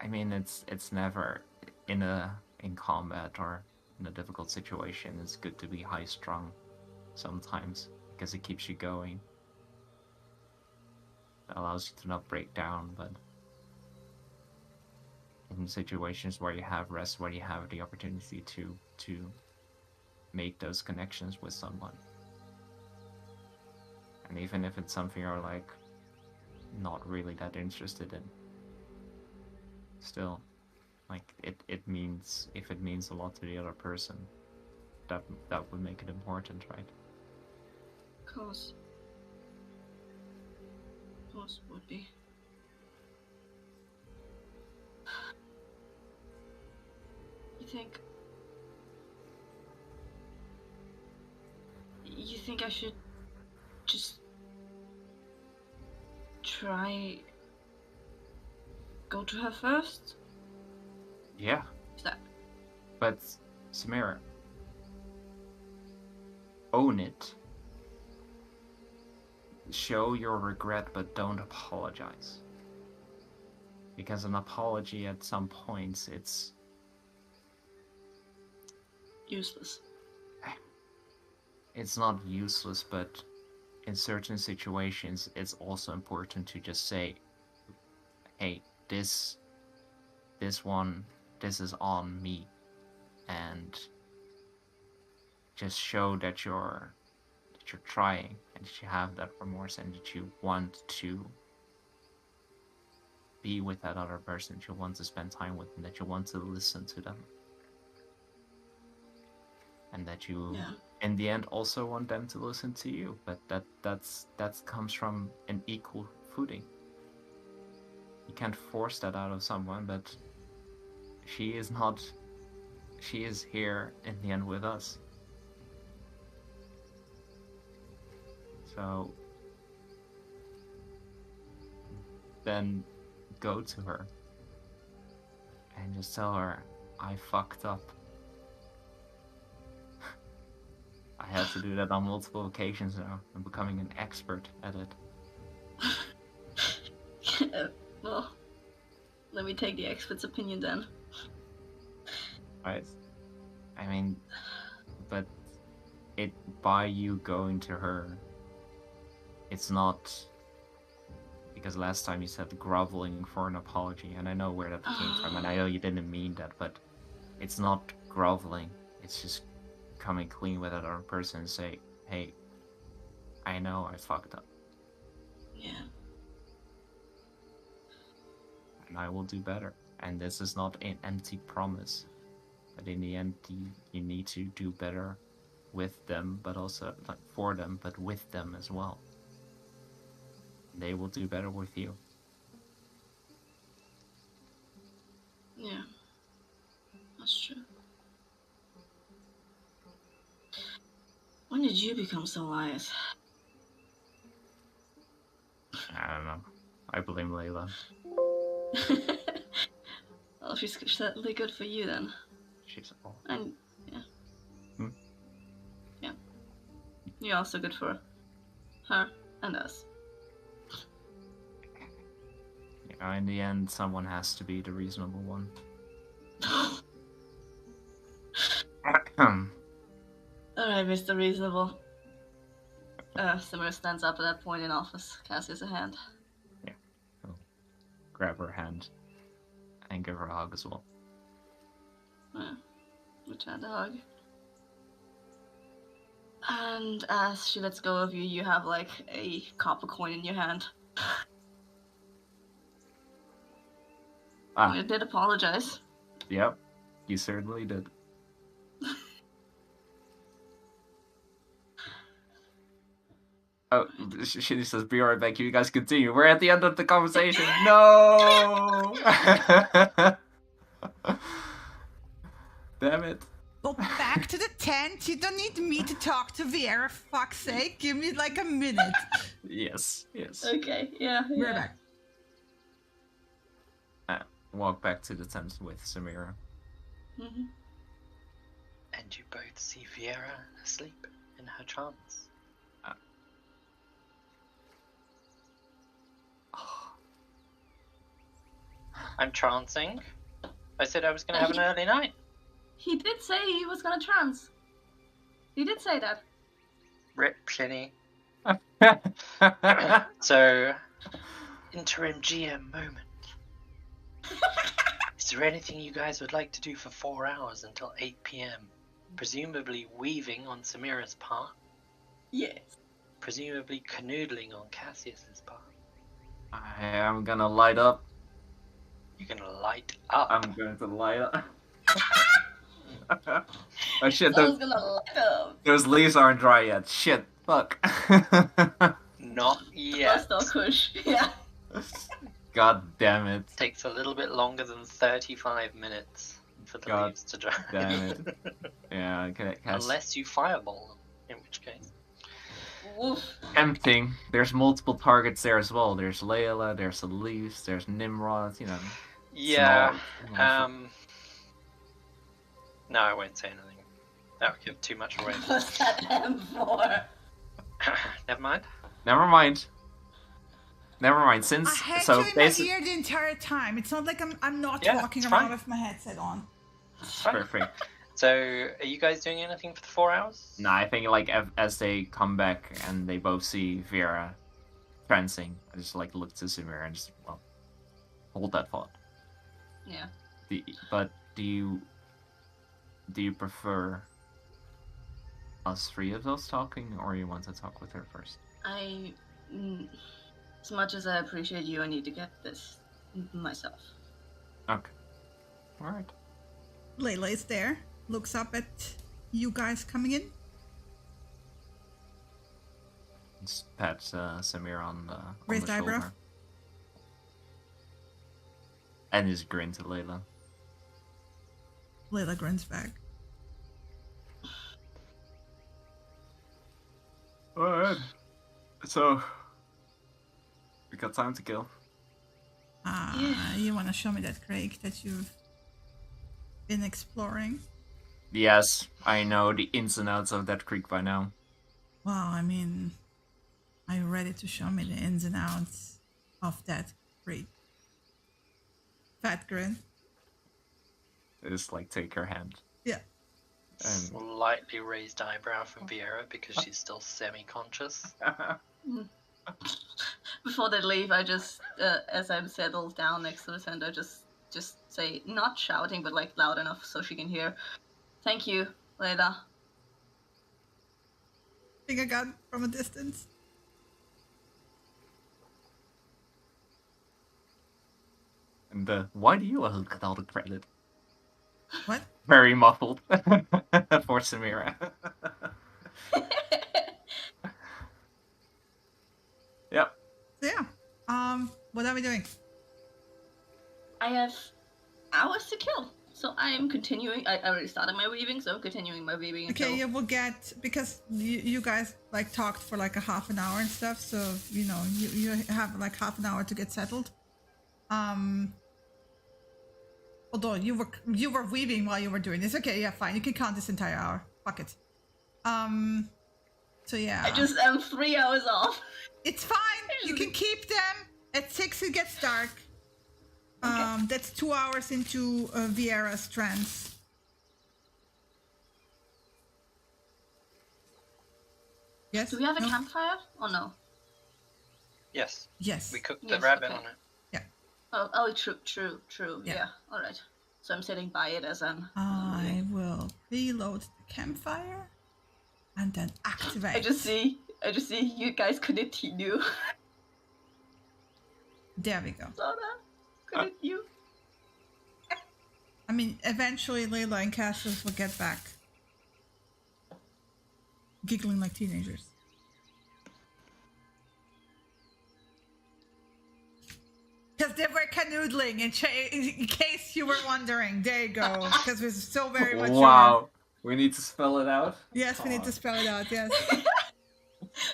I mean, it's never in combat or in a difficult situation. It's good to be high strung sometimes, because it keeps you going. It allows you to not break down. But in situations where you have rest, where you have the opportunity to make those connections with someone, and even if it's something you're like not really that interested in, still Like it means, if it means a lot to the other person, that would make it important, right? Of course. Of course it would be. You think I should just try go to her first? Yeah. Is that But Samira, own it. Show your regret, but don't apologize. Because an apology at some points, it's useless? It's not useless, but in certain situations, it's also important to just say, hey, this is on me, and just show that you're trying, and that you have that remorse, and that you want to be with that other person, that you want to spend time with them, that you want to listen to them, and that you, in the end, also want them to listen to you. But that comes from an equal footing. You can't force that out of someone, but she is here in the end with us. So then go to her and just tell her, I fucked up. I had to do that on multiple occasions now. I'm becoming an expert at it. Well, let me take the expert's opinion then. Right. I mean, but by you going to her, it's not, because last time you said groveling for an apology, and I know where that came from, and I know you didn't mean that, but it's not groveling. It's just coming clean with that other person and say, hey, I know I fucked up. Yeah. And I will do better. And this is not an empty promise. But in the end, you need to do better with them, but also like for them, but with them as well. They will do better with you. Yeah. That's true. When did you become so wise? I don't know. I blame Layla. Well, she's certainly good for you then. She's all. And yeah. Hmm? Yeah. You're also good for her and us. You know, in the end, someone has to be the reasonable one. Alright, Mr. Reasonable. Samira stands up at that point in office. Cassius a hand. Yeah. I'll grab her hand and give her a hug as well. Yeah. Return the hug. And as she lets go of you, you have like a copper coin in your hand. Ah. You did apologize. Yep. You certainly did. Oh, she says, be right back. You guys continue. We're at the end of the conversation. No! Damn it. Go back to the tent. You don't need me to talk to Viera, for fuck's sake. Give me like a minute. Yes. Okay, yeah. We're back. Walk back to the tent with Samira. Mm-hmm. And you both see Viera asleep in her trance. I'm trancing. I said I was going to have an early night. He did say he was gonna trance. He did say that. Rip Pliny. So, interim GM moment. Is there anything you guys would like to do for 4 hours until 8 p.m? Presumably weaving on Samira's part. Yes. Presumably canoodling on Cassius's part. I am gonna light up You're gonna light up. I'm going to light up. Oh shit, Someone's gonna light up. those leaves aren't dry yet. Shit, fuck. Not yet. First off, push. Yeah. God damn it. Takes a little bit longer than 35 minutes for the God leaves to dry. damn it. Yeah, okay. Unless you fireball them, in which case. Woof. Tempting. There's multiple targets there as well. There's Layla, there's the leaves, there's Nimrod, you know. Yeah. small- No, I won't say anything. That would give too much away. What's that M for? Never mind. Never mind. Never mind. Since I had so you in my basically ear the entire time. It's not like I'm not Yeah, walking it's around fine. with my headset on. It's fine. perfect. So, are you guys doing anything for the 4 hours? No, I think like as they come back and they both see Vera trancing, I just like look to Samira and just hold that thought. Yeah. But do you prefer us three of us talking, or you want to talk with her first? As much as I appreciate you, I need to get this myself. Okay. All right. Layla is there, looks up at you guys coming in. Just pat Samir on the Raised eyebrow. shoulder. And just grin to Layla. Layla grins back. Alright. So we got time to kill. You want to show me that Craig that you've been exploring? Yes, I know the ins and outs of that creek by now. Well, I mean, are you ready to show me the ins and outs of that creek? Fat grin. I just like take her hand. Yeah. And Slightly raised eyebrow from Vieira because she's still semi-conscious. Before they leave, I just, as I'm settled down next to the tent, I just say, not shouting, but like loud enough so she can hear. Thank you, Layla. Finger gun from a distance. and why do you all get all the credit? What? Very muffled for Samira. Yep. So yeah. What are we doing? I have hours to kill, so I am continuing. I already started my weaving, so I'm continuing my weaving until... Okay, yeah, we'll get, because you guys like talked for like a half an hour and stuff, so you know you have like half an hour to get settled. Although you were weaving while you were doing this. Okay, yeah, fine. You can count this entire hour. Fuck it. So yeah. I just am 3 hours off. It's fine. You can keep them. At 6 it gets dark. Okay. That's 2 hours into Vieira's trance. Yes. Do we have a No? campfire? Or no? Yes, Yes. we cooked the Yes, rabbit okay. on it. Oh, true. Yeah. Yeah, alright. So I'm sitting by it as I'm... I will preload the campfire and then activate. I just see you guys continue. There we go. Sora, continue. I mean, eventually Layla and Cassius will get back. Giggling like teenagers. Because they were canoodling, in case you were wondering. There you go. Because we're so very mature. Wow. We need to spell it out. Yes, we need to spell it out, yes.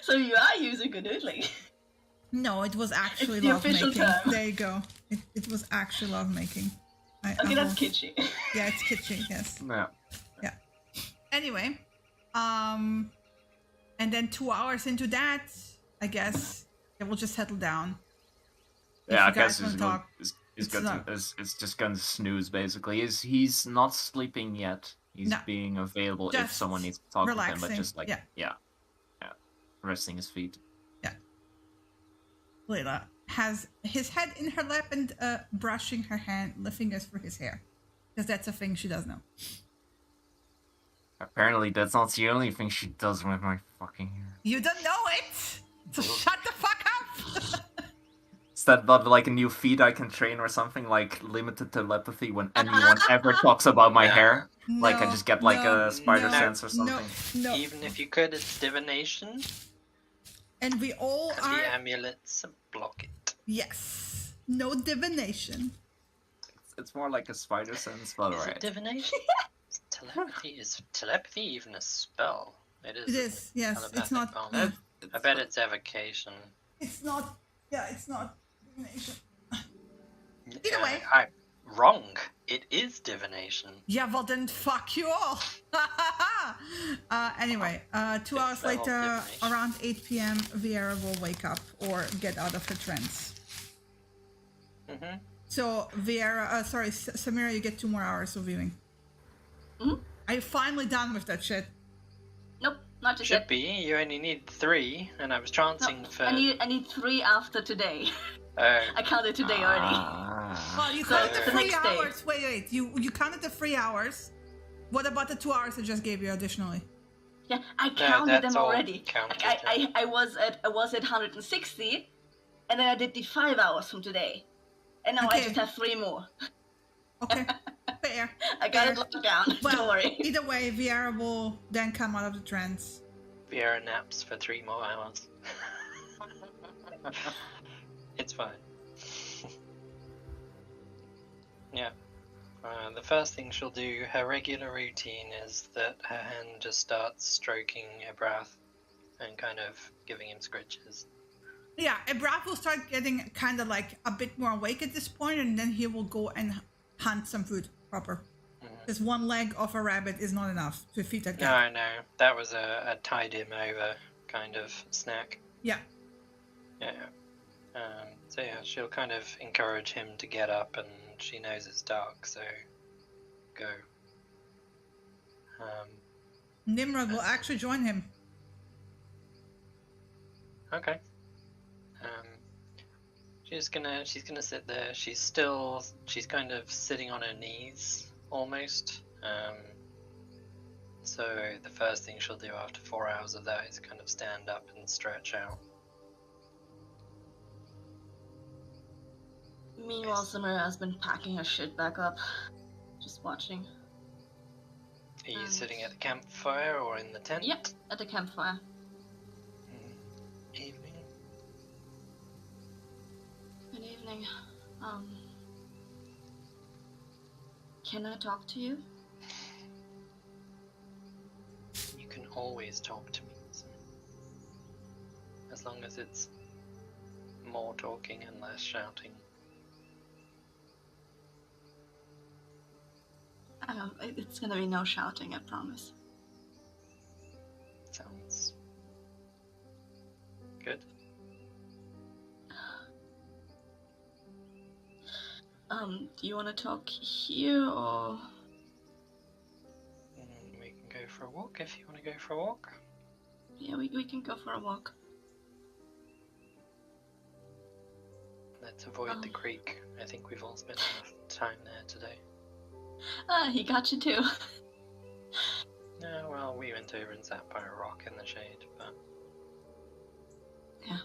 So you are using canoodling. No, it was actually It's the official lovemaking. term. There you go. It was actually lovemaking. Okay, that's kitschy. Yeah, it's kitschy, yes. No. Anyway, and then 2 hours into that, I guess it will just settle down. If Yeah, I you guys guess wanna talk, it's just gonna snooze basically. He's not sleeping yet. He's No. being available if Just someone needs to talk with him, but relaxing, just like yeah. resting his feet. Layla has his head in her lap and brushing the fingers through his hair. Because that's a thing she does know. Apparently, that's not the only thing she does with my fucking hair. You don't know it! So shut the fuck up! Is that not like a new feat I can train or something, like limited telepathy when anyone ever talks about my hair? Like I just get like a spider sense or something. No. Even if you could, it's divination. And we all And are. the amulets block it. Yes. No divination. It's more like a spider sense, but Is alright. it divination? Is telepathy even a spell? It is. It is. Yes. Telepathic It's not. bond. I bet it's evocation. It's not. Yeah. It's not divination. Either way. Wrong. It is divination. Yeah. Well, then fuck you all. Anyway. 2 hours level later, divination. around 8 p.m., Viera will wake up or get out of her trance. Mm-hmm. So Viera, Samira, you get 2 more hours of viewing. Mhm. Are you finally done with that shit? Nope, not just Should yet. be. You only need 3, and I was chancing No, for. I need 3 after today. Oh, I counted today already. Well, you So counted the the 3 next day. hours. Wait. You counted the 3 hours. What about the 2 hours I just gave you additionally? Yeah, I counted that's them all already. counted, Like, I was at 160, and then I did the 5 hours from today, and now I Okay. just have 3 more. Okay, fair. I got Fair. it locked down. Don't Well, worry. either way, Viera will then come out of the trance. Viera naps for 3 more hours. It's fine. Yeah. The first thing she'll do, her regular routine, is that her hand just starts stroking Ibrath and kind of giving him scritches. Yeah, Ibrath will start getting kind of like a bit more awake at this point, and then he will go and hunt some food proper. Because 1 leg of a rabbit is not enough to feed that guy. No, that was a tide him over kind of snack. Yeah. Yeah. So yeah, she'll kind of encourage him to get up, and she knows it's dark, so go. Nimrod will actually join him. Okay. She's gonna sit there. She's kind of sitting on her knees almost. So the first thing she'll do after 4 hours of that is kind of stand up and stretch out. Meanwhile, Samira has been packing her shit back up. Just watching. Are you sitting at the campfire or in the tent? Yep, at the campfire. Evening. Good evening. Can I talk to you? You can always talk to me. As long as it's more talking and less shouting. It's gonna be no shouting, I promise. Sounds good. Do you want to talk here or? We can go for a walk if you want to go for a walk. Yeah, we can go for a walk. Let's avoid the creek. I think we've all spent enough time there today. He got you too. No, well, we went over and sat by a rock in the shade, but... Yeah.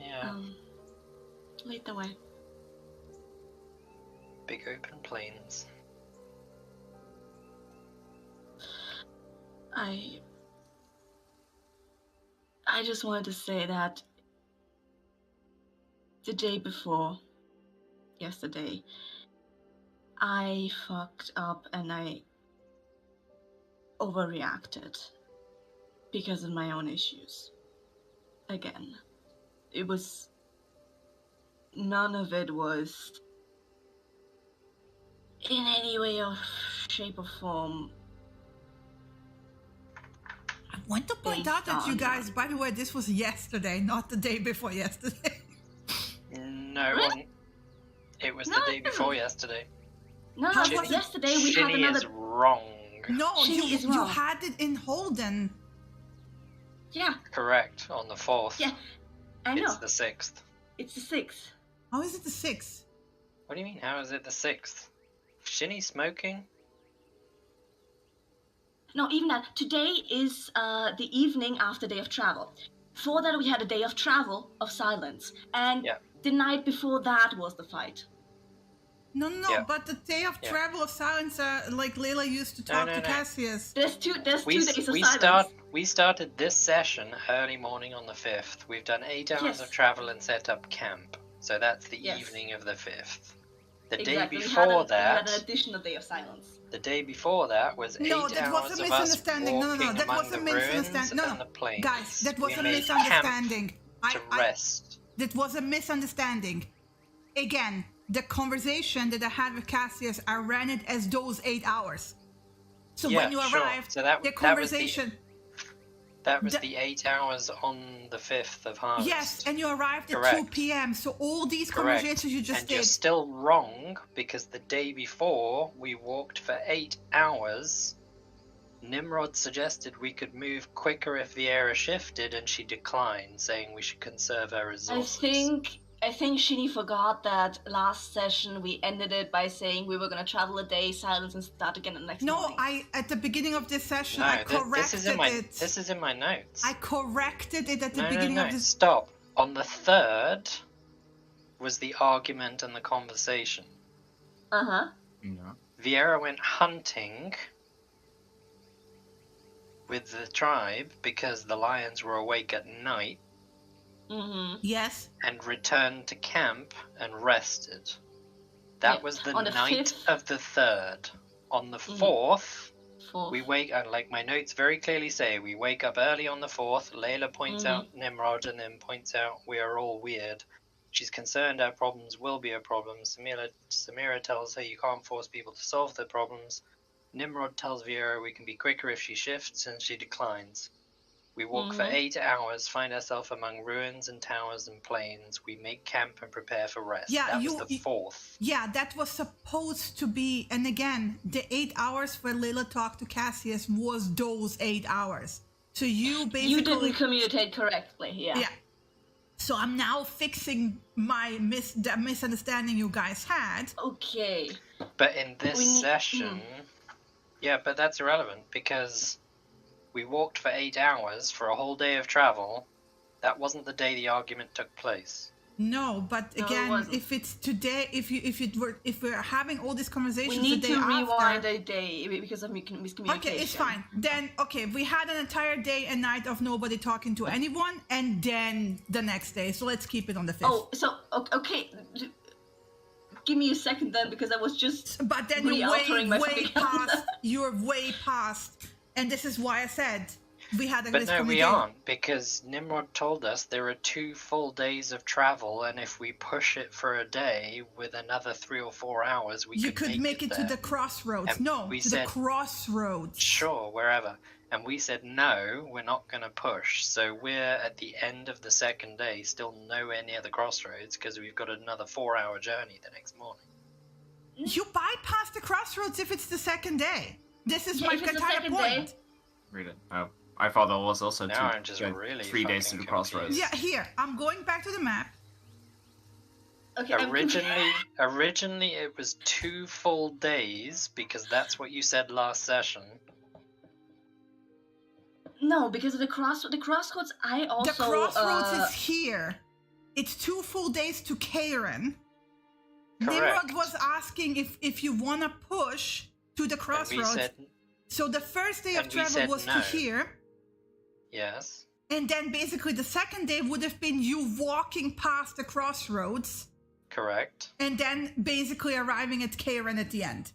Yeah, Lead the way. big open plains. I just wanted to say that the day before yesterday, I fucked up and I overreacted because of my own issues. Again, none of it was in any way or shape or form. I want to point Based out that you on- guys, by the way, this was yesterday, not the day before yesterday. No Really? one... It was No. the day before yesterday. No, How but was it? yesterday we had Shinny another. is wrong. No, She is you wrong. had it in Holden. Yeah, Correct, on the 4th. yeah, I know. It's the 6th. It's the 6th. How is it the 6th? What do you mean, how is it the 6th? Shinny smoking? No, even that. Today is the evening after day of travel. Before that, we had a day of travel of silence, and Yeah, the night before that was the fight. No, Yeah. but the day of Yeah. travel of silence, like Layla used to talk to no. Cassius. There's two days of We silence. we started this session early morning on the 5th. We've done 8 hours Yes. of travel and set up camp. So that's the Yes. evening of the 5th. The Exactly. day We had before we had that, an additional day of silence. the day before that was No, 8 that was hours a of us misunderstanding. No, walking that among was a the ruins misunderstanding. No, and the plains. Guys, that was We a made misunderstanding. camp to rest. That was a misunderstanding. Again, the conversation that I had with Cassius, I ran it as those 8 hours. So Yeah, when you sure. arrived, So that- the that was the- conversation. That was The- the 8 hours on the 5th of Harvest. Yes, and you arrived at Correct. 2 p.m. So all these Correct. conversations you just And did. you're still wrong, because the day before we walked for 8 hours. Nimrod suggested we could move quicker if the era shifted, and she declined, saying we should conserve our resources. I think Shinny forgot that last session we ended it by saying we were gonna travel a day, silence, and start again the next No, morning. at the beginning of this session, No, I corrected this is in my it. this is in my notes. I corrected it at the no, beginning no, of this. Stop. On the 3rd was the argument and the conversation. Uh-huh. Yeah. Viera went hunting with the tribe because the lions were awake at night, Mm-hmm. Yes. and returned to camp and rested. That Yeah. was the On the night 5th? of the 3rd. On the Mhm. 4th, Fourth. we wake up, like my notes very clearly say, we wake up early on the 4th. Layla points Mhm. out Nimrod and then points out we are all weird. She's concerned our problems will be a problem. Samira tells her you can't force people to solve their problems. Nimrod tells Viera we can be quicker if she shifts, and she declines. We walk for Mhm. 8 hours, find ourselves among ruins and towers and plains. We make camp and prepare for rest. Yeah, that you- was the 4th. Yeah, that was supposed to be. And again, the 8 hours where Layla talked to Cassius was those 8 hours. So you basically. You didn't communicate correctly, yeah. Yeah. So I'm now fixing the misunderstanding you guys had. Okay. But in this We need- session, yeah, but that's irrelevant because we walked for 8 hours for a whole day of travel. That wasn't the day the argument took place. No, but No, it again, wasn't. if it's today, if we're having all these conversations We need the day to rewind after. a day because of miscommunication. Okay, it's fine. Then okay, we had an entire day and night of nobody talking to anyone, and then the next day. So let's keep it on the 5th. Oh, so okay. Give me a second then, because I was just. But then you're re-altering my way fucking past. calendar. You're way past, and this is why I said we had a But no, we miscommunication. aren't, because Nimrod told us there are 2 full days of travel, and if we push it for a day with another 3 or 4 hours, You could make it to there. the crossroads. And No, we to said- the crossroads. Sure, wherever. And we said, no, we're not going to push. So we're at the end of the 2nd day, still nowhere near the crossroads, because we've got another 4-hour journey the next morning. You bypass the crossroads if it's the 2nd day. This is Yeah, my if it's the entire second point. day. Really? Oh, I thought that was also Now I'm just really 3 days to fucking the crossroads. Yeah, here I'm going back to the map. Okay. I'm- Originally it was 2 full days, because that's what you said last session. No, because of the crossroads. I also. The crossroads is here. It's 2 full days to Karen. Nimrod Correct. was asking if you want to push to the And we crossroads. said, So the first day of and we travel said was no. to here. yes. And then basically the 2nd day would have been you walking past the crossroads Correct. and then basically arriving at Karen at the end.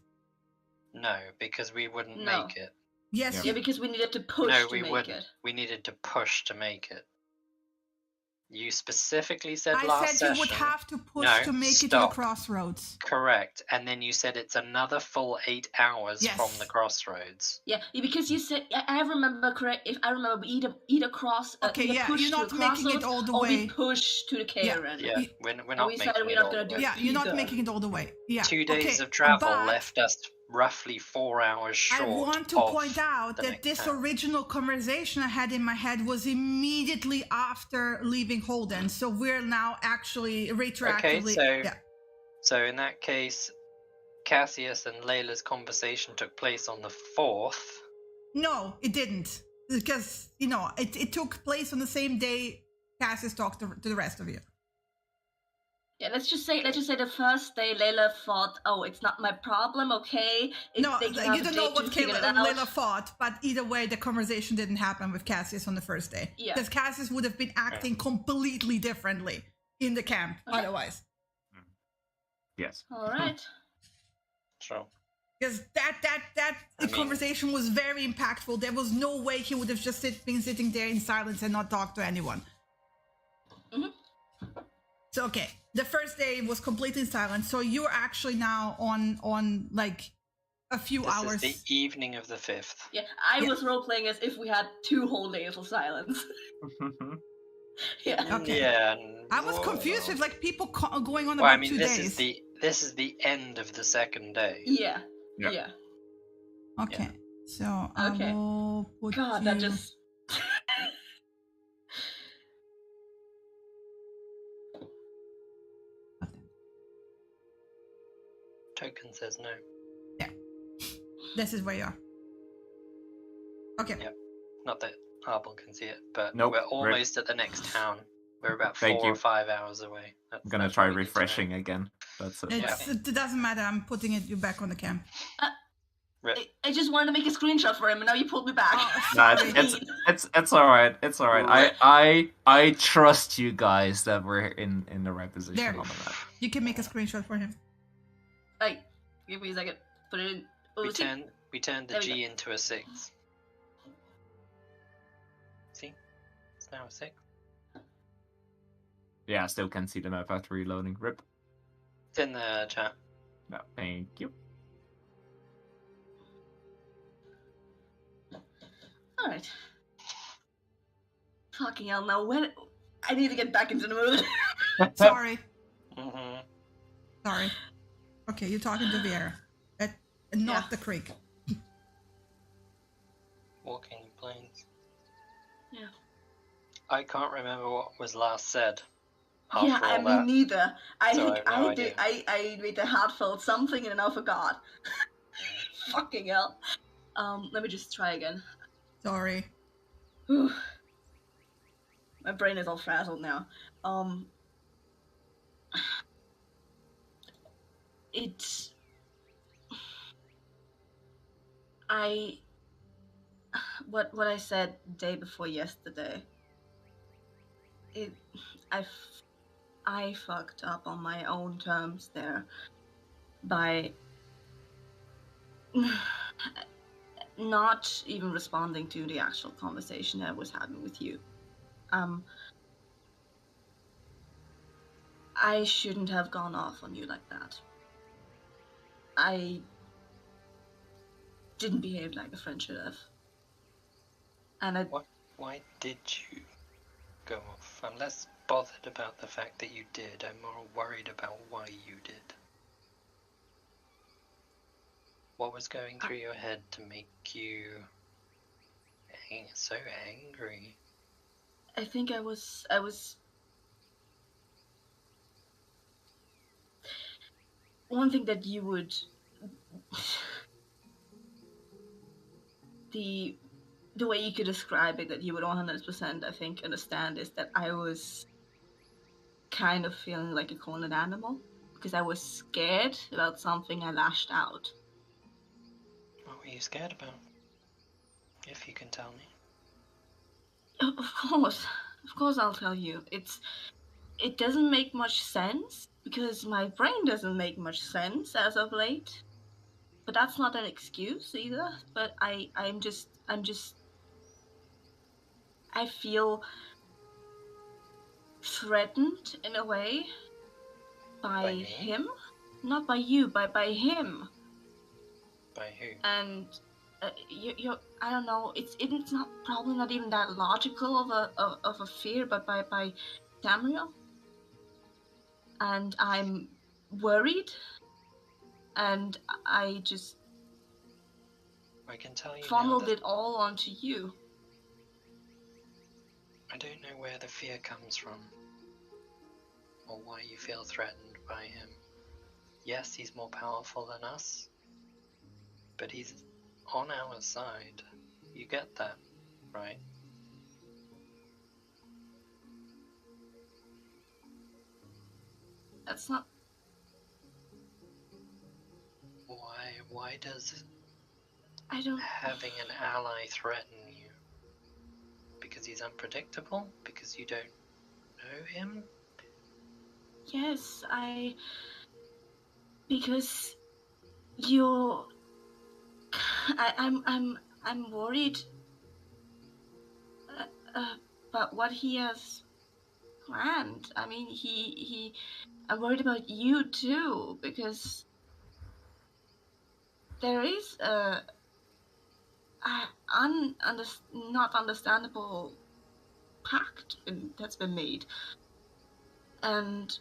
No, because we wouldn't No. make it. Yes, Yeah. Yeah, because we needed to push No, to we make wouldn't. it. We needed to push to make it. You specifically said I last said session. you would have to push No, to make it to the stop. crossroads. Correct, and then you said it's another full 8 hours Yes. from the crossroads. Yeah, because you said I remember correct. If I remember, we either cross. Okay, either yeah, push you're to not the making it crossroads, all the or way. we push to the Karen. Yeah, You- we're not we making said we're it not all gonna the do way. Yeah, you're not either. making it all the way. Yeah. 2 days okay, of travel but left us roughly 4 hours short. I want to of point out the that next this town. original conversation I had in my head was immediately after leaving Holden. So we're now actually retroactively. so- yeah. So in that case, Cassius and Layla's conversation took place on the 4th. No, it didn't. Because, it took place on the same day Cassius talked to the rest of you. Yeah, let's just say the first day Layla thought, oh, it's not my problem, okay? No, They can have you a don't know date what to figure it out. Layla thought, but either way, the conversation didn't happen with Cassius on the first day. Yeah. Because Cassius would have been acting completely differently in the camp otherwise. Yes. All right. Sure. Because that conversation was very impactful. There was no way he would have just been sitting there in silence and not talked to anyone. So okay, the first day was completely silent. So you're actually now on like a few hours. This is the evening of the 5th. Yeah, I was role playing as if we had 2 whole days of silence. Yeah. Okay. Yeah. I was confused with like people going on Well, about I mean, 2 days. this is the end of the second day. Yeah. Yeah. Yeah. Okay, so Okay. I will put God, you... that just. Token says no. This is where you are. Okay. Yep. Not that Arbel can see it, but Nope, we're almost at the next town. We're about 4 or 5 hours away. I'm gonna try refreshing again. That's it. It doesn't matter. I'm putting you back on the cam. I just wanted to make a screenshot for him, and now you pulled me back. Nah, it's all right. It's all right. I trust you guys that we're in the right position There. on the map. You can make a screenshot for him. Hey, give me a second. Put it in. Oh, We turned the There we G into a 6. See? It's now a 6. Yeah, I still can't see the map after reloading. Rip. It's in the chat. No, thank you. Alright. Fucking hell, now when... I need to get back into the mood. Sorry. Mm-hmm. Sorry. Okay, you're talking to Vieira. Not the creek. Walking plains. Yeah. I can't remember what was last said. Yeah, After I all mean, that. neither. I So think I have no I did. idea. I made a heartfelt something and then I forgot. Fucking hell. Let me just try again. Sorry. Whew. My brain is all frazzled now. It's... What I said day before yesterday. I fucked up on my own terms there by not even responding to the actual conversation I was having with you. I shouldn't have gone off on you like that. I didn't behave like a friend should have. And Why did you go off? I'm less bothered about the fact that you did. I'm more worried about why you did. What was going through your head to make you so angry? I think I was one thing that you would the way you could describe it that you would 100% I think understand is that I was kind of feeling like a cornered animal because I was scared about something. I lashed out. What were you scared about? If you can tell me. Of course I'll tell you. It doesn't make much sense because my brain doesn't make much sense as of late. But that's not an excuse either. But I'm just I feel threatened in a way by him, not by you, by him. By who? And you I don't know. It's not probably not even that logical of a fear, but by Tamriel. And I'm worried, and I just I can tell you funneled now that it all onto you. I don't know where the fear comes from, or why you feel threatened by him. Yes, he's more powerful than us, but he's on our side. You get that, right? That's not. Why does I don't. having an ally threaten you? Because he's unpredictable? Because you don't know him? Yes, because you're. I'm worried about what he has planned. I mean, I'm worried about you too, because there is not understandable pact that's been made, and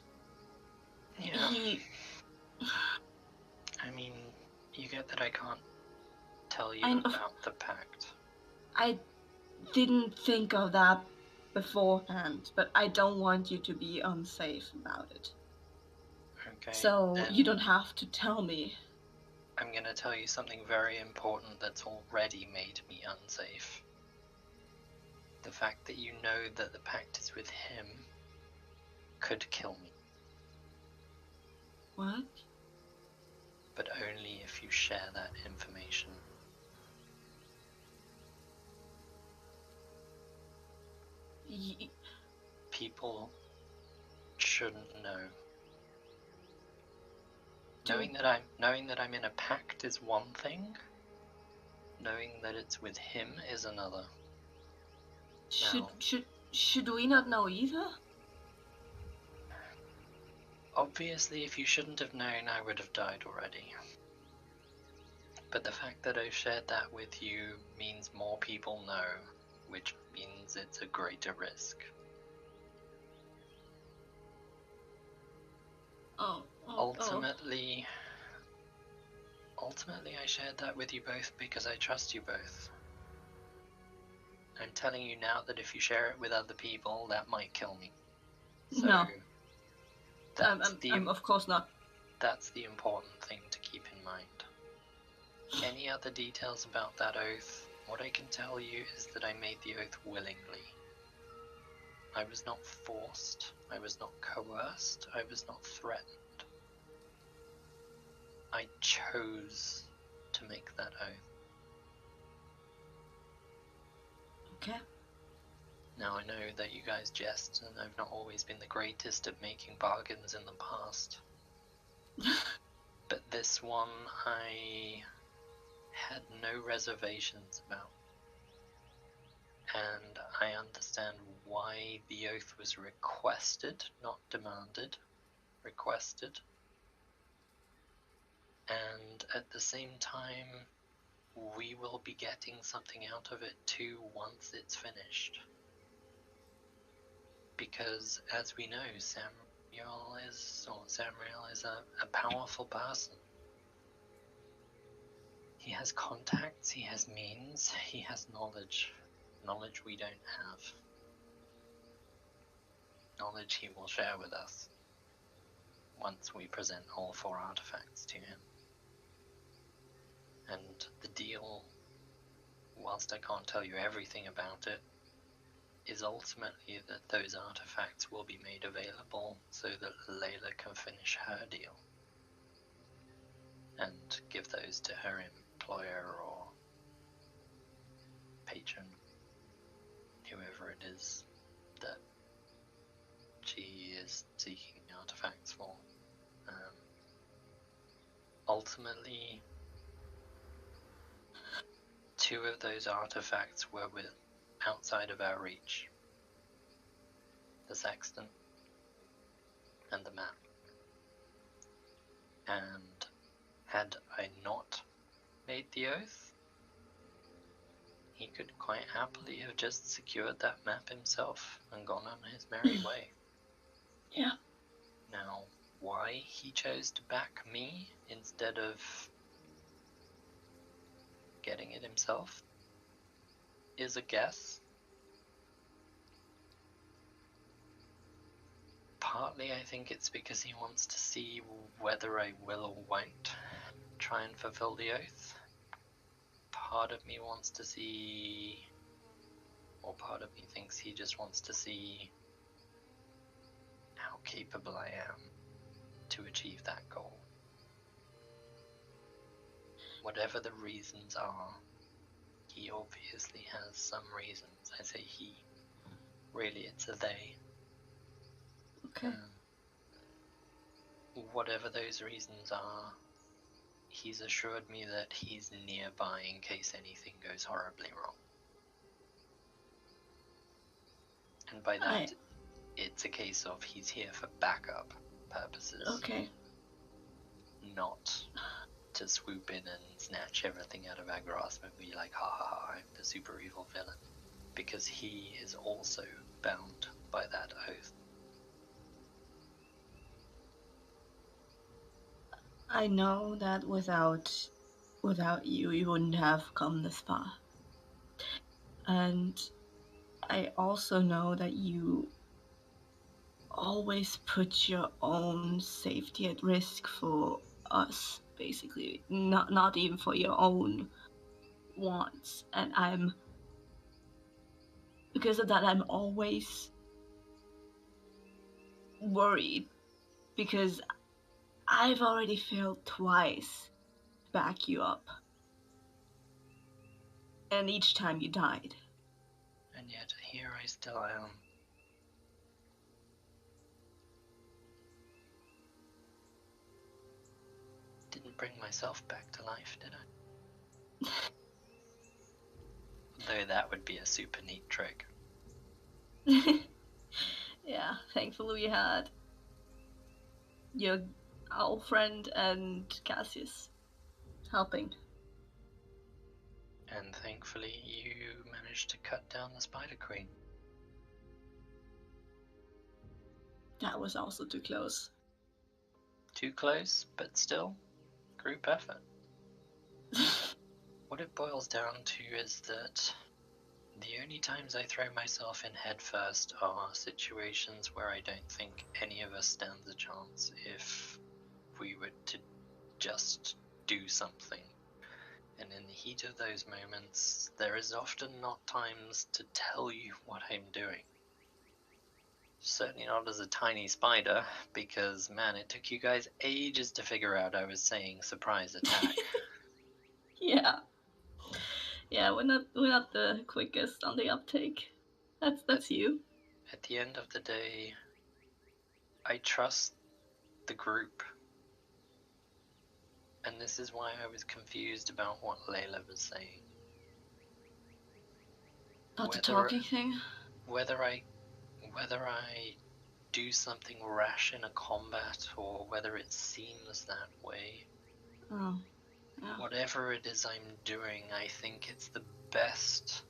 Yeah. he. I mean, you get that I can't tell you I about the pact. I didn't think of that beforehand, but I don't want you to be unsafe about it. Okay. So then you don't have to tell me. I'm gonna tell you something very important that's already made me unsafe. The fact that you know that the pact is with him could kill me, What? but only if you share that information. People shouldn't know. Knowing that I'm in a pact is one thing. Knowing that it's with him is another. Should we not know either? Obviously, if you shouldn't have known, I would have died already. But the fact that I've shared that with you means more people know, which means it's a greater risk. Ultimately, I shared that with you both because I trust you both. I'm telling you now that if you share it with other people, that might kill me. So No. that's I'm of course not. That's the important thing to keep in mind. Any other details about that oath? What I can tell you is that I made the oath willingly. I was not forced, I was not coerced, I was not threatened. I chose to make that oath. Okay. Now I know that you guys jest, and I've not always been the greatest at making bargains in the past. But this one I had no reservations about. And I understand why the oath was requested, not demanded, requested. And at the same time, we will be getting something out of it too once it's finished. Because as we know, Samriel is a powerful person. He has contacts, he has means, he has knowledge. Knowledge we don't have. Knowledge he will share with us once we present all 4 artifacts to him. And the deal, whilst I can't tell you everything about it, is ultimately that those artifacts will be made available so that Layla can finish her deal and give those to her employer or patron, whoever it is that she is seeking artifacts for. Ultimately, 2 of those artifacts were outside of our reach. The sextant and the map. And had I not made the oath, he could quite happily have just secured that map himself and gone on his merry way. Yeah. Now, why he chose to back me instead of getting it himself is a guess. Partly I think it's because he wants to see whether I will or won't try and fulfill the oath. Part of me wants to see, or part of me thinks he just wants to see how capable I am. to achieve that goal. Whatever the reasons are, he obviously has some reasons. I say he. Really, it's a they. Okay. Whatever those reasons are, he's assured me that he's nearby in case anything goes horribly wrong. And by that, it's a case of he's here for backup purposes. Okay. Not to swoop in and snatch everything out of our grasp and be like, ha ha ha, I'm the super evil villain. Because he is also bound by that oath. I know that without you, we wouldn't have come this far. And I also know that you always put your own safety at risk for us, basically. Not even for your own wants. And because of that, I'm always worried, because I've already failed twice to back you up. And each time you died. And yet here I still am. Didn't bring myself back to life, did I? Though that would be a super neat trick. Yeah, thankfully we had your owl friend and Cassius helping. And thankfully you managed to cut down the Spider Queen. That was also too close. Too close, but still, group effort. What it boils down to is that the only times I throw myself in head first are situations where I don't think any of us stands a chance if we were to just do something. And in the heat of those moments, there is often not times to tell you what I'm doing. Certainly not as a tiny spider, because man, it took you guys ages to figure out I was saying surprise attack. Yeah. Yeah, we're not the quickest on the uptake. That's you. At the end of the day, I trust the group. And this is why I was confused about what Layla was saying. Not the talking thing? Whether I do something rash in a combat, or whether it seems that way. Oh. Yeah. Whatever it is I'm doing, I think it's the best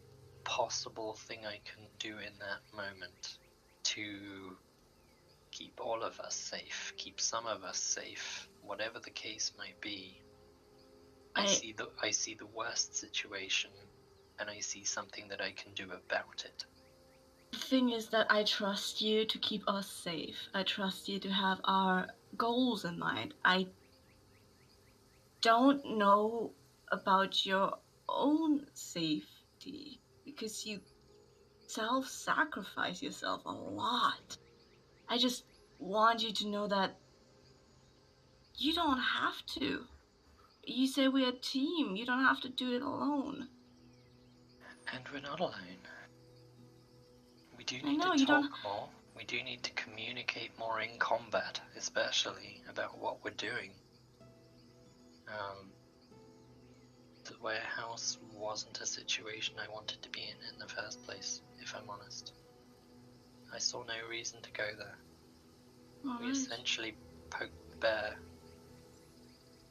possible thing I can do in that moment to keep all of us safe, keep some of us safe, whatever the case might be. I see the worst situation, and I see something that I can do about it. The thing is that I trust you to keep us safe. I trust you to have our goals in mind. I don't know about your own safety, because you self-sacrifice yourself a lot. I just want you to know that you don't have to. You say we're a team. You don't have to do it alone. And we're not alone. We do need to talk more. We do need to communicate more in combat, especially about what we're doing. The warehouse wasn't a situation I wanted to be in the first place, if I'm honest. I saw no reason to go there. We essentially poked the bear.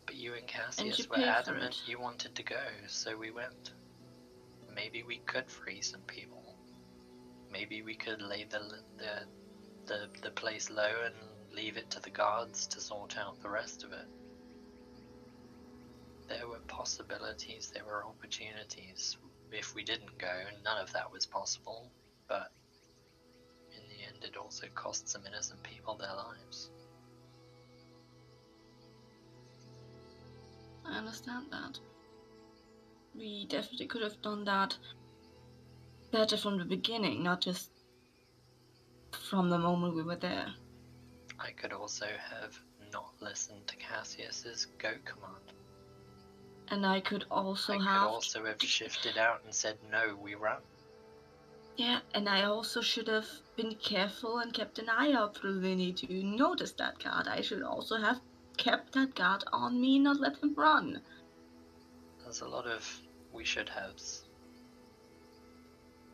But you and Cassius were adamant you wanted to go, so we went. Maybe we could free some people. Maybe we could lay the place low and leave it to the guards to sort out the rest of it. There were possibilities, there were opportunities. If we didn't go, none of that was possible, but in the end it also cost some innocent people their lives. I understand that. We definitely could have done that better from the beginning, not just from the moment we were there. I could also have not listen to Cassius's go command. And I could also I could have... also have shifted out and said, no, we run. Yeah, and I also should have been careful and kept an eye out through Vinny to notice that guard. I should also have kept that guard on me, not let him run. There's a lot of we should haves.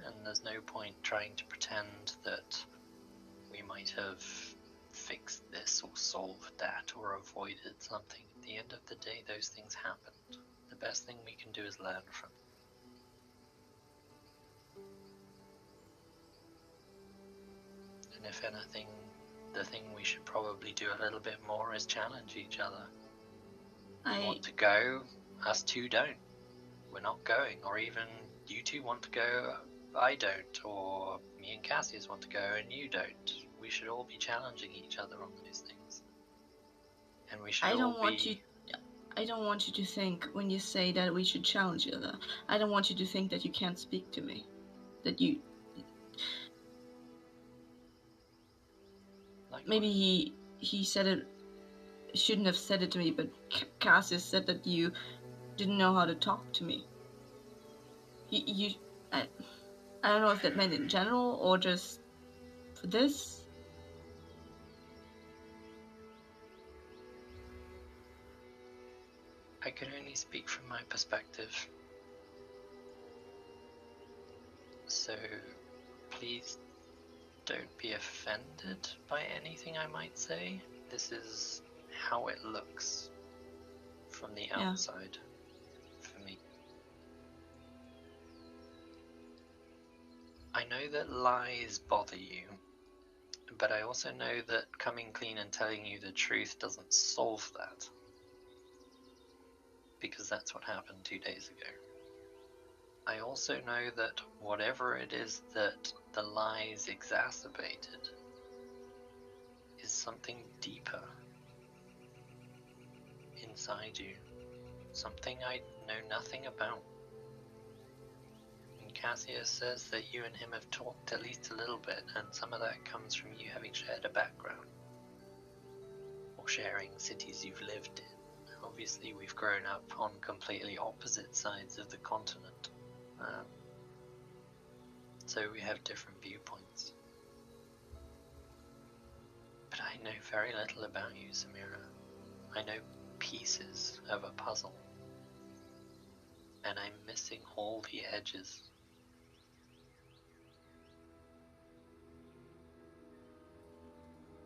And there's no point trying to pretend that we might have fixed this or solved that or avoided something. At the end of the day, those things happened. The best thing we can do is learn from them. And if anything, the thing we should probably do a little bit more is challenge each other. You want to go, us two don't. We're not going. Or even you two want to go, I don't. Or me and Cassius want to go and you don't. We should all be challenging each other on those things. And we should I all don't want you to think when you say that we should challenge each other. I don't want you to think that you can't speak to me. That you... Like Maybe he said it... Shouldn't have said it to me, but Cassius said that you didn't know how to talk to me. I don't know if that meant in general or just for this. I can only speak from my perspective. So please don't be offended by anything I might say. This is how it looks from the outside for me. I know that lies bother you, but I also know that coming clean and telling you the truth doesn't solve that. Because that's what happened 2 days ago. I also know that whatever it is that the lies exacerbated is something deeper inside you, something I know nothing about. And Cassius says that you and him have talked at least a little bit, and some of that comes from you having shared a background, or sharing cities you've lived in. Obviously, we've grown up on completely opposite sides of the continent, so we have different viewpoints. But I know very little about you, Samira. I know pieces of a puzzle, and I'm missing all the edges.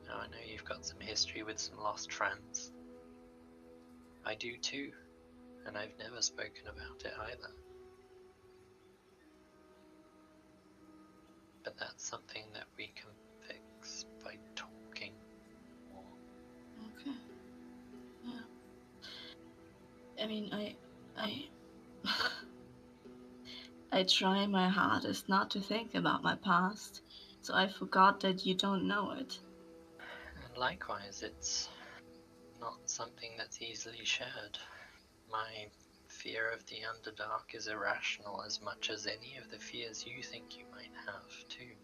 Now I know you've got some history with some lost friends. I do too, and I've never spoken about it either. But that's something that we can fix by talking more. Okay. Yeah. I mean, I try my hardest not to think about my past, so I forgot that you don't know it. And likewise, it's not something that's easily shared. My fear of the Underdark is irrational as much as any of the fears you think you might have, too.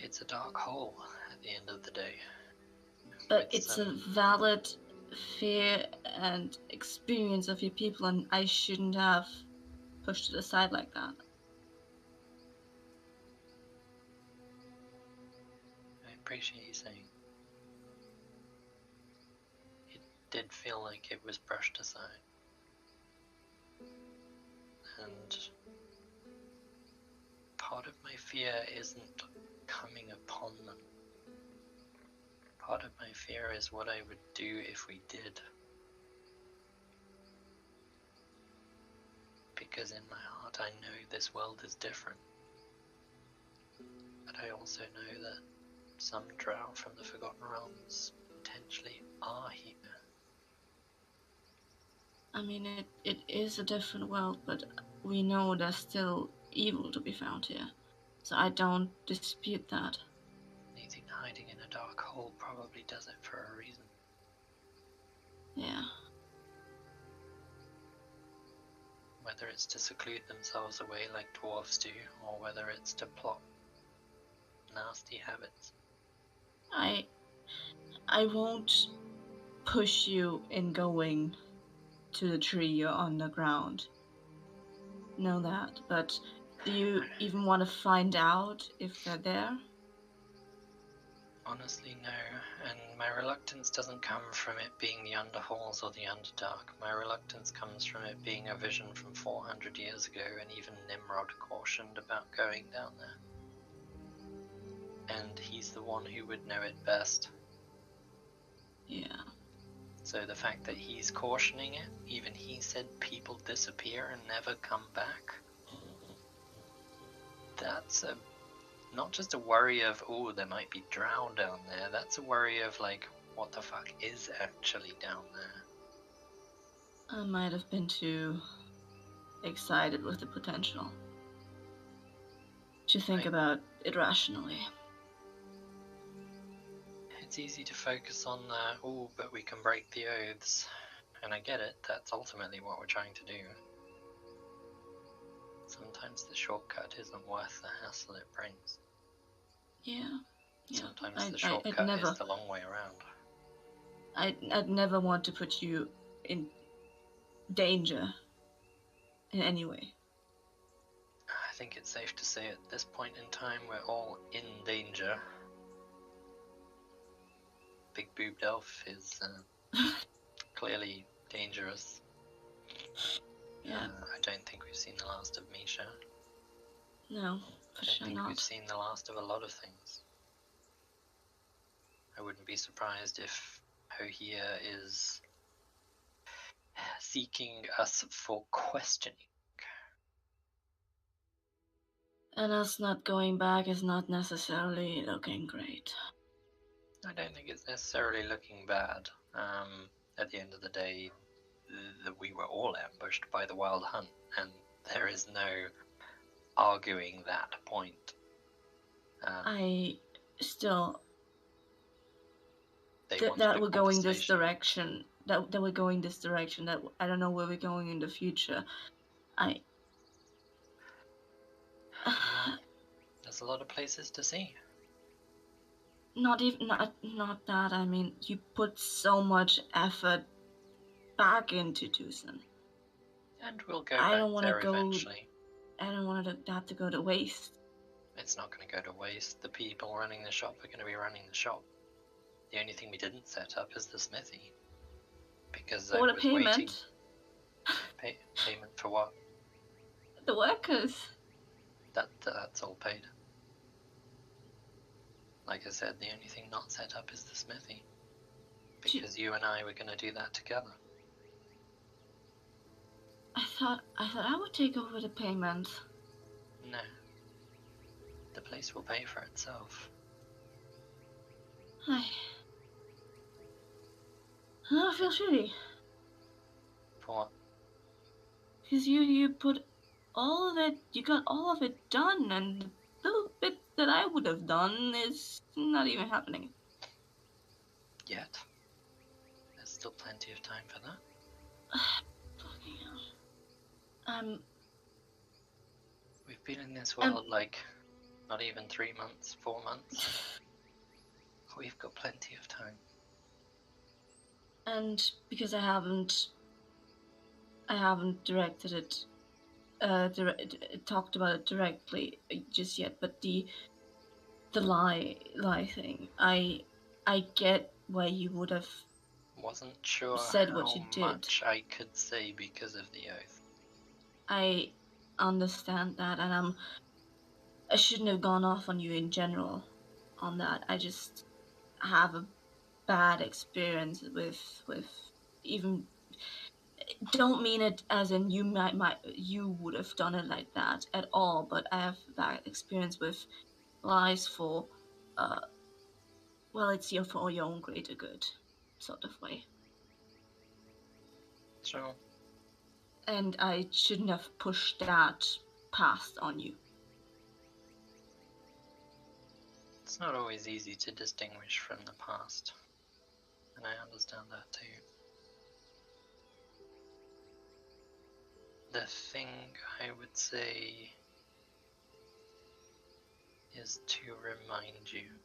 It's a dark hole at the end of the day. But it's a valid fear and experience of your people, and I shouldn't have pushed it aside like that. I appreciate you saying. It did feel like it was brushed aside. And part of my fear isn't coming upon them. Part of my fear is what I would do if we did. Because in my heart I know this world is different. But I also know that some drow from the Forgotten Realms potentially are here. I mean, it is a different world, but we know there's still evil to be found here. So I don't dispute that. Anything hiding in a dark hole probably does it for a reason. Yeah. Whether it's to seclude themselves away like dwarves do, or whether it's to plot nasty habits. I won't push you in going to the tree or on the ground. Know that, but do you even want to find out if they're there? Honestly, no. And my reluctance doesn't come from it being the Underhalls or the Underdark. My reluctance comes from it being a vision from 400 years ago, and even Nimrod cautioned about going down there. And he's the one who would know it best. Yeah. So the fact that he's cautioning it, even he said people disappear and never come back, that's not just a worry of, oh, there might be drow down there. That's a worry of, like, what the fuck is actually down there? I might have been too excited with the potential to think about it rationally. It's easy to focus on the, oh, but we can break the oaths. And I get it, that's ultimately what we're trying to do. Sometimes the shortcut isn't worth the hassle it brings. Yeah. Sometimes the shortcut is the long way around. I'd never want to put you in danger in any way. I think it's safe to say at this point in time we're all in danger. Big boobed elf is clearly dangerous. Yeah. I don't think we've seen the last of Misha. No, for sure I think not. we've seen the last of a lot of things. I wouldn't be surprised if Hohir is seeking us for questioning. And us not going back is not necessarily looking great. I don't think it's necessarily looking bad. At the end of the day, we were all ambushed by the Wild Hunt, and there is no arguing that point. I still That we're going this direction. That we're going this direction. That I don't know where we're going in the future. There's a lot of places to see. Not that. I mean, you put so much effort back into Tucson. And we'll go back there eventually. I don't want that to go to waste. It's not going to go to waste. The people running the shop are going to be running the shop. The only thing we didn't set up is the smithy. Because I was waiting. Payment for what? The workers. That's all paid. Like I said, the only thing not set up is the smithy. Because you and I were going to do that together. I thought I would take over the payment. No. The place will pay for itself. I feel shitty. For what? Because you put all of it, you got all of it done, and the little bit that I would have done is not even happening. Yet. There's still plenty of time for that. Fucking hell. We've been in this world like not even 3 months, 4 months. We've got plenty of time. And because I haven't directed it, talked about it directly just yet, but the lie thing, I get why you would have. Wasn't sure said what you did. How much I could say because of the oath. I understand that, and I shouldn't have gone off on you in general on that. I just have a bad experience with even. Don't mean it as in you you would have done it like that at all, but I have bad experience with lies for well, it's for your own greater good sort of way. Sure. And I shouldn't have pushed that past on you. It's not always easy to distinguish from the past, and I understand that too. The thing I would say is to remind you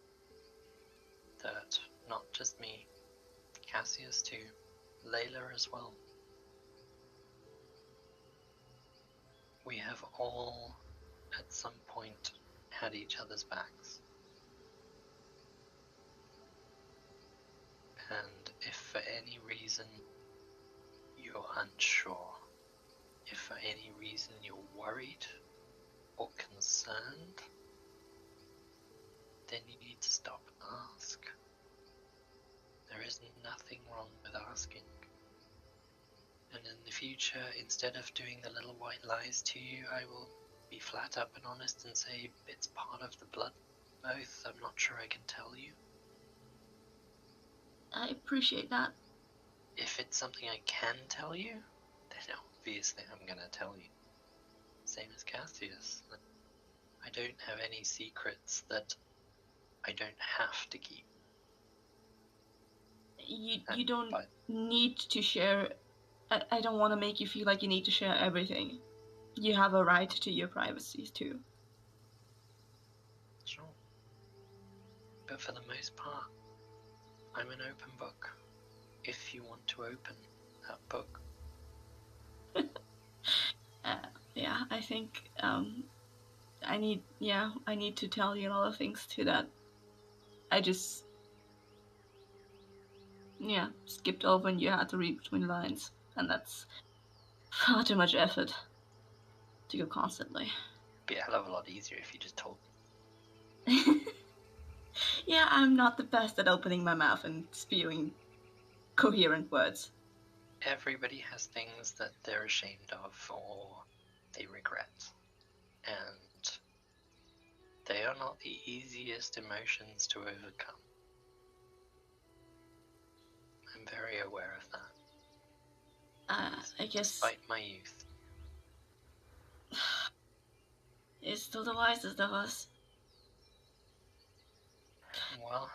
that not just me. Cassius too. Layla as well. We have all, at some point, had each other's backs. And if for any reason you're unsure, if for any reason you're worried or concerned, then you need to stop and ask. There is nothing wrong with asking. And in the future, instead of doing the little white lies to you, I will be flat up and honest and say it's part of the blood oath. I'm not sure I can tell you. I appreciate that. If it's something I can tell you, then obviously I'm gonna tell you. Same as Cassius. I don't have any secrets that I don't have to keep. You don't need to share. I don't want to make you feel like you need to share everything. You have a right to your privacy too. Sure. But for the most part, I'm an open book. If you want to open that book. Yeah, I think I need to tell you a lot of things too that I just skipped over and you had to read between the lines, and that's far too much effort to go constantly. It'd be a hell of a lot easier if you just told me. Yeah, I'm not the best at opening my mouth and spewing coherent words. Everybody has things that they're ashamed of or they regret. And they are not the easiest emotions to overcome. I'm very aware of that. I guess Despite my youth. You're still the wisest of us. Well,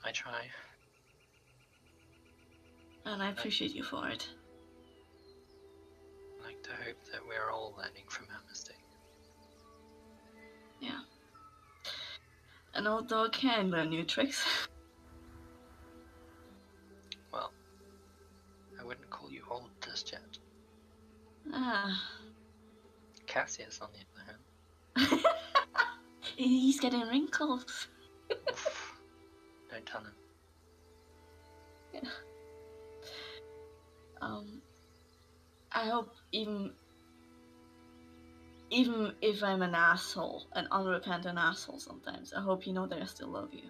I try. And I appreciate you for it. I like to hope that we're all learning from our mistake. Yeah. And although I can learn new tricks. Well, I wouldn't call you old just yet. Cassius, on the other hand. He's getting wrinkles. Don't tell him. Yeah. I hope even if I'm an asshole, an unrepentant asshole sometimes, I hope you know that I still love you.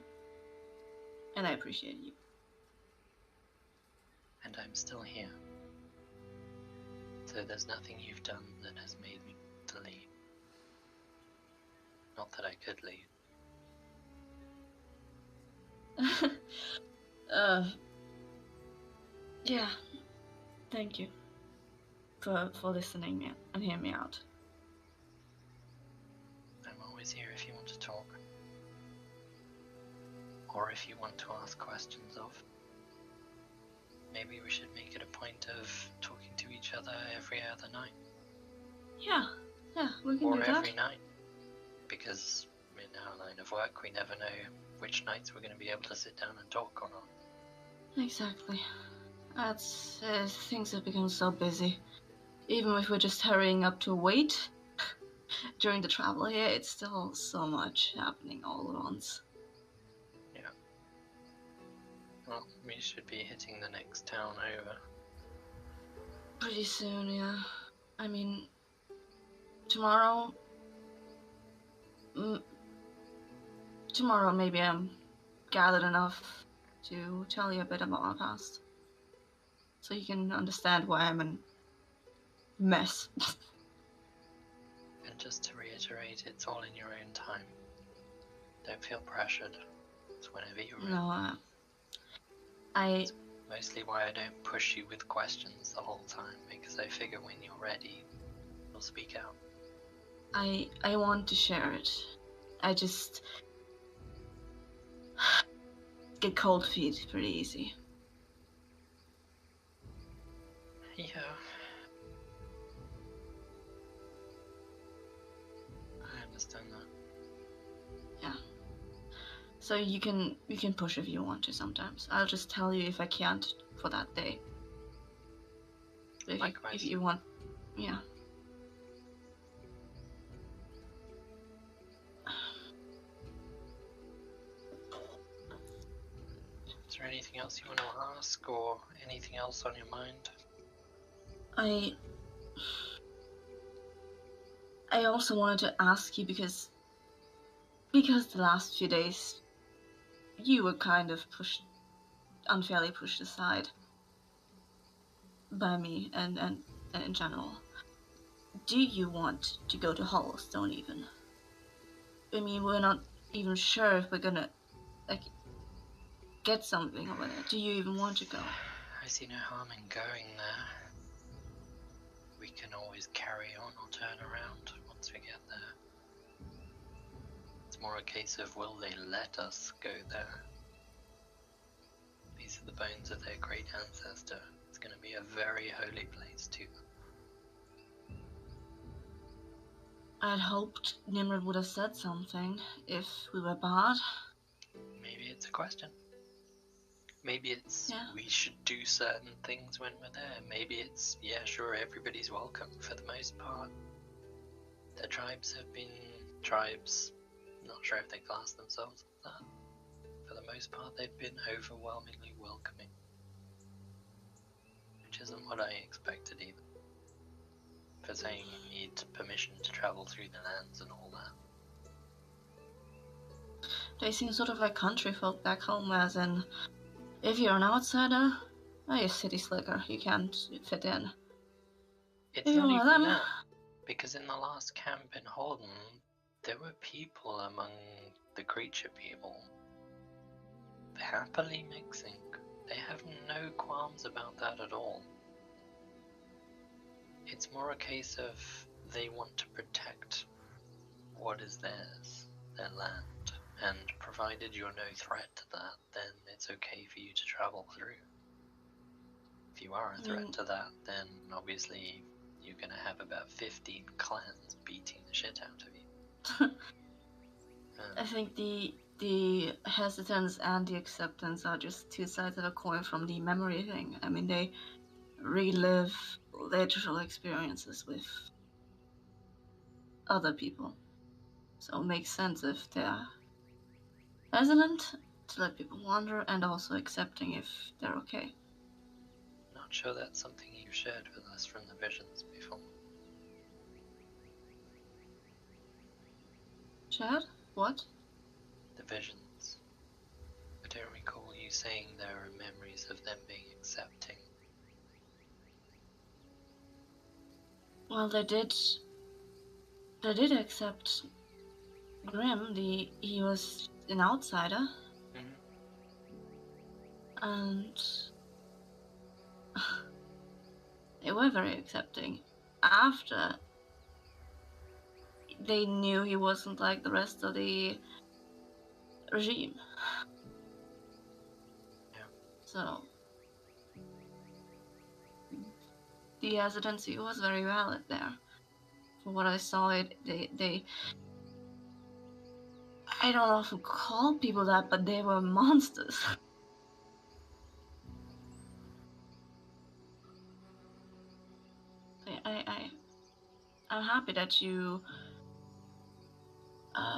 And I appreciate you. And I'm still here. So there's nothing you've done that has made me to leave. Not that I could leave. Yeah. Thank you for listening and hearing me out. I'm always here if you want to talk. Or if you want to ask questions of. Maybe we should make it a point of talking to each other every other night. Yeah, we can or do that. Or every night. Because in our line of work, we never know which nights we're going to be able to sit down and talk or not. Exactly. That's things have become so busy. Even if we're just hurrying up to wait during the travel here, it's still so much happening all at once. Yeah. Well, we should be hitting the next town over. Pretty soon, yeah. I mean, tomorrow... tomorrow maybe I'm gathered enough to tell you a bit about my past. So you can understand why I'm a mess. And just to reiterate, it's all in your own time. Don't feel pressured. It's whenever you're ready. No, That's mostly why I don't push you with questions the whole time, because I figure when you're ready, you'll speak out. I want to share it. I just get cold feet pretty easy. Yeah. I understand that. Yeah. So you can push if you want to sometimes. I'll just tell you if I can't for that day. If you want, yeah. Is there anything else you want to ask, or anything else on your mind? I also wanted to ask you because the last few days you were kind of unfairly pushed aside by me and in general. Do you want to go to Hollowstone even? I mean, we're not even sure if we're gonna get something over there. Do you even want to go? I see no harm in going there. We can always carry on or turn around once we get there. It's more a case of will they let us go there? These are the bones of their great ancestor. It's going to be a very holy place to them. I'd hoped Nimrod would have said something if we were bad. Maybe it's a question. Maybe it's we should do certain things when we're there. Maybe it's, yeah, sure, everybody's welcome for the most part. The tribes have been tribes, not sure if they class themselves as that. For the most part, they've been overwhelmingly welcoming. Which isn't what I expected either. For saying you need permission to travel through the lands and all that. They seem sort of like country folk back home, as in, if you're an outsider, you're a city slicker, you can't fit in. It's not even that, because in the last camp in Holden, there were people among the creature people. Happily mixing. They have no qualms about that at all. It's more a case of they want to protect what is theirs, their land, and provided you're no threat to that, then it's okay for you to travel through. If you are a threat to that, then obviously you're going to have about 15 clans beating the shit out of you. I think the hesitance and the acceptance are just two sides of a coin from the memory thing. I mean, they relive literal experiences with other people. So it makes sense if they're hesitant to let people wander and also accepting if they're okay. Not sure that's something you've shared with us from the visions before. Shared? What? The visions. I don't recall you saying there are memories of them being accepting. Well, they did accept Grim. He was an outsider. And they were very accepting. After they knew he wasn't like the rest of the regime. Yeah. So the hesitancy was very valid there. From what I saw, they I don't often call people that, but they were monsters. I'm happy that you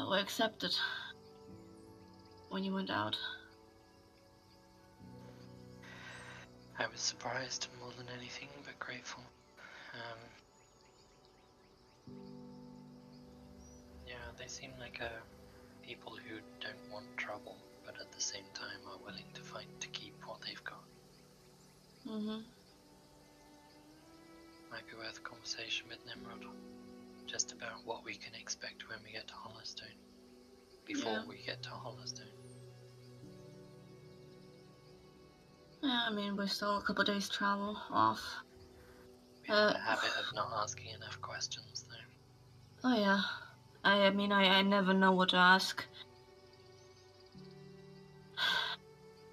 were accepted when you went out. I was surprised more than anything, but grateful. Yeah, they seem like people who don't want trouble, but at the same time are willing to fight to keep what they've got. Might be worth a conversation with Nimrod, just about what we can expect when we get to Hollowstone. Before we get to Hollowstone. Yeah, I mean, we're still a couple of days travel off. We have a habit of not asking enough questions, though. Oh yeah. I mean, I never know what to ask.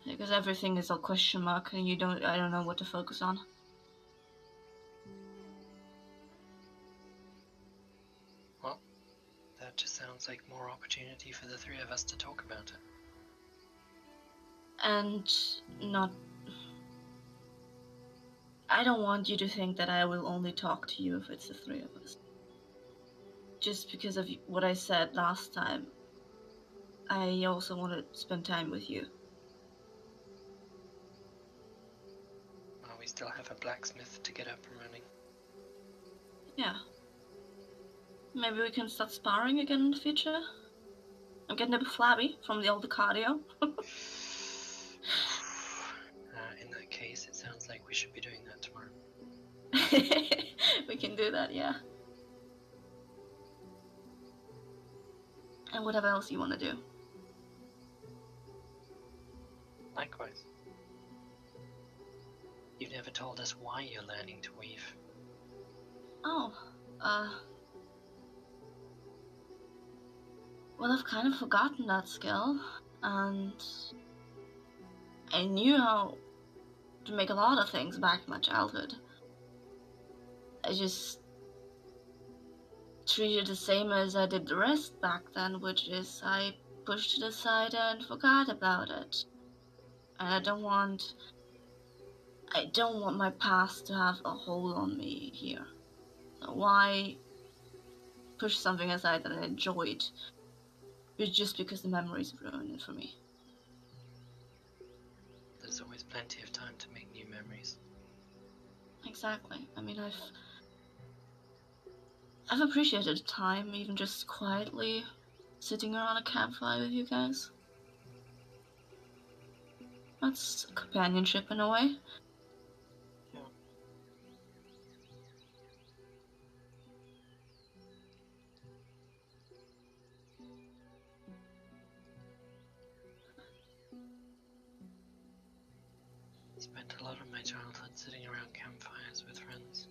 Because everything is a question mark and I don't know what to focus on. Well, that just sounds like more opportunity for the three of us to talk about it. And not. I don't want you to think that I will only talk to you if it's the three of us. Just because of what I said last time, I also want to spend time with you. Well, we still have a blacksmith to get up and running. Yeah. Maybe we can start sparring again in the future? I'm getting a bit flabby from the old cardio. In that case, it sounds like we should be doing that tomorrow. We can do that, yeah. And whatever else you want to do. Likewise. You've never told us why you're learning to weave. Oh, well, I've kind of forgotten that skill, and I knew how to make a lot of things back in my childhood. I just treated it the same as I did the rest back then, which is I pushed it aside and forgot about it. And I don't want my past to have a hold on me here. So why push something aside that I enjoyed just because the memories ruined it for me? There's always plenty of time to make new memories. Exactly. I mean, I've appreciated time, even just quietly sitting around a campfire with you guys. That's companionship in a way. Yeah. Spent a lot of my childhood sitting around campfires with friends.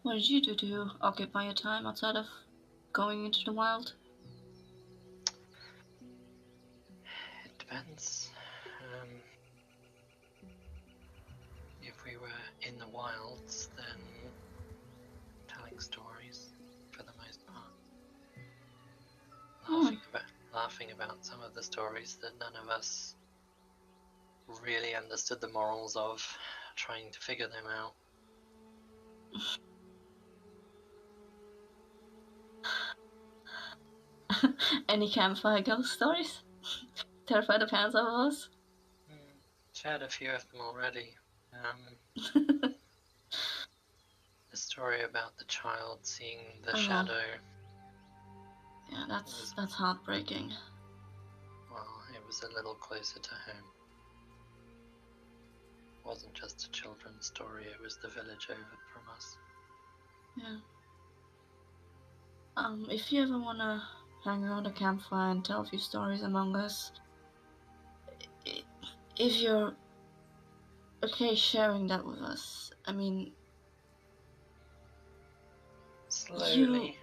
What did you do to occupy your time outside of going into the wild? It depends. If we were in the wilds, then telling stories for the most part. Laughing about some of the stories that none of us really understood the morals of, trying to figure them out. Any campfire ghost stories? Terrify the pants off of us? Shared a few of them already. The story about the child seeing the shadow. Yeah, that's heartbreaking. Well, it was a little closer to home. It wasn't just a children's story, it was the village over from us. Yeah. If you ever wanna hang around a campfire and tell a few stories among us, if you're okay sharing that with us, I mean... Slowly.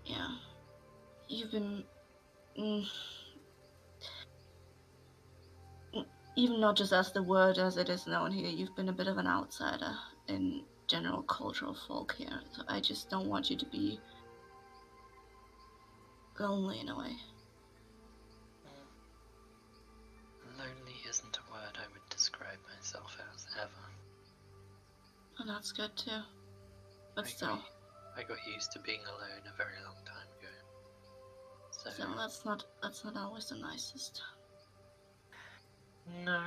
Yeah. You've been... even not just as the word as it is known here, you've been a bit of an outsider in general cultural folk here. So I just don't want you to be lonely in a way. Lonely isn't a word I would describe myself as ever. And that's good too. But still. I got used to being alone a very long time ago. So that's not always the nicest. No.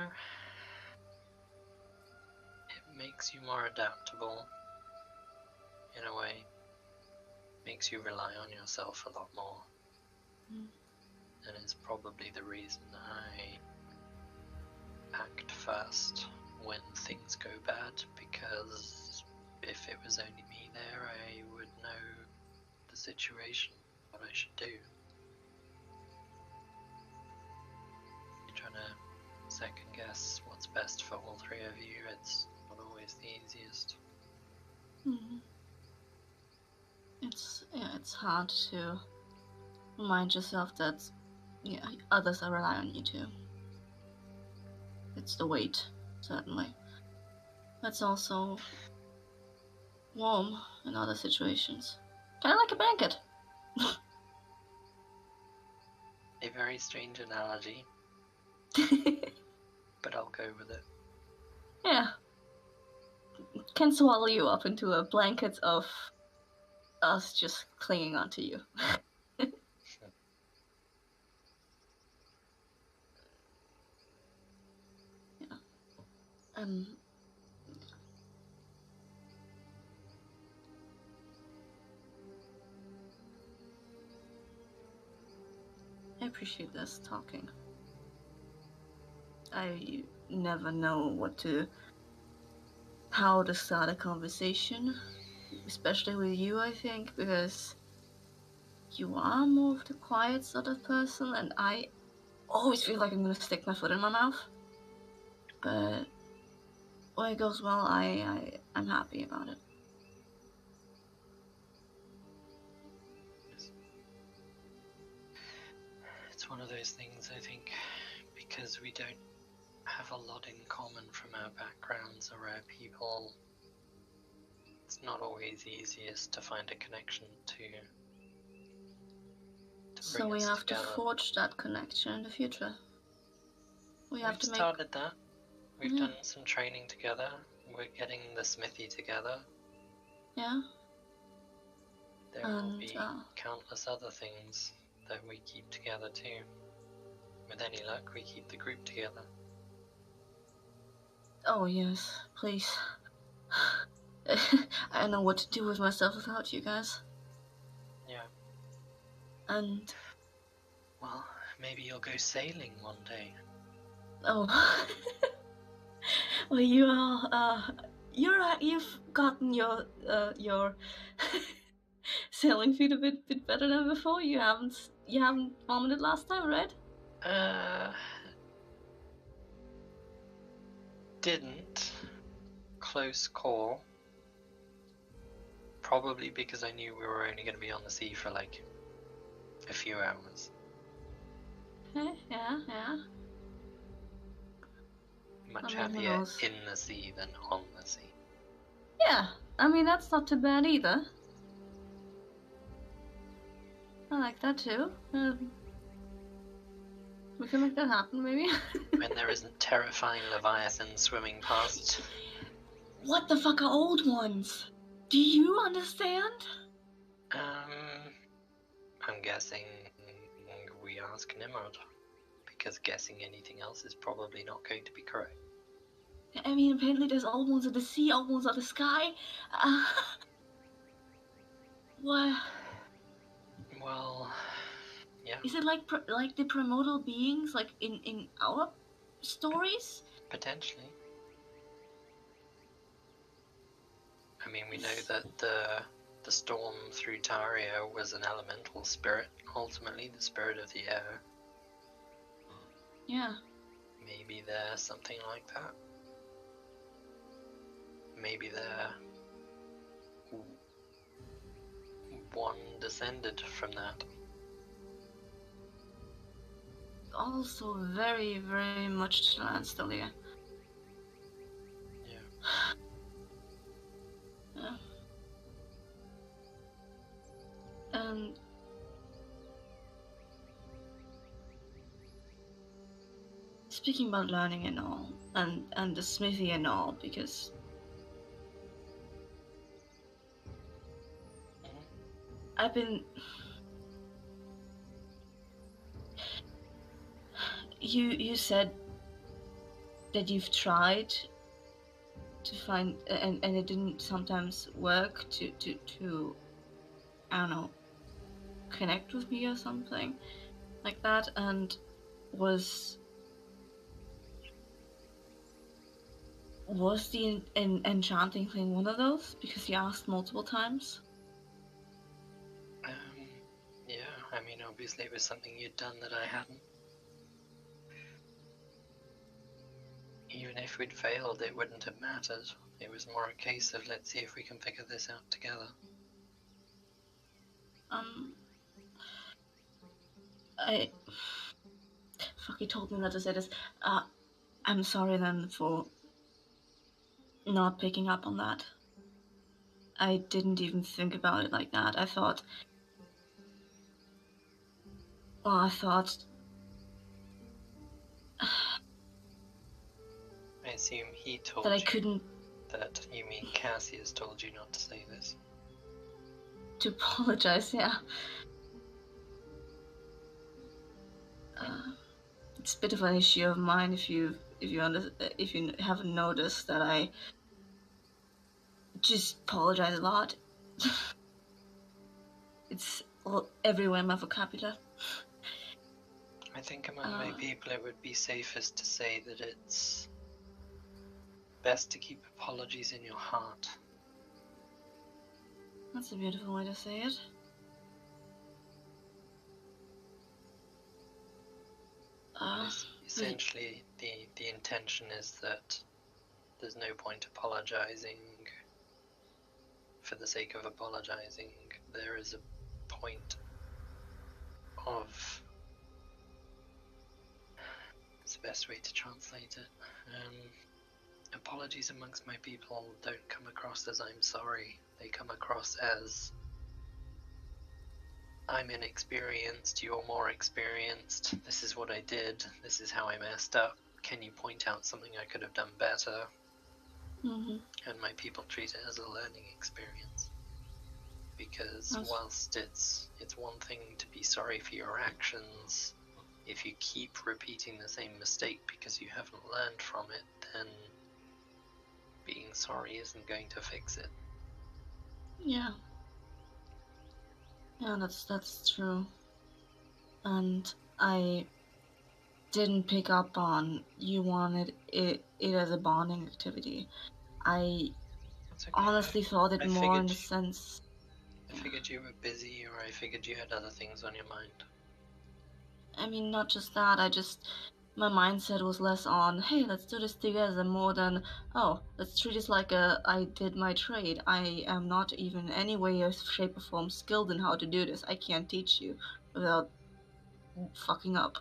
It makes you more adaptable, in a way. Makes you rely on yourself a lot more. And it's probably the reason I act first when things go bad, because if it was only me there, I would know the situation, what I should do. You're trying to second guess what's best for all three of you, it's not always the easiest. It's hard to remind yourself that others are relying on you too. It's the weight, certainly. It's also warm in other situations. Kind of like a blanket. a very strange analogy, but I'll go with it. Yeah. Can swallow you up into a blanket of us just clinging onto you. Yeah. I appreciate this talking. I never know how to start a conversation, especially with you, I think, because you are more of the quiet sort of person, and I always feel like I'm gonna stick my foot in my mouth. But when it goes well, I'm happy about it. It's one of those things, I think, because we don't have a lot in common from our backgrounds or our people, it's not always easiest to find a connection to So bring we us have together. to forge that connection in the future. We've started that. We've Yeah. done some training together. We're getting the smithy together. Yeah. There will And be countless other things that we keep together too. With any luck, we keep the group together. oh yes, please. I don't know what to do with myself without you guys. Yeah. And Well, maybe you'll go sailing one day. oh, well, you've gotten your sailing feet a bit better than before. You haven't vomited last time, right? Didn't. Close call. Probably because I knew we were only going to be on the sea for like a few hours. Yeah. Much I mean, who happier knows? in the sea than on the sea. Yeah, I mean that's not too bad either. I like that too. We can make that happen, maybe. When there isn't terrifying leviathans swimming past. What the fuck are old ones? Do you understand? I'm guessing we ask Nimrod, because guessing anything else is probably not going to be correct. I mean, apparently there's old ones of the sea, old ones of the sky. What? Well, yeah. Is it like the primordial beings, like in our stories? Potentially. I mean, we know that the storm through Taria was an elemental spirit, ultimately the spirit of the air. Yeah. Maybe they're something like that. Maybe they're one descended from that. Also very, very much to learn still here. Yeah. Yeah. And speaking about learning and all, and the smithy and all, because I've been. You said that you've tried to find and it didn't sometimes work to I don't know, connect with me or something like that, and was the enchanting thing one of those, because you asked multiple times? Yeah, I mean, obviously it was something you'd done that I hadn't. Even if we'd failed, it wouldn't have mattered. It was more a case of, let's see if we can figure this out together. Fuck, he told me not to say this. I'm sorry then for not picking up on that. I didn't even think about it like that. I thought I assume he told that I you couldn't that. You mean Cassius told you not to say this? to apologize. Yeah. It's a bit of an issue of mine if you haven't noticed that I just apologize a lot. It's all everywhere in my vocabulary. I think among my people it would be safest to say that it's best to keep apologies in your heart. That's a beautiful way to say it. Essentially, the intention is that there's no point apologizing for the sake of apologizing. There is a point of... It's the best way to translate it. Apologies amongst my people don't come across as I'm sorry. They come across as I'm inexperienced, you're more experienced, this is what I did, this is how I messed up, can you point out something I could have done better? Mm-hmm. And my people treat it as a learning experience. Because whilst it's one thing to be sorry for your actions, if you keep repeating the same mistake because you haven't learned from it, then being sorry isn't going to fix it. Yeah. Yeah, that's true. And I didn't pick up on you wanted it as a bonding activity. I honestly thought it more in the sense... I figured you were busy, or I figured you had other things on your mind. I mean, not just that, my mindset was less on, hey, let's do this together, more than, oh, let's treat this like I did my trade. I am not even in any way or shape or form skilled in how to do this. I can't teach you without fucking up.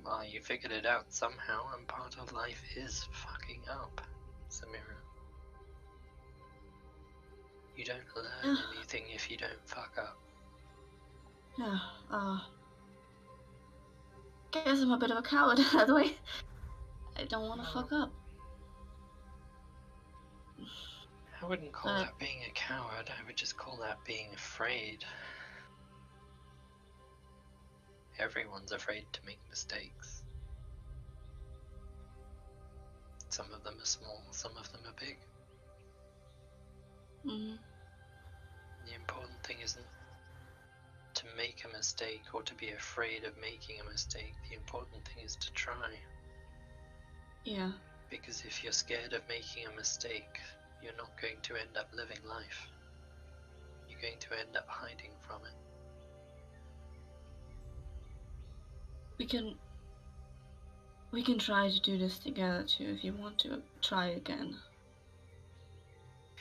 Well, you figured it out somehow, and part of life is fucking up, Samira. You don't learn anything if you don't fuck up. Yeah, guess I'm a bit of a coward that way. I don't want to fuck up. I wouldn't call that being a coward, I would just call that being afraid. Everyone's afraid to make mistakes. Some of them are small, some of them are big. Mm-hmm. The important thing isn't to make a mistake or to be afraid of making a mistake. The important thing is to try. Yeah. Because if you're scared of making a mistake, you're not going to end up living life. You're going to end up hiding from it. We can try to do this together too if you want to try again.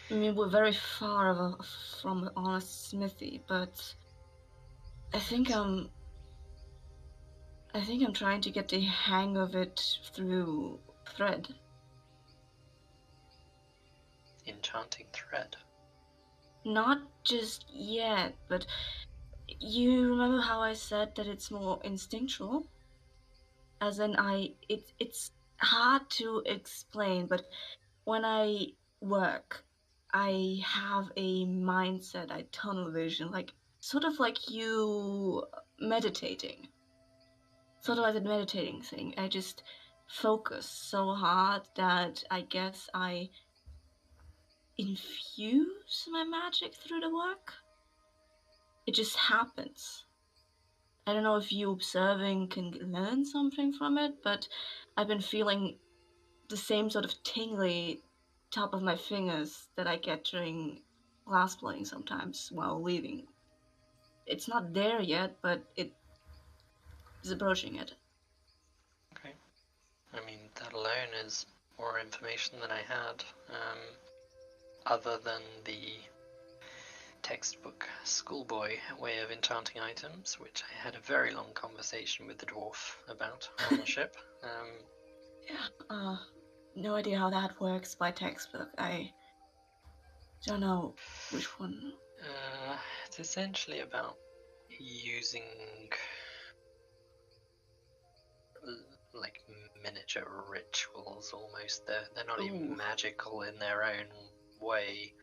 I mean, we're very far from an honest smithy, but I think I'm trying to get the hang of it through thread. Enchanting thread? Not just yet, but you remember how I said that it's more instinctual? As in, it's hard to explain, but when I work, I have a mindset, I tunnel vision, like sort of like you meditating. Sort of like the meditating thing. I just focus so hard that I guess I infuse my magic through the work. It just happens. I don't know if you observing can learn something from it, but I've been feeling the same sort of tingly top of my fingers that I get during glass blowing sometimes while weaving. It's not there yet, but it is approaching it. Okay. I mean, that alone is more information than I had. Other than the textbook schoolboy way of enchanting items, which I had a very long conversation with the dwarf about on the ship. Yeah, no idea how that works by textbook. I don't know which one. It's essentially about using like miniature rituals almost. They're not Ooh. even magical in their own way.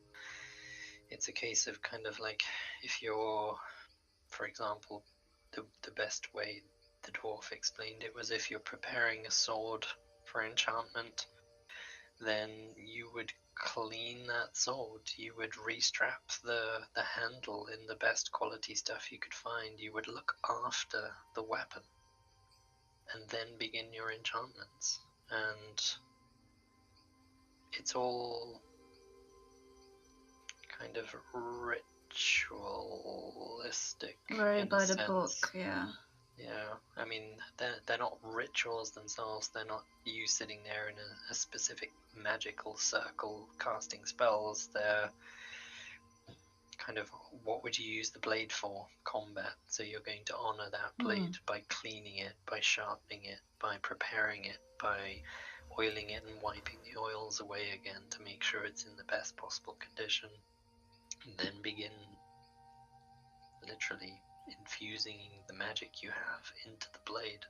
It's a case of kind of like if you're, for example, the best way the dwarf explained it was if you're preparing a sword for enchantment, then you would clean that sword. You would restrap the handle in the best quality stuff you could find. You would look after the weapon and then begin your enchantments. And it's all kind of ritualistic. Very in by a the sense. book, yeah. Yeah, I mean, they're not rituals themselves. They're not you sitting there in a specific magical circle casting spells. They're kind of, what would you use the blade for? Combat. So you're going to honor that blade by cleaning it, by sharpening it, by preparing it, by oiling it and wiping the oils away again to make sure it's in the best possible condition. And then begin literally infusing the magic you have into the blade,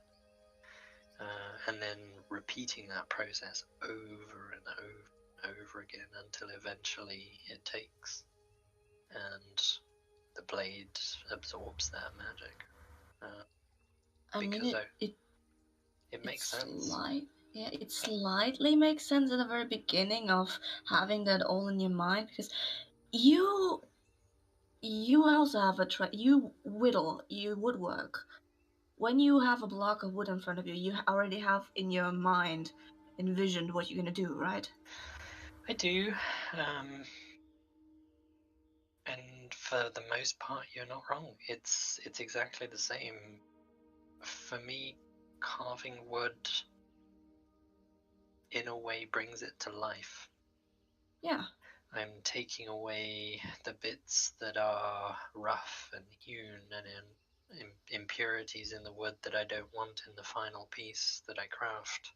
and then repeating that process over and over and over again until eventually it takes and the blade absorbs that magic. I mean, Because it makes sense. It slightly makes sense at the very beginning of having that all in your mind, because you also have you woodwork. When you have a block of wood in front of you, you already have in your mind envisioned what you're gonna do, right? I do, and for the most part, you're not wrong. It's exactly the same. For me, carving wood in a way brings it to life. Yeah. I'm taking away the bits that are rough and hewn and impurities in the wood that I don't want in the final piece that I craft.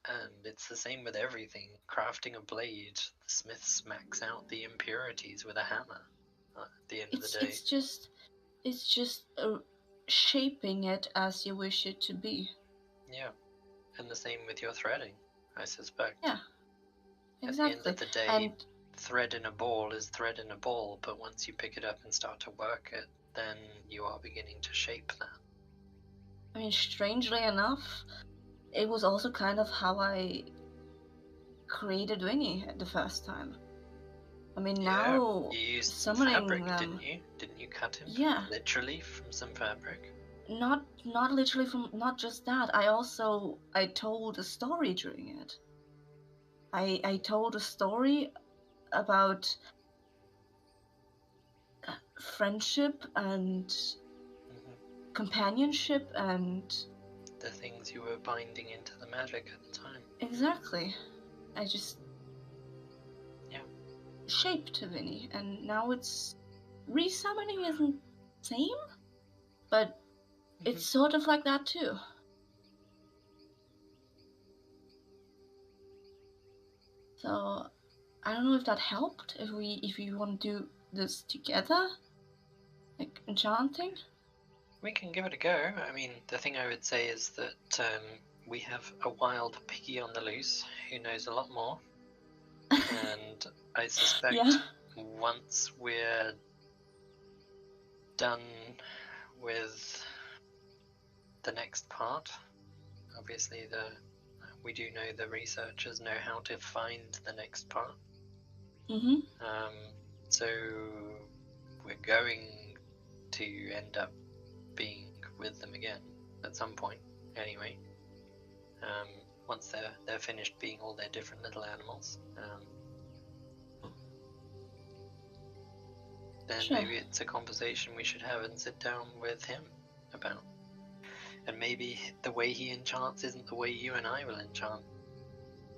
And it's the same with everything. Crafting a blade, the smith smacks out the impurities with a hammer at the end of the day. It's just shaping it as you wish it to be. Yeah, and the same with your threading, I suspect. Yeah, exactly. At the end of the day, thread in a ball is thread in a ball, but once you pick it up and start to work it, then you are beginning to shape that. I mean, strangely enough, it was also kind of how I created Winnie the first time. I mean, now you used summoning fabric, them, didn't you? Didn't you cut him? Yeah. Literally from some fabric? Not literally from, not just that. I told a story during it. I told a story about friendship and companionship and the things you were binding into the magic at the time. Exactly. I just shaped Vinny, and now it's resummoning isn't the same, but it's sort of like that too. So I don't know if that helped. If you want to do this together, like enchanting. We can give it a go. I mean, the thing I would say is that we have a wild piggy on the loose who knows a lot more. And I suspect once we're done with the next part, obviously we do know the researchers know how to find the next part. So we're going to end up being with them again at some point anyway, once they're finished being all their different little animals. Then maybe it's a conversation we should have and sit down with him about. And maybe the way he enchants isn't the way you and I will enchant.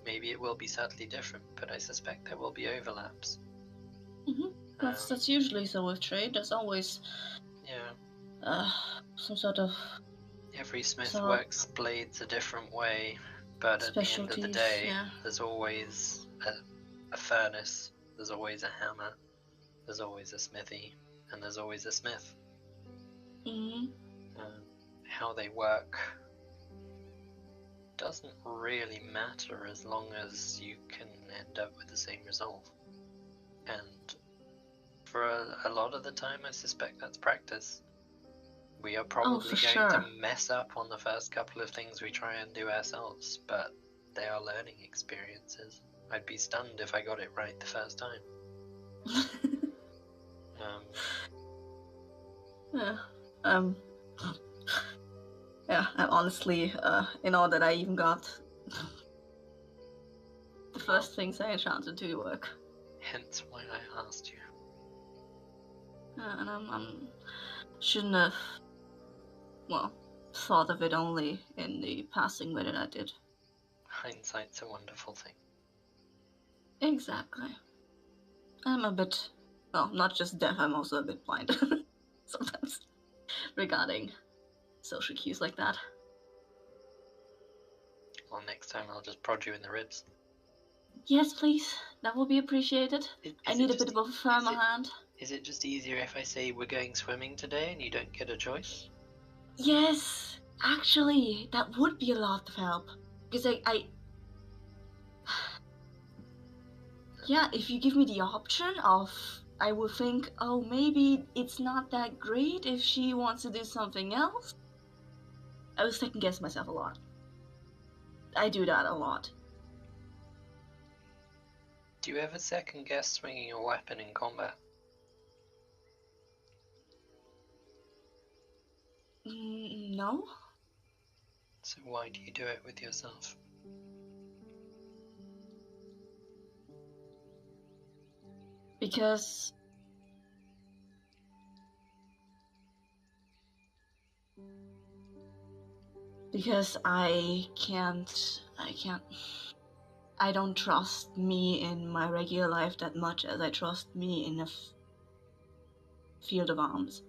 Maybe it will be subtly different, but I suspect there will be overlaps. That's usually so with trade. There's always some sort of... Every smith works blades a different way, but at the end of the day, there's always a furnace, there's always a hammer, there's always a smithy, and there's always a smith. How they work doesn't really matter as long as you can end up with the same result. And for a lot of the time, I suspect that's practice. We are probably for going to sure. mess up on the first couple of things we try and do ourselves, but they are learning experiences. I'd be stunned if I got it right the first time. Yeah. Yeah, I honestly, in all that I even got, the first things I encountered to work. Hence why I asked you. And I'm shouldn't have, well, thought of it only in the passing way that I did. Hindsight's a wonderful thing. Exactly. I'm a bit, well, not just deaf, I'm also a bit blind sometimes regarding social cues like that. Well, next time I'll just prod you in the ribs. Yes, please. That will be appreciated. I need a bit of a firmer hand. Is it just easier if I say we're going swimming today and you don't get a choice? Yes, actually, that would be a lot of help. Because yeah, if you give me the option of, I would think, oh, maybe it's not that great if she wants to do something else. I would second guess myself a lot. I do that a lot. Do you ever second guess swinging your weapon in combat? No? So why do you do it with yourself? Because I don't trust me in my regular life that much as I trust me in a field of arms.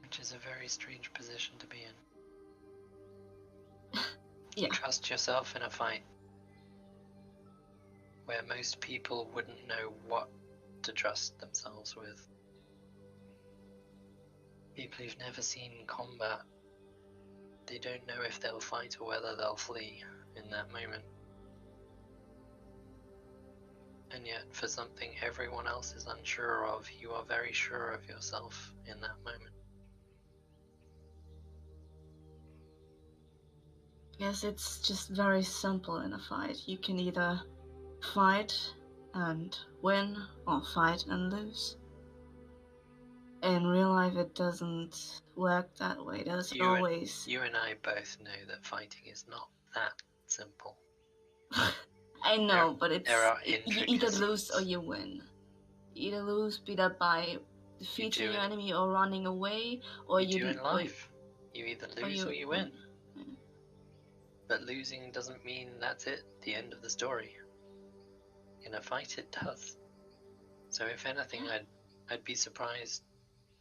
Which is a very strange position to be in. Yeah. Trust yourself in a fight where most people wouldn't know what to trust themselves with. People who've never seen combat, they don't know if they'll fight or whether they'll flee in that moment. And yet, for something everyone else is unsure of, you are very sure of yourself in that moment. Yes, it's just very simple in a fight. You can either fight and win or fight and lose. In real life, it doesn't work that way. There's always... You and I both know that fighting is not that simple. I know, but it's... There are you intricacies. either lose or you win. You either lose, be that by defeating your enemy or running away, or you do in life. You either lose or you win. Yeah. But losing doesn't mean that's it, the end of the story. In a fight, it does. So if anything, I'd be surprised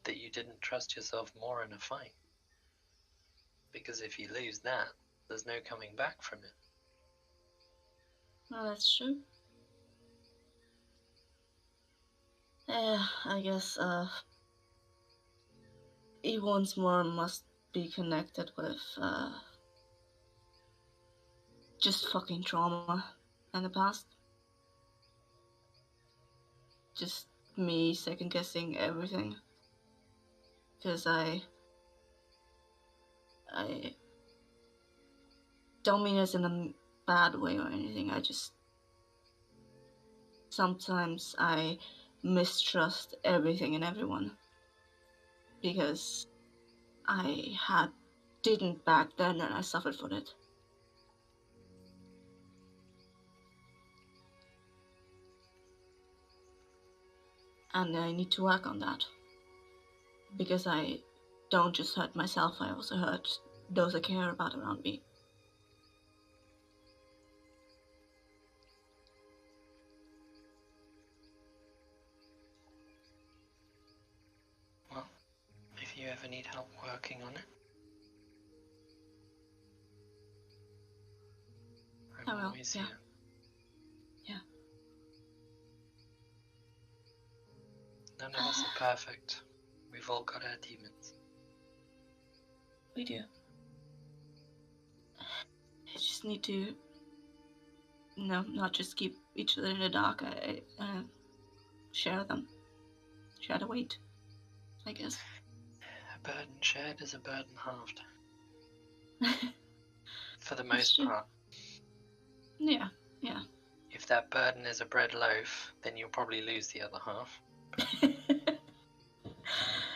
that you didn't trust yourself more in a fight. Because if you lose that, there's no coming back from it. Well, that's true. Yeah, I guess, it once more must be connected with, just fucking trauma in the past. Just me second guessing everything. Because I don't mean it in a bad way or anything. I just... sometimes I mistrust everything and everyone. Because I didn't back then and I suffered for it. And I need to work on that. Because I don't just hurt myself, I also hurt those I care about around me. Well, if you ever need help working on it, I'm always here. Yeah. None of us are perfect. We've all got our demons. We do. I just need to, not just keep each other in the dark. I share them. Share the weight, I guess. A burden shared is a burden halved. For the most true. part. Yeah. If that burden is a bread loaf, then you'll probably lose the other half.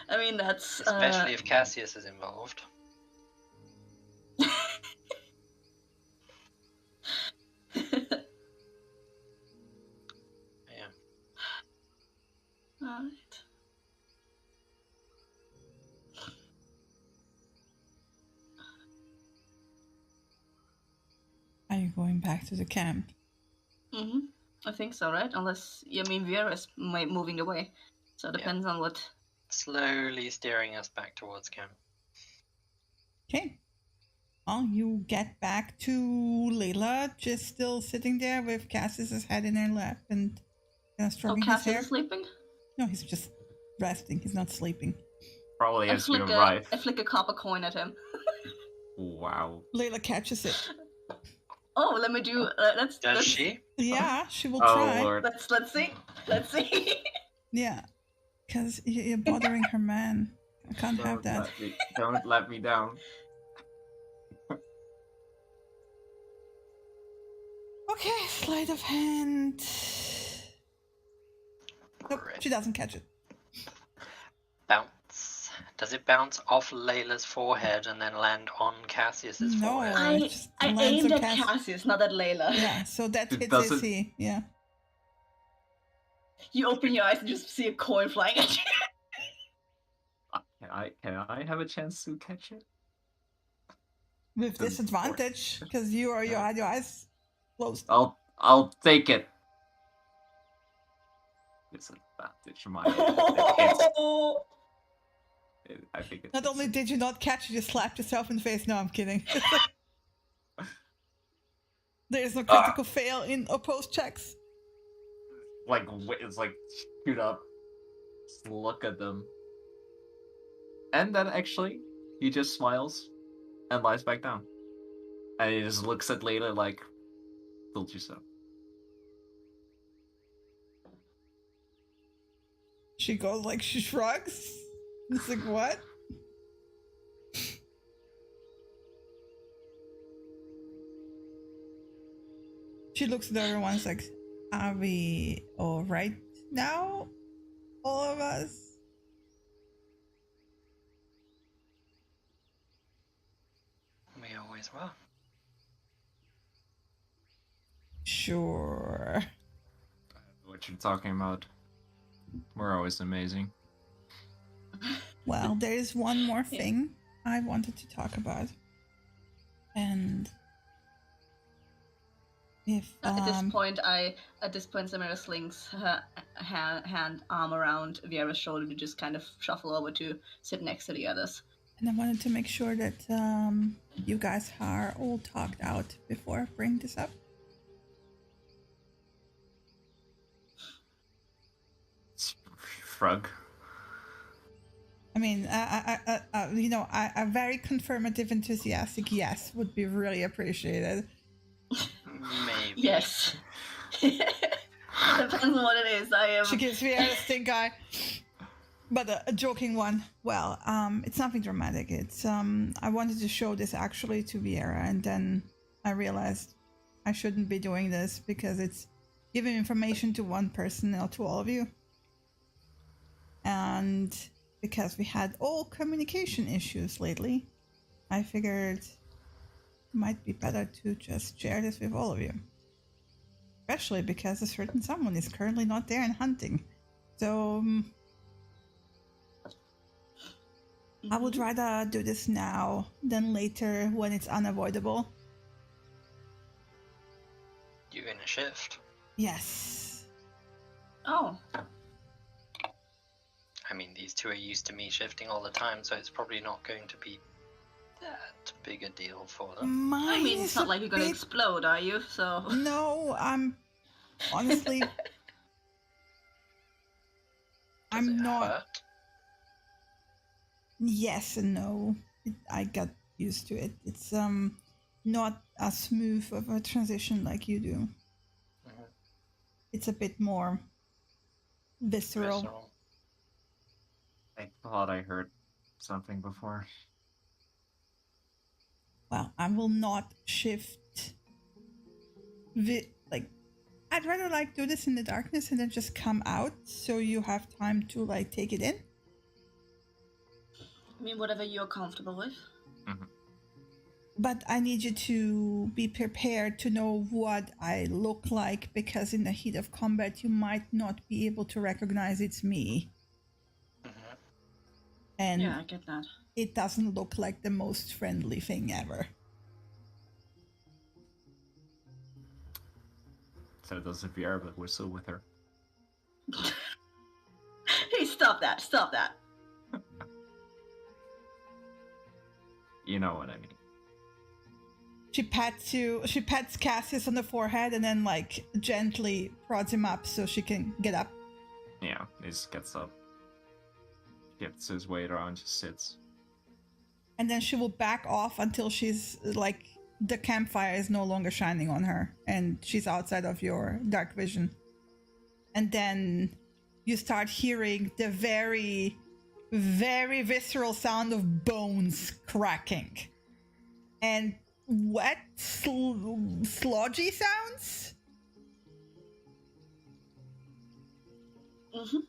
I mean, that's... Especially if Cassius is involved. Yeah. Alright. Are you going back to the camp? Mm-hmm. I think so, right? Unless, Vieira's moving away. So it depends on what... Slowly steering us back towards camp. Okay. Well, you get back to Layla, just still sitting there with Cassius's head in her lap and stroking his Cassius hair. is sleeping? No, he's just resting. He's not sleeping. Probably as you arrive. I flick a copper coin at him. Wow. Layla catches it. Oh, let me do... Does she? Yeah, she will Oh, try. Lord. Let's see. Let's see. Yeah, because you're bothering her man. I can't have that. Don't let me down. Okay, sleight of hand. Nope, Right. she doesn't catch it. Bounce. Does it bounce off Layla's forehead and then land on Cassius's No. forehead? I just I lands aimed on at Cassius, not at Layla. Yeah, so that It hits doesn't- AC. Yeah. You open your eyes and just see a coin flying at you. Can I have a chance to catch it? With disadvantage, because you had your eyes closed. I'll take it. Disadvantage, I think it's... Not only did you not catch it, you slapped yourself in the face. No, I'm kidding. There is no critical fail in opposed checks. It's like shoot up, just look at them, and then actually he just smiles and lies back down, and he just looks at Layla like, "Told you so." She goes like, she shrugs. It's like, what? She looks at everyone, it's like, are we all right now? All of us? We always were. Sure. What you're talking about? We're always amazing. Well, there is one more thing I wanted to talk about. And if At this point, Samira slings her hand arm around Vieira's shoulder to just kind of shuffle over to sit next to the others. and I wanted to make sure that you guys are all talked out before I bring this up. Shrug. I mean, a very confirmative, enthusiastic yes would be really appreciated. Maybe. Yes. Depends on what it is. I am. She gives me a stink eye, but a joking one. Well, it's nothing dramatic. It's I wanted to show this actually to Vieira, and then I realized I shouldn't be doing this because it's giving information to one person, not to all of you. And because we had all communication issues lately, I figured it might be better to just share this with all of you. Especially because a certain someone is currently not there and hunting. So I would rather do this now than later when it's unavoidable. You in a shift? Yes. Oh. I mean, these two are used to me shifting all the time, so it's probably not going to be that big a deal for them. I mean, it's not like you're gonna explode, are you? So. No, I'm honestly. Does I'm it not. hurt? Yes and no. I got used to it. It's not as smooth of a transition like you do. Mhm. It's a bit more visceral. Visceral. I thought I heard something before. Well, I will not shift. Like, I'd rather like do this in the darkness and then just come out, so you have time to like take it in. I mean, whatever you're comfortable with. But I need you to be prepared to know what I look like, because in the heat of combat, you might not be able to recognize it's me. Mhm. And Yeah, I get that. it doesn't look like the most friendly thing ever. So does Vera, but we're still with her. Hey, stop that! Stop that! You know what I mean. She pats Cassius on the forehead and then like gently prods him up so she can get up. Yeah, he just gets up. Gets his weight around, just sits. And then she will back off until she's like, the campfire is no longer shining on her and she's outside of your dark vision. And then you start hearing the very, very visceral sound of bones cracking. And wet, sludgy sounds. Mm-hmm.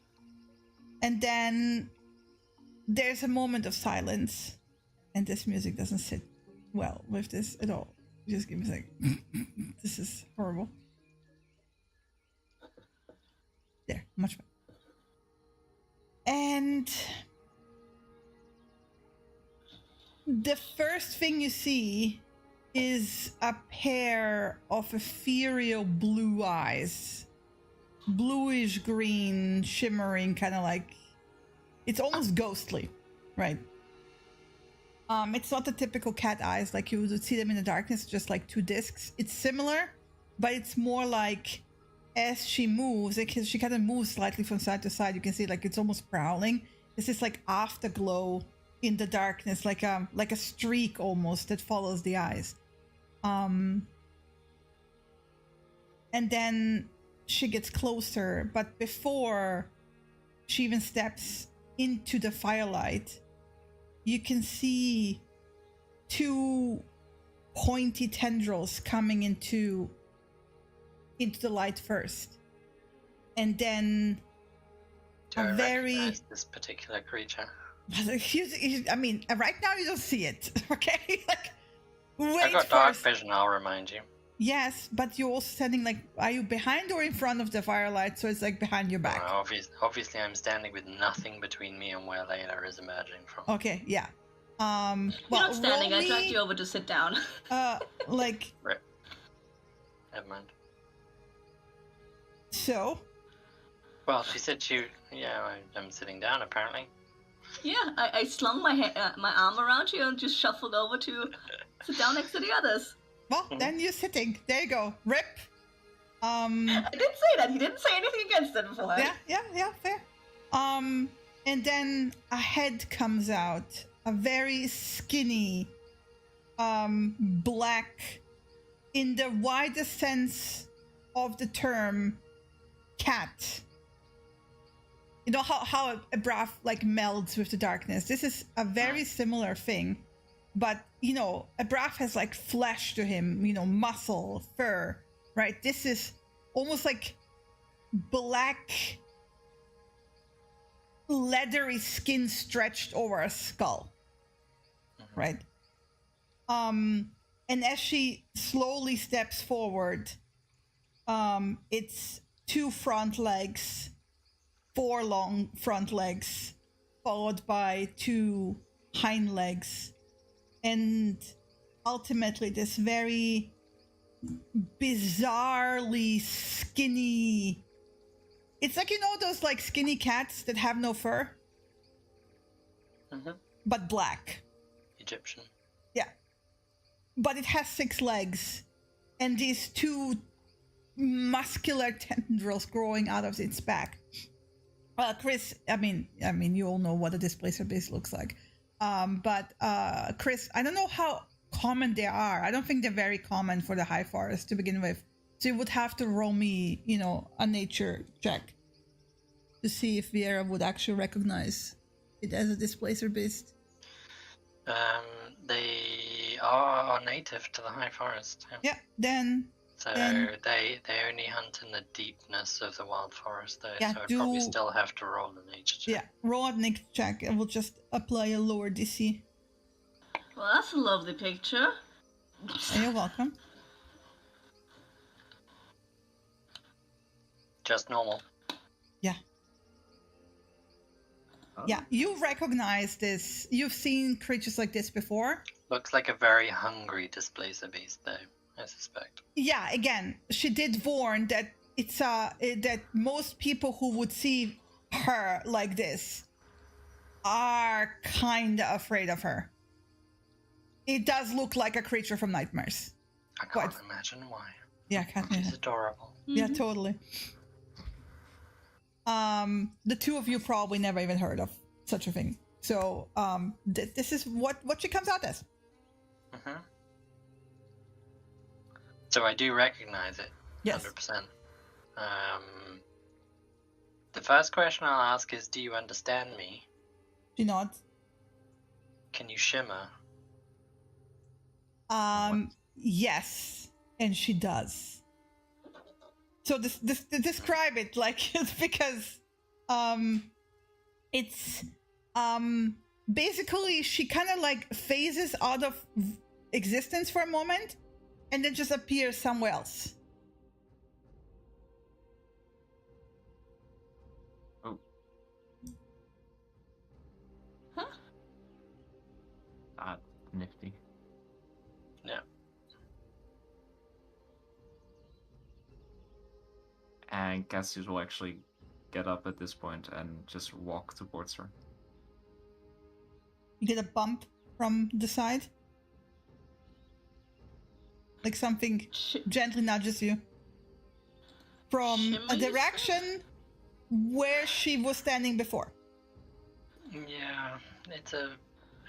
And then there's a moment of silence. And this music doesn't sit well with this at all. Just give me a second. This is horrible. There, much better. And the first thing you see is a pair of ethereal blue eyes. Bluish green, shimmering, kind of like... It's almost ghostly, right? It's not the typical cat eyes like you would see them in the darkness, just like two discs. It's similar, but it's more like as she moves, because she kind of moves slightly from side to side, you can see like it's almost prowling. This is like afterglow in the darkness, like a streak almost that follows the eyes. And then she gets closer, but before she even steps into the firelight, you can see two pointy tendrils coming into the light first. And then Do I very... recognize this particular creature? I mean, right now you don't see it, okay? Like, wait I got dark first. vision, I'll remind you. Yes, but you're also standing like, are you behind or in front of the firelight? So it's like behind your back. Obviously, I'm standing with nothing between me and where Layla is emerging from. Okay, yeah. You're not standing, I dragged you over to sit down. Like... Rip. Never mind. So? Well, she said I'm sitting down, apparently. Yeah, I slung my arm around you and just shuffled over to sit down next to the others. Well, then you're sitting. There you go. Rip. I didn't say that. He didn't say anything against it before. Yeah, fair. And then a head comes out. A very skinny, black, in the widest sense of the term, cat. You know how a Braff like melds with the darkness. This is a very similar thing, but you know, a Braff has like flesh to him, you know, muscle, fur, right? This is almost like black, leathery skin stretched over a skull, right? And as she slowly steps forward, it's two front legs, 4 long front legs, followed by 2 hind legs, and ultimately this very bizarrely skinny... It's like, you know, those like skinny cats that have no fur? Mm-hmm. But black. Egyptian. Yeah. But it has 6 legs, and these 2 muscular tendrils growing out of its back. Chris, I mean, you all know what a displacer beast looks like. But Chris, I don't know how common they are. I don't think they're very common for the high forest to begin with. So you would have to roll me, a nature check to see if Viera would actually recognize it as a displacer beast. They are native to the high forest. Yeah, then. So then, they only hunt in the deepness of the wild forest, though. Yeah, so I'd probably still have to roll a nature check. Yeah, roll a nature check, and we'll just apply a lower DC. Well, that's a lovely picture. You're welcome. Just normal. Yeah. Oh. Yeah, you recognize this. You've seen creatures like this before. Looks like a very hungry displacer beast, though, I suspect. Yeah, again, she did warn that it's that most people who would see her like this are kind of afraid of her. It does look like a creature from nightmares. I can't imagine why. Yeah, can't She's adorable. Yeah, totally. The two of you probably never even heard of such a thing. So, this is what she comes out as. Mm-hmm. So I do recognize it. Yes. 100%. The first question I'll ask is, do you understand me? She nods. Can you shimmer? Yes, and she does. So this describe it like it's because it's basically she kind of like phases out of existence for a moment and then just appears somewhere else. Oh. Huh? That's nifty. Yeah. And Cassius will actually get up at this point and just walk towards her. You get a bump from the side. Like something gently nudges you. From a direction where she was standing before. Yeah,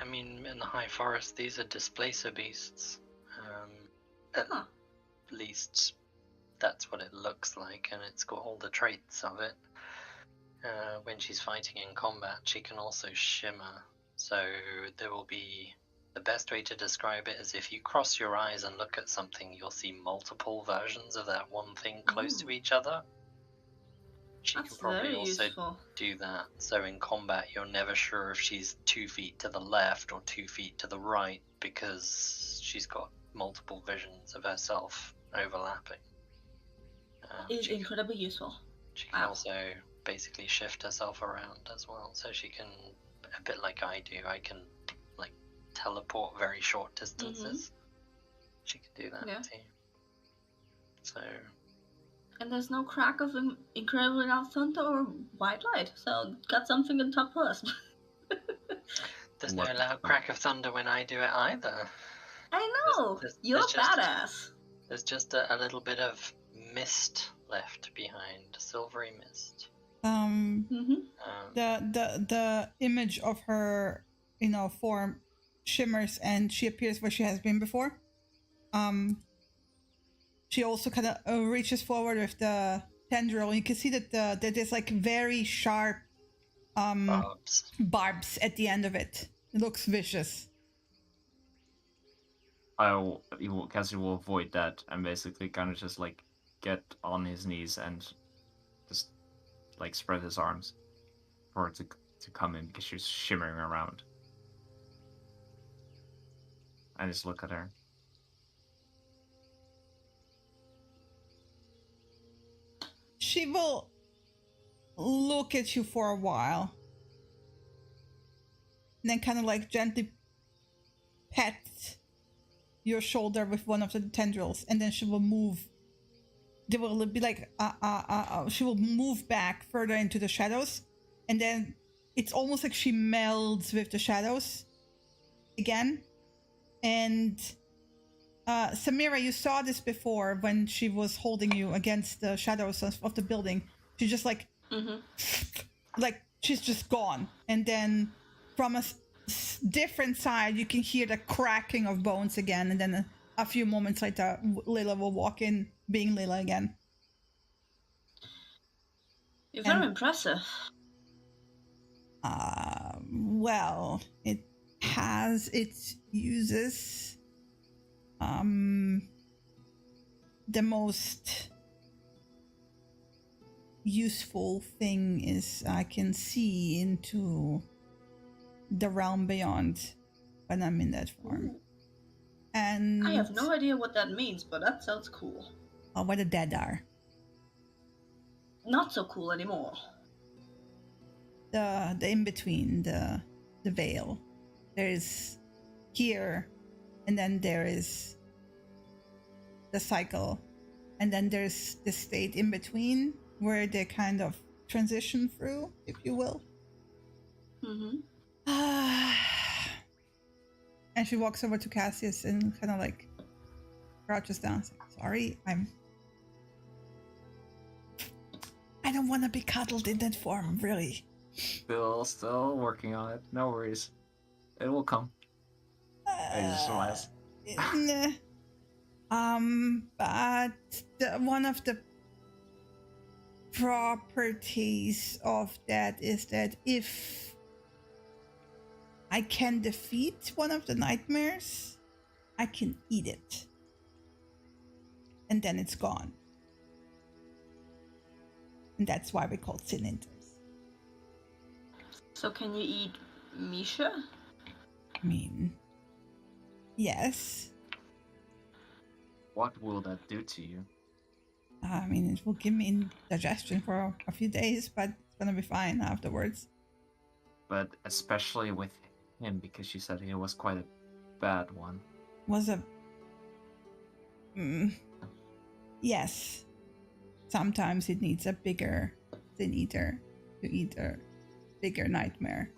I mean, in the high forest, these are displacer beasts. At least that's what it looks like, and it's got all the traits of it. When she's fighting in combat, she can also shimmer. So there will be... The best way to describe it is if you cross your eyes and look at something, you'll see multiple versions of that one thing close to each other. She That's can probably very also useful. do that. So in combat, you're never sure if she's 2 feet to the left or 2 feet to the right because she's got multiple visions of herself overlapping. It's incredibly useful. She can also basically shift herself around as well. So she can, a bit like I do, I can like teleport very short distances. She can do that too. So... And there's no crack of incredibly loud thunder or white light, so got something on top first. There's no loud crack of thunder when I do it either. I know! You're badass! There's just a little bit of mist left behind, silvery mist. The image of her, form shimmers and she appears where she has been before. She also kind of reaches forward with the tendril. You can see that there's like very sharp barbs at the end of it. It looks vicious. Cassie will avoid that and basically kind of just like get on his knees and just like spread his arms for her to come in because she's shimmering around. And just look at her. She will look at you for a while. And then kind of like gently pet your shoulder with one of the tendrils. And then she will move. They will be like, she will move back further into the shadows. And then it's almost like she melds with the shadows again. And Samira, you saw this before when she was holding you against the shadows of the building. She just like like she's just gone, and then from a different side you can hear the cracking of bones again, and then a few moments later Lila will walk in being Lila again. You're very impressive. Well, it has its uses. The most useful thing is I can see into the realm beyond when I'm in that form. And I have no idea what that means, but that sounds cool. or where the dead are. Not so cool anymore. The in between, the veil. There's here, and then there is the cycle, and then there's the state in between where they kind of transition through, if you will. Mm-hmm. And she walks over to Cassius and kind of like crouches down. Sorry, I don't want to be cuddled in that form, really. Still working on it. No worries. It will come. I just realized. But one of the properties of that is that if I can defeat one of the nightmares, I can eat it. And then it's gone. And that's why we call it Sin Inters. So can you eat Misha? I mean, yes. What will that do to you? I mean, it will give me indigestion for a few days, but it's gonna be fine afterwards. But especially with him, because you said he was quite a bad one. Was a... yes. Sometimes it needs a bigger Sin Eater to eat a bigger nightmare.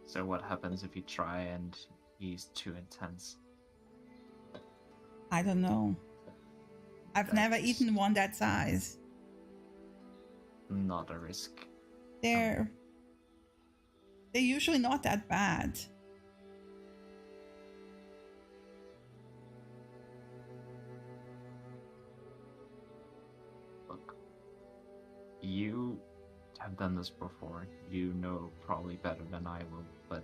So what happens if you try and he's too intense? I don't know. I've never eaten one that size. Not a risk. They're usually not that bad. Look, you have done this before. You know probably better than I will, but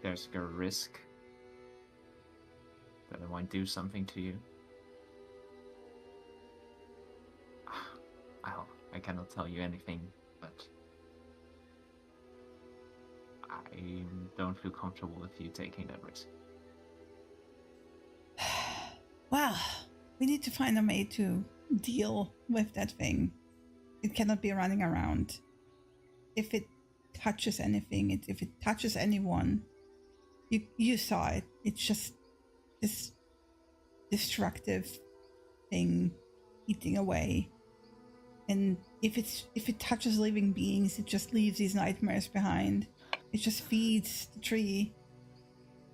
there's a risk that I might do something to you. I cannot tell you anything, but I don't feel comfortable with you taking that risk. Well, we need to find a way to deal with that thing. It cannot be running around. If it touches anything, if it touches anyone, you saw it. It's just this destructive thing eating away. And if it touches living beings, it just leaves these nightmares behind. It just feeds the tree.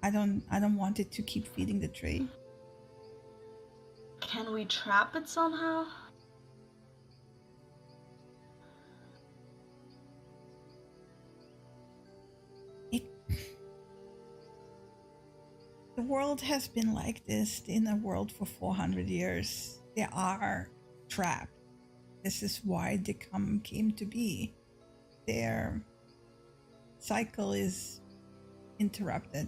I don't want it to keep feeding the tree. Can we trap it somehow? The world has been like this in a world for 400 years. They are trapped. This is why they came to be. Their cycle is interrupted.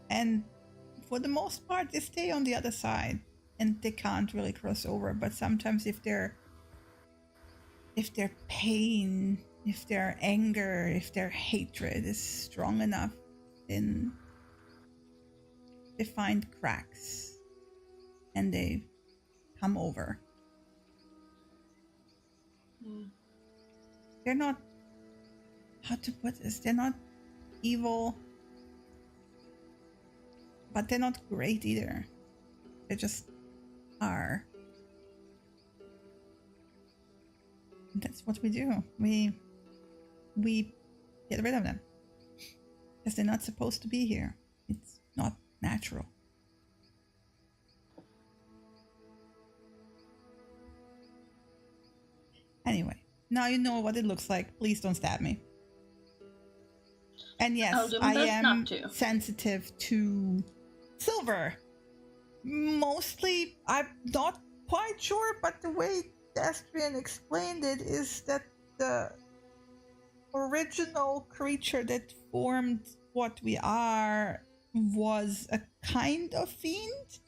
And for the most part, they stay on the other side and they can't really cross over. But sometimes if their pain, if their anger, if their hatred is strong enough, then they find cracks and they come over. They're not, how to put this, they're not evil, but they're not great either. They just are. And that's what we do. We get rid of them. Because they're not supposed to be here. It's not natural. Anyway, now you know what it looks like. Please don't stab me. And yes, I'll do my I best am not to. sensitive to silver. Mostly, I'm not quite sure, but the way Destrian explained it is that the original creature that formed what we are was a kind of fiend.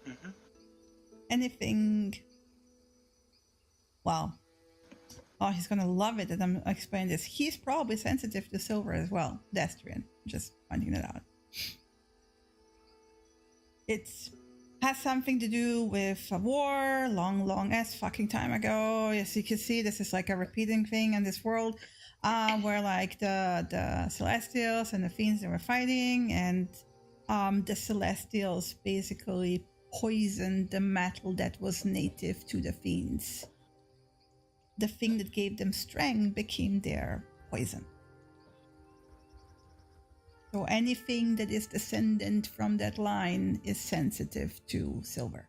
Mm-hmm. Anything. Well, oh, he's gonna love it that I'm explaining this. He's probably sensitive to silver as well, Destrian. Just finding that out. It has something to do with a war long ass fucking time ago. As you can see, this is like a repeating thing in this world, where like the Celestials and the Fiends they were fighting, and the Celestials basically poisoned the metal that was native to the Fiends. The thing that gave them strength became their poison. So anything that is descendant from that line is sensitive to silver.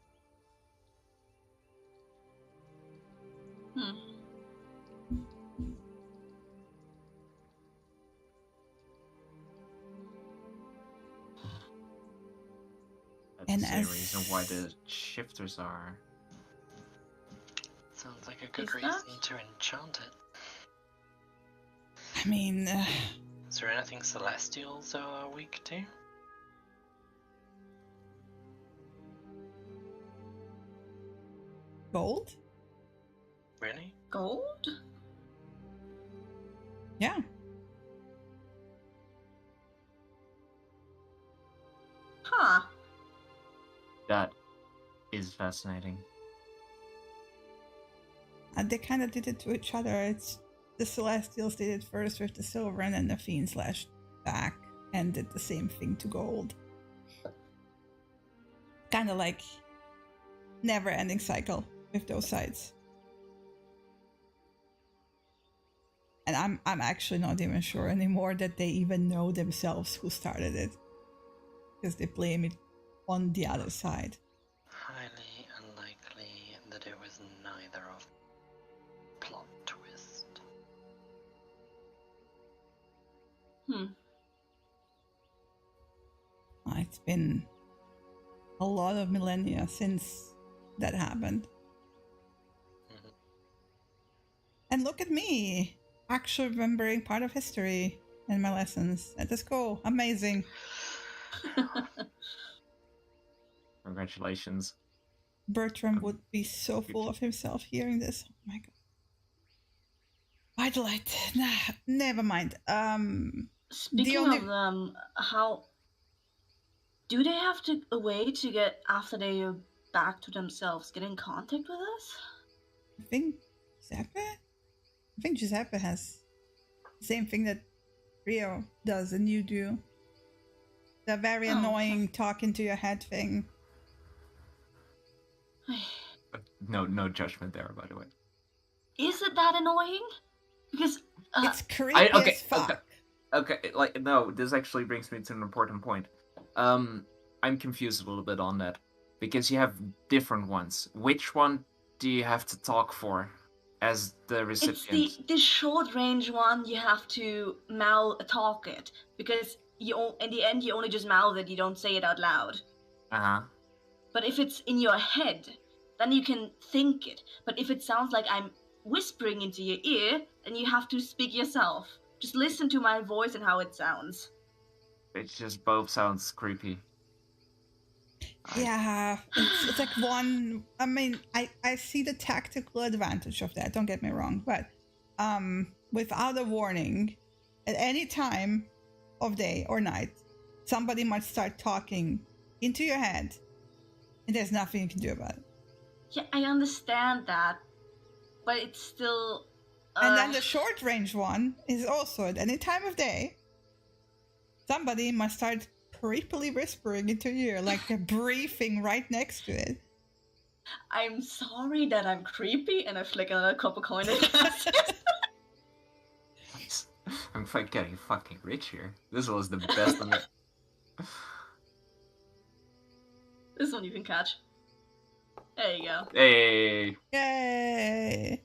That's the same reason why the shifters are. Sounds like a good Is reason that- to enchant it. I mean, Is there anything Celestials are weak to? gold? Really? Gold? Yeah. Huh. That is fascinating. And they kind of did it to each other. It's the Celestials did it first with the silver, and then the Fiends slashed back and did the same thing to gold. Kind of like never-ending cycle with those sides. And I'm actually not even sure anymore that they even know themselves who started it, because they blame it on the other side. Highly unlikely that it was neither of plot twist. It's been a lot of millennia since that happened. Mhm. And look at me, actually remembering part of history in my lessons at the school. Amazing. Congratulations. Bertram would be so full of himself hearing this. Oh my god. Idolite. Nah, never mind. Speaking only- of them, how do they have a way to get after they are back to themselves, get in contact with us? I think Giuseppe has the same thing that Rio does and you do. The very Oh, annoying talking to your head thing. No judgment there, by the way. Is it that annoying? Because It's creepy okay, as fuck. Okay, like, no, this actually brings me to an important point. I'm confused a little bit on that. Because you have different ones. Which one do you have to talk for as the recipient? it's the short range one. You have to talk it, because in the end you only just mouth it. You don't say it out loud. Uh-huh. But if it's in your head, then you can think it. But if it sounds like I'm whispering into your ear, then you have to speak yourself. Just listen to my voice and how it sounds. It just both sounds creepy. Yeah, it's like one. I mean, I see the tactical advantage of that. Don't get me wrong, but without a warning, at any time of day or night, somebody might start talking into your head, and there's nothing you can do about it. Yeah, I understand that, but it's still. And then the short range one is also at any time of day, somebody might start creepily whispering into your ear, like they're breathing right next to it. I'm sorry that I'm creepy, and I flick another copper coin at us. I'm getting fucking rich here. This was the best of it. This one you can catch. There you go. Hey, Yay!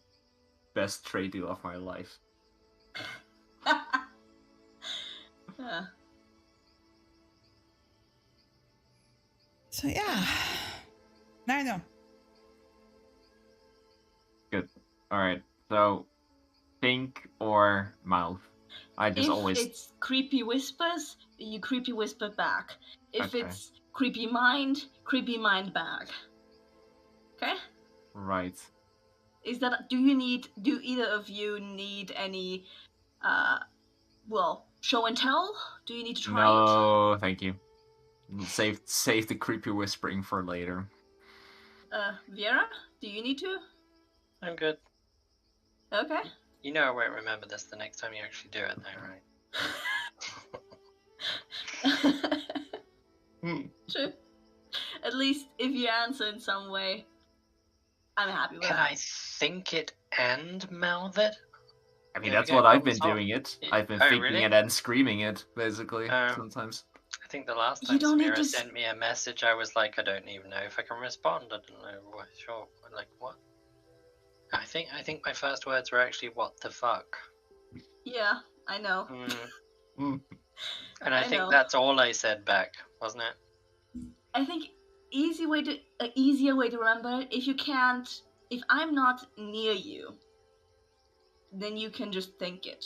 best trade deal of my life. Yeah. So yeah, I know. All right, so pink or mouth? I just If always it's creepy whispers, you creepy whisper back. If Okay. it's creepy mind back. Okay? right. Is that do either of you need any show and tell? Do you need to try it? No, thank you. Save the creepy whispering for later. Viera, do you need to? I'm good. Okay. You know I won't remember this the next time you actually do it, though, right? True. At least if you answer in some way, I'm happy with Can that. I think it and mouth it? I mean, There we that's go, what I've problem been solved. doing it. Y- I've been oh, thinking really? it and screaming it, basically, Oh. sometimes. I think the last You time don't need Samira to sent me a message, I was like, I don't even know if I can respond. I don't know. Sure. Like, what? I think my first words were actually, what the fuck? Yeah, I know. Mm. And I I think know. that's all I said back, wasn't it? I think easier way to remember it, if I'm not near you, then you can just think it.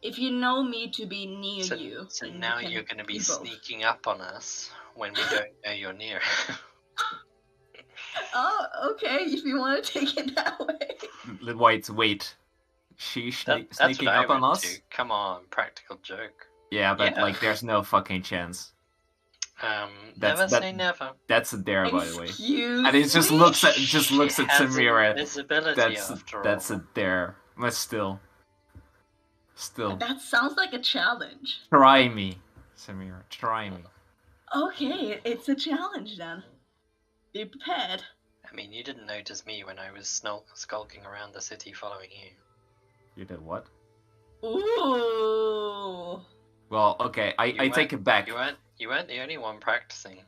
If you know me to be near you, So then now you can you're going to be do both. sneaking up on us when we don't know you're near. Oh, okay, if you want to take it that way. Wait. She's That's sneaking what I up on would us? do. Come on, practical joke. Yeah, but Yeah. like, there's no fucking chance. Never say never. That's a dare, by the way. Excuse And it just me? looks at She has Samira. invisibility That's all. a dare. But still, That sounds like a challenge. try me, Samira. Try me. Okay, it's a challenge then. Be prepared. I mean, you didn't notice me when I was skulking around the city following you. You did what? Ooh. Well, okay, I take it back. You weren't the only one practicing.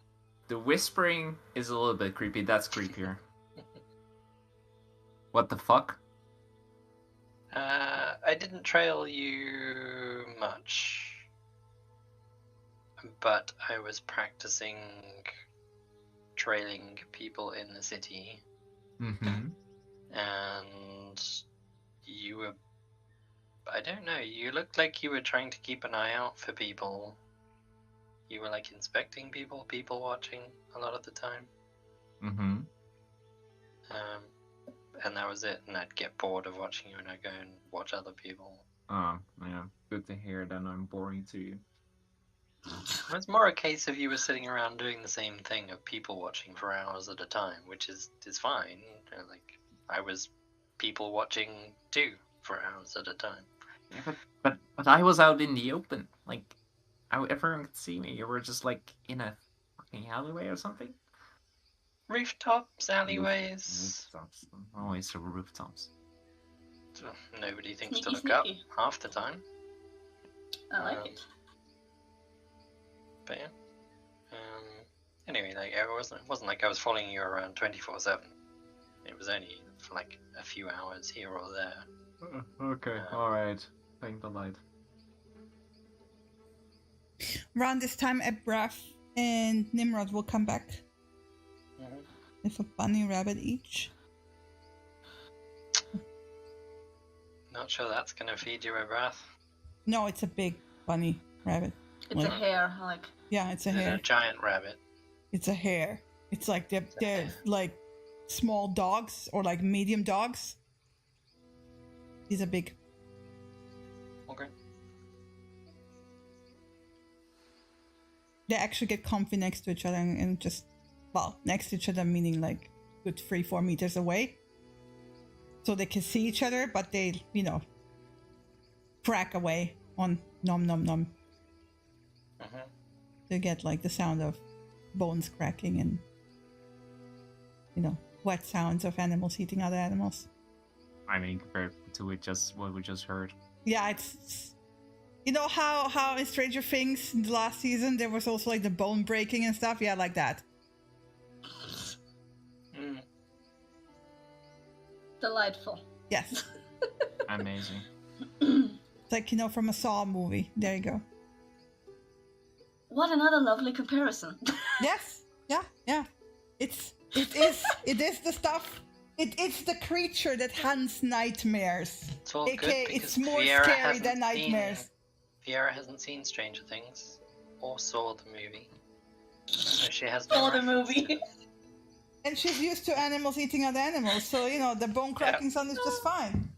The whispering is a little bit creepy. That's creepier. What the fuck? I didn't trail you much, but I was practicing trailing people in the city, Mm-hmm. and you were, I don't know, you looked like you were trying to keep an eye out for people. You were like inspecting people watching a lot of the time. Mm-hmm. And that was it, and I'd get bored of watching you and I'd go and watch other people. Oh, yeah. Good to hear that I'm boring to you. It was more a case of you were sitting around doing the same thing of people watching for hours at a time, which is fine. You know, like, I was people watching too for hours at a time. Yeah, but I was out in the open. Like, everyone could see me. You were just like in a fucking alleyway or something. Rooftops, alleyways. Rooftops. Always the rooftops. Nobody thinks to Sneaky, look up sneaky. half the time. I like it. But yeah. Anyway, like, it wasn't like I was following you around 24/7. It was only for like a few hours here or there. Okay, alright. Thank the light. Around this time, Ebraf and Nimrod will come back Mhm. with a bunny rabbit each. Not sure that's gonna feed you a breath. No, it's a big bunny rabbit. It's a hare, like. Yeah, it's a Is it hare. a giant rabbit? It's a hare. It's like they're like small dogs or like medium dogs. These are big. Okay. They actually get comfy next to each other and just, well, next to each other meaning like good 3-4 meters away. So they can see each other, but they, crack away on nom nom nom. Mhm. They get like the sound of bones cracking and, wet sounds of animals eating other animals. I mean, compared to what we just heard. Yeah, it's You know how in Stranger Things in the last season there was also like the bone breaking and stuff? Yeah, like that. Mm. Delightful. Yes. Amazing. It's like, you know, from a Saw movie. There you go. What another lovely comparison. Yes. Yeah. It is the stuff. It is the creature that hunts nightmares. It's all AKA, good because it's more Viera scary hasn't than nightmares. Viera hasn't seen Stranger Things or saw the movie, so she has no Saw the reference to movie. it. And she's used to animals eating other animals, so, you know, the bone cracking sound is just fine.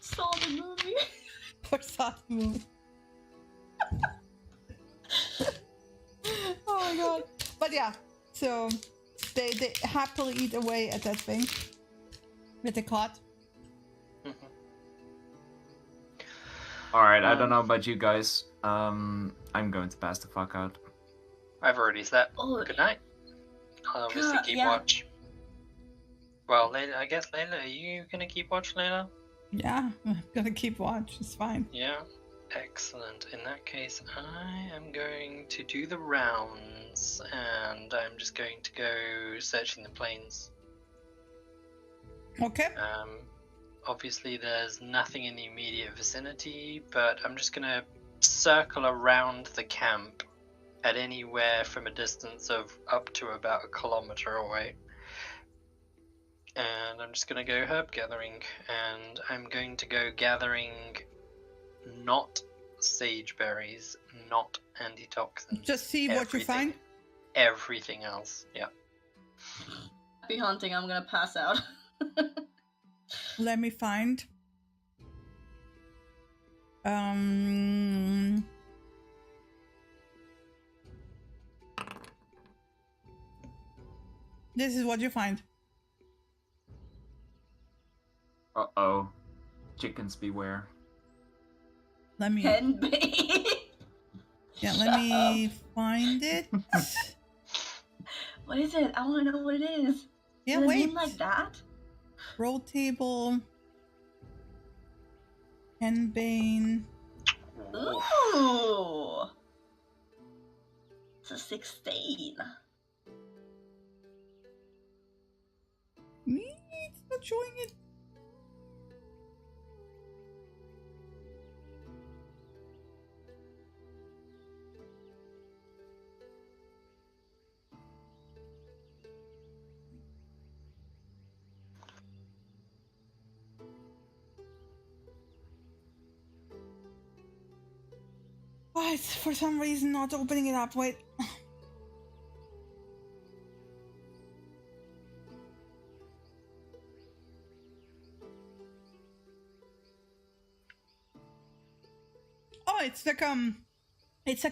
Saw the movie. For Saw the movie. Oh my god. But yeah, so they happily eat away at that thing with the cot. Alright, I don't know about you guys. I'm going to pass the fuck out. I've already slept. Oh, Good night. I'll obviously God, keep yeah. watch. Well, Layla, I guess Layla, are you gonna keep watch, Layla? Yeah, I'm gonna keep watch. It's fine. Yeah. Excellent. In that case, I am going to do the rounds, and I'm just going to go searching the plains. Okay. Obviously there's nothing in the immediate vicinity, but I'm just gonna circle around the camp at anywhere from a distance of up to about 1 kilometer away. And I'm just gonna go herb gathering, and I'm going to go gathering not sage berries, not antitoxins. Just see what you everything. find. Everything else, yeah. Happy hunting, I'm gonna pass out. Let me find. This is what you find. Uh-oh. Chickens beware. Let me. Hen bait. Yeah, let me find it. What is it? I want to know what it is. Yeah, Does it wait. mean like that? Roll table. Henbane. Ooh. It's a 16. Me? It's not showing it. Oh, it's for some reason not opening it up. Wait. Oh, it's like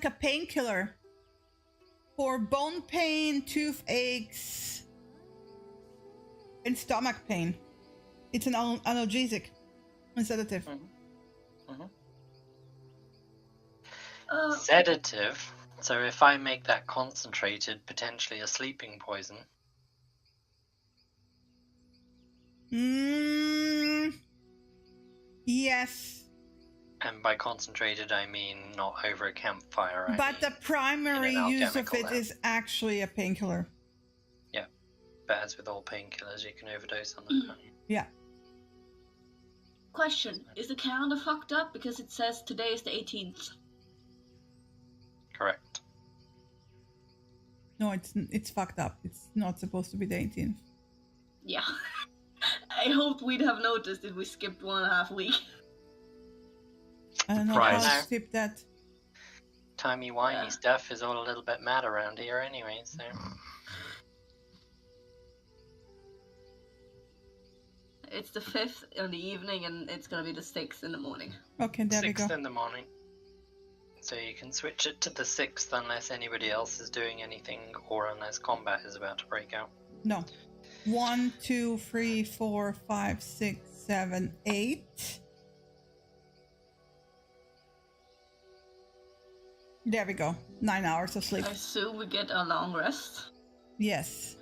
a painkiller for bone pain, toothaches, and stomach pain. It's an analgesic and sedative. Sedative. So if I make that concentrated, potentially a sleeping poison. Yes. And by concentrated, I mean not over a campfire. I But mean the primary in an use of alchemical it is actually a painkiller. Yeah. But as with all painkillers, you can overdose on them. Yeah. Question: is the calendar fucked up because it says today is the 18th? Correct. No, it's fucked up. It's not supposed to be the 18th. Yeah. I hoped we'd have noticed if we skipped 1.5 weeks. I don't know Surprise. how to skip that. Timey-wimey Yeah. stuff is all a little bit mad around here anyway, so... It's the 5th in the evening and it's gonna be the 6th in the morning. Okay, there we go. 6th in the morning. So you can switch it to the 6th unless anybody else is doing anything or unless combat is about to break out. No. 1, 2, 3, 4, 5, 6, 7, 8. There we go. 9 hours of sleep. I assume we get a long rest. Yes.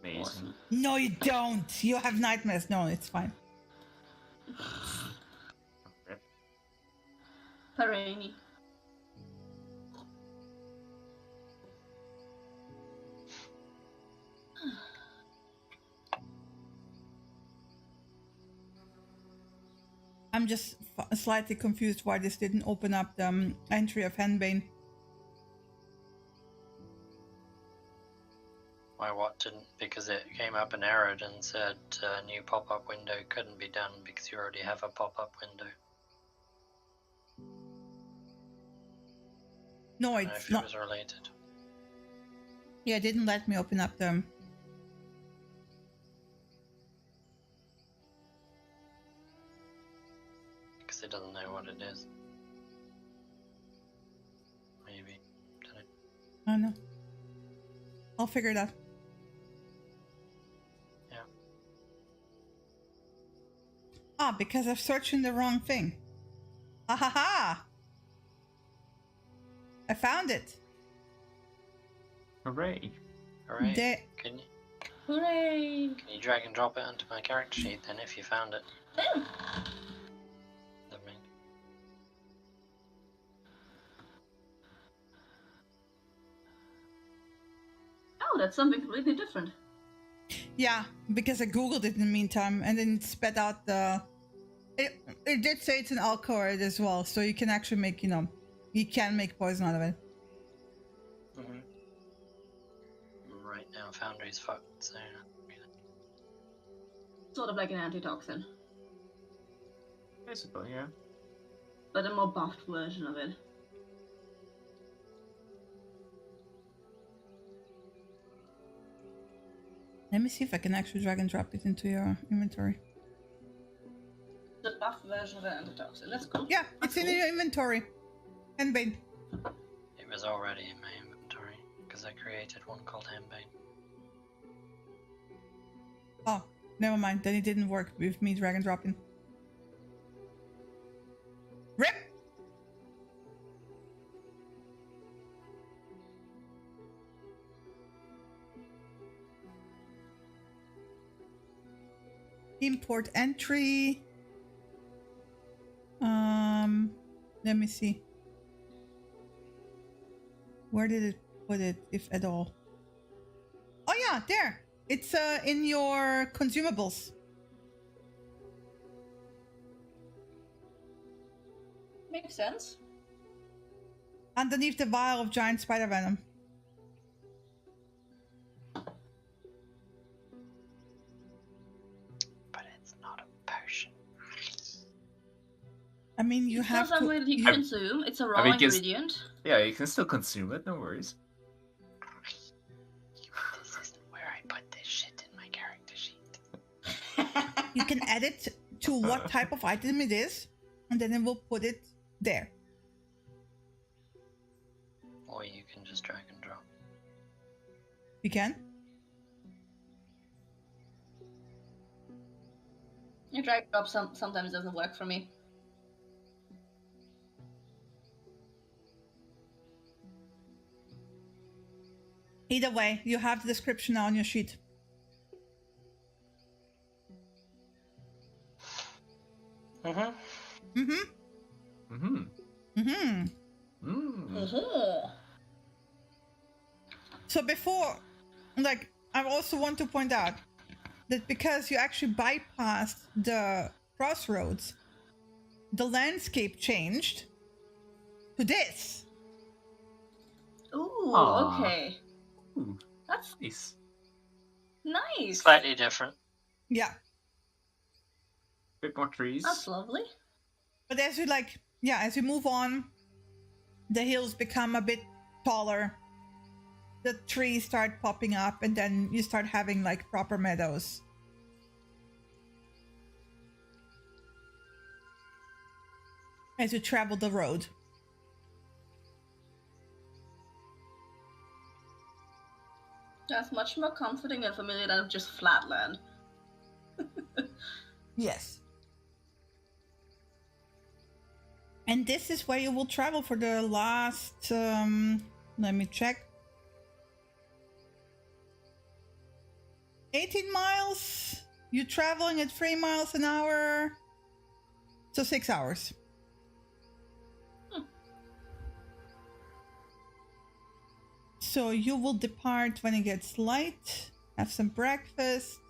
Amazing. No, you don't. You have nightmares. No, it's fine. Terrainy. I'm just slightly confused why this didn't open up the entry of Henbane. Why what didn't? Because it came up an error and said new pop-up window couldn't be done because you already have a pop-up window. No, I don't know it's if not. it was related. Yeah, it didn't let me open up the... Because it doesn't know what it is. Maybe. Don't know. I don't know. I'll figure it out. Yeah. Ah, because I've searched in the wrong thing. Ha ha ha! I found it. Hooray! Alright. There. Hooray! Can you drag and drop it onto my character sheet then if you found it? Oh, Lovely. oh, that's something completely different. Yeah, because I googled it in the meantime and then it sped out the... It did say it's an alkaloid as well, so you can actually make, you can make poison out of it. Mm-hmm. Right now, Foundry's fucked, so... Sort of like an antitoxin, Basically, yeah. but a more buffed version of it. Let me see if I can actually drag and drop it into your inventory. The buffed version of an antitoxin. That's cool. Yeah, it's in your inventory. Henbane. It was already in my inventory, because I created one called Henbane. Oh, never mind. Then it didn't work with me drag and dropping. RIP! Import entry. Let me see. Where did it put it, if at all? Oh yeah, there. It's in your consumables. Makes sense. Underneath the vial of giant spider venom. But it's not a potion. I mean, you It's have not something that you to... can consume. It's a raw because- ingredient. Yeah, you can still consume it, no worries. This isn't where I put this shit in my character sheet. You can add it to what type of item it is, and then it will put it there. Or you can just drag and drop. You can? You drag drop sometimes doesn't work for me. Either way, you have the description now on your sheet. Mm-hmm. Mm-hmm. Mm-hmm. Mm-hmm. Mm. So before, like, I also want to point out that because you actually bypassed the crossroads, the landscape changed to this. Ooh, Aw. okay. Ooh, That's nice. nice. Slightly different. Yeah. Bit more trees. That's lovely. But as you as you move on, the hills become a bit taller. The trees start popping up, and then you start having like proper meadows. As you travel the road. That's much more comforting and familiar than just flatland. Yes. And this is where you will travel for the last, let me check. 18 miles. You're traveling at 3 miles an hour. So 6 hours. Hmm. So you will depart when it gets light. Have some breakfast.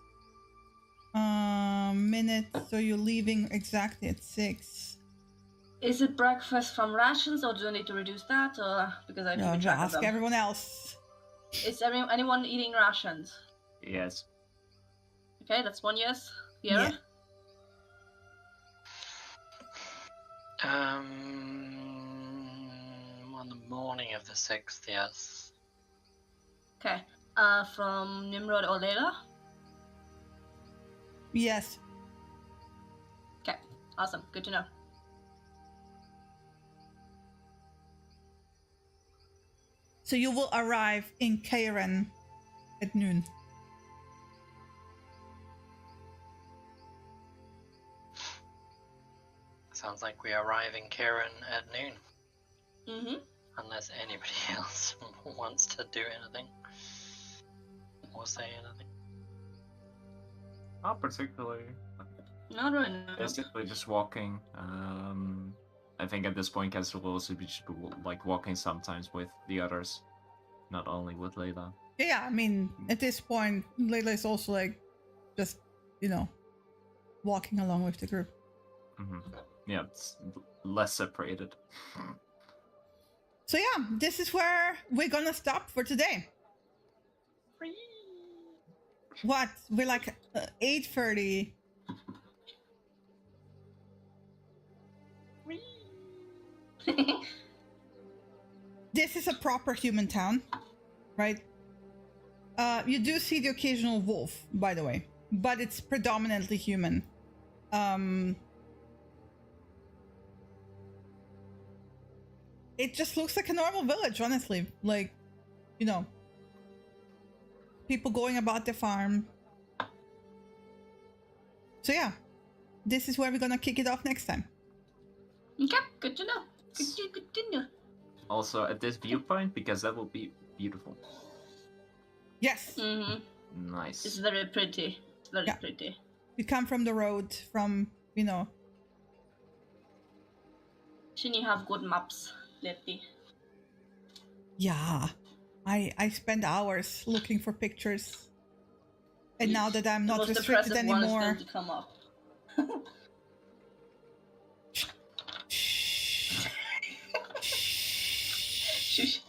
Minute. So you're leaving exactly at 6. Is it breakfast from rations, or do I need to reduce that, or because I have to No, be track of ask them? everyone else. Is anyone eating rations? Yes. Okay, that's 1 yes. Here. Yeah. On the morning of the 6th, yes. Okay. From Nimrod or Layla? Yes. Okay. Awesome. Good to know. So you will arrive in Kairan at noon. Sounds like we arrive in Kieran at noon. Mm-hmm. Unless anybody else wants to do anything. Or say anything. Not particularly. Not right now. Basically just walking. I think at this point Kessel will also be just like walking sometimes with the others. Not only with Layla. Yeah, I mean, at this point, Layla is also like, just, walking along with the group. Mm-hmm. Yeah, it's less separated. So yeah, this is where we're gonna stop for today. What? We're like 8:30. This is a proper human town, right? You do see the occasional wolf, by the way, but it's predominantly human. It just looks like a normal village, honestly. Like, people going about their farm. So yeah, this is where we're gonna kick it off next time. Okay, good to know. Good to know. Also at this viewpoint, because that will be beautiful. Yes, Mm-hmm. Nice. It's very pretty. It's very Yeah. pretty. we come from the road, from, Shouldn't you have good maps, Lefty? Yeah, I spend hours looking for pictures. And now that I'm The not most restricted depressive one is anymore. going to come up. Shh. Shush.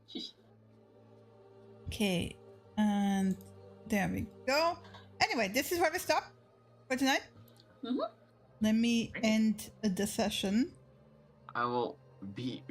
Shush. Okay, and there we go. Anyway, this is where we stop for tonight. Mhm. Let me end the session. I will be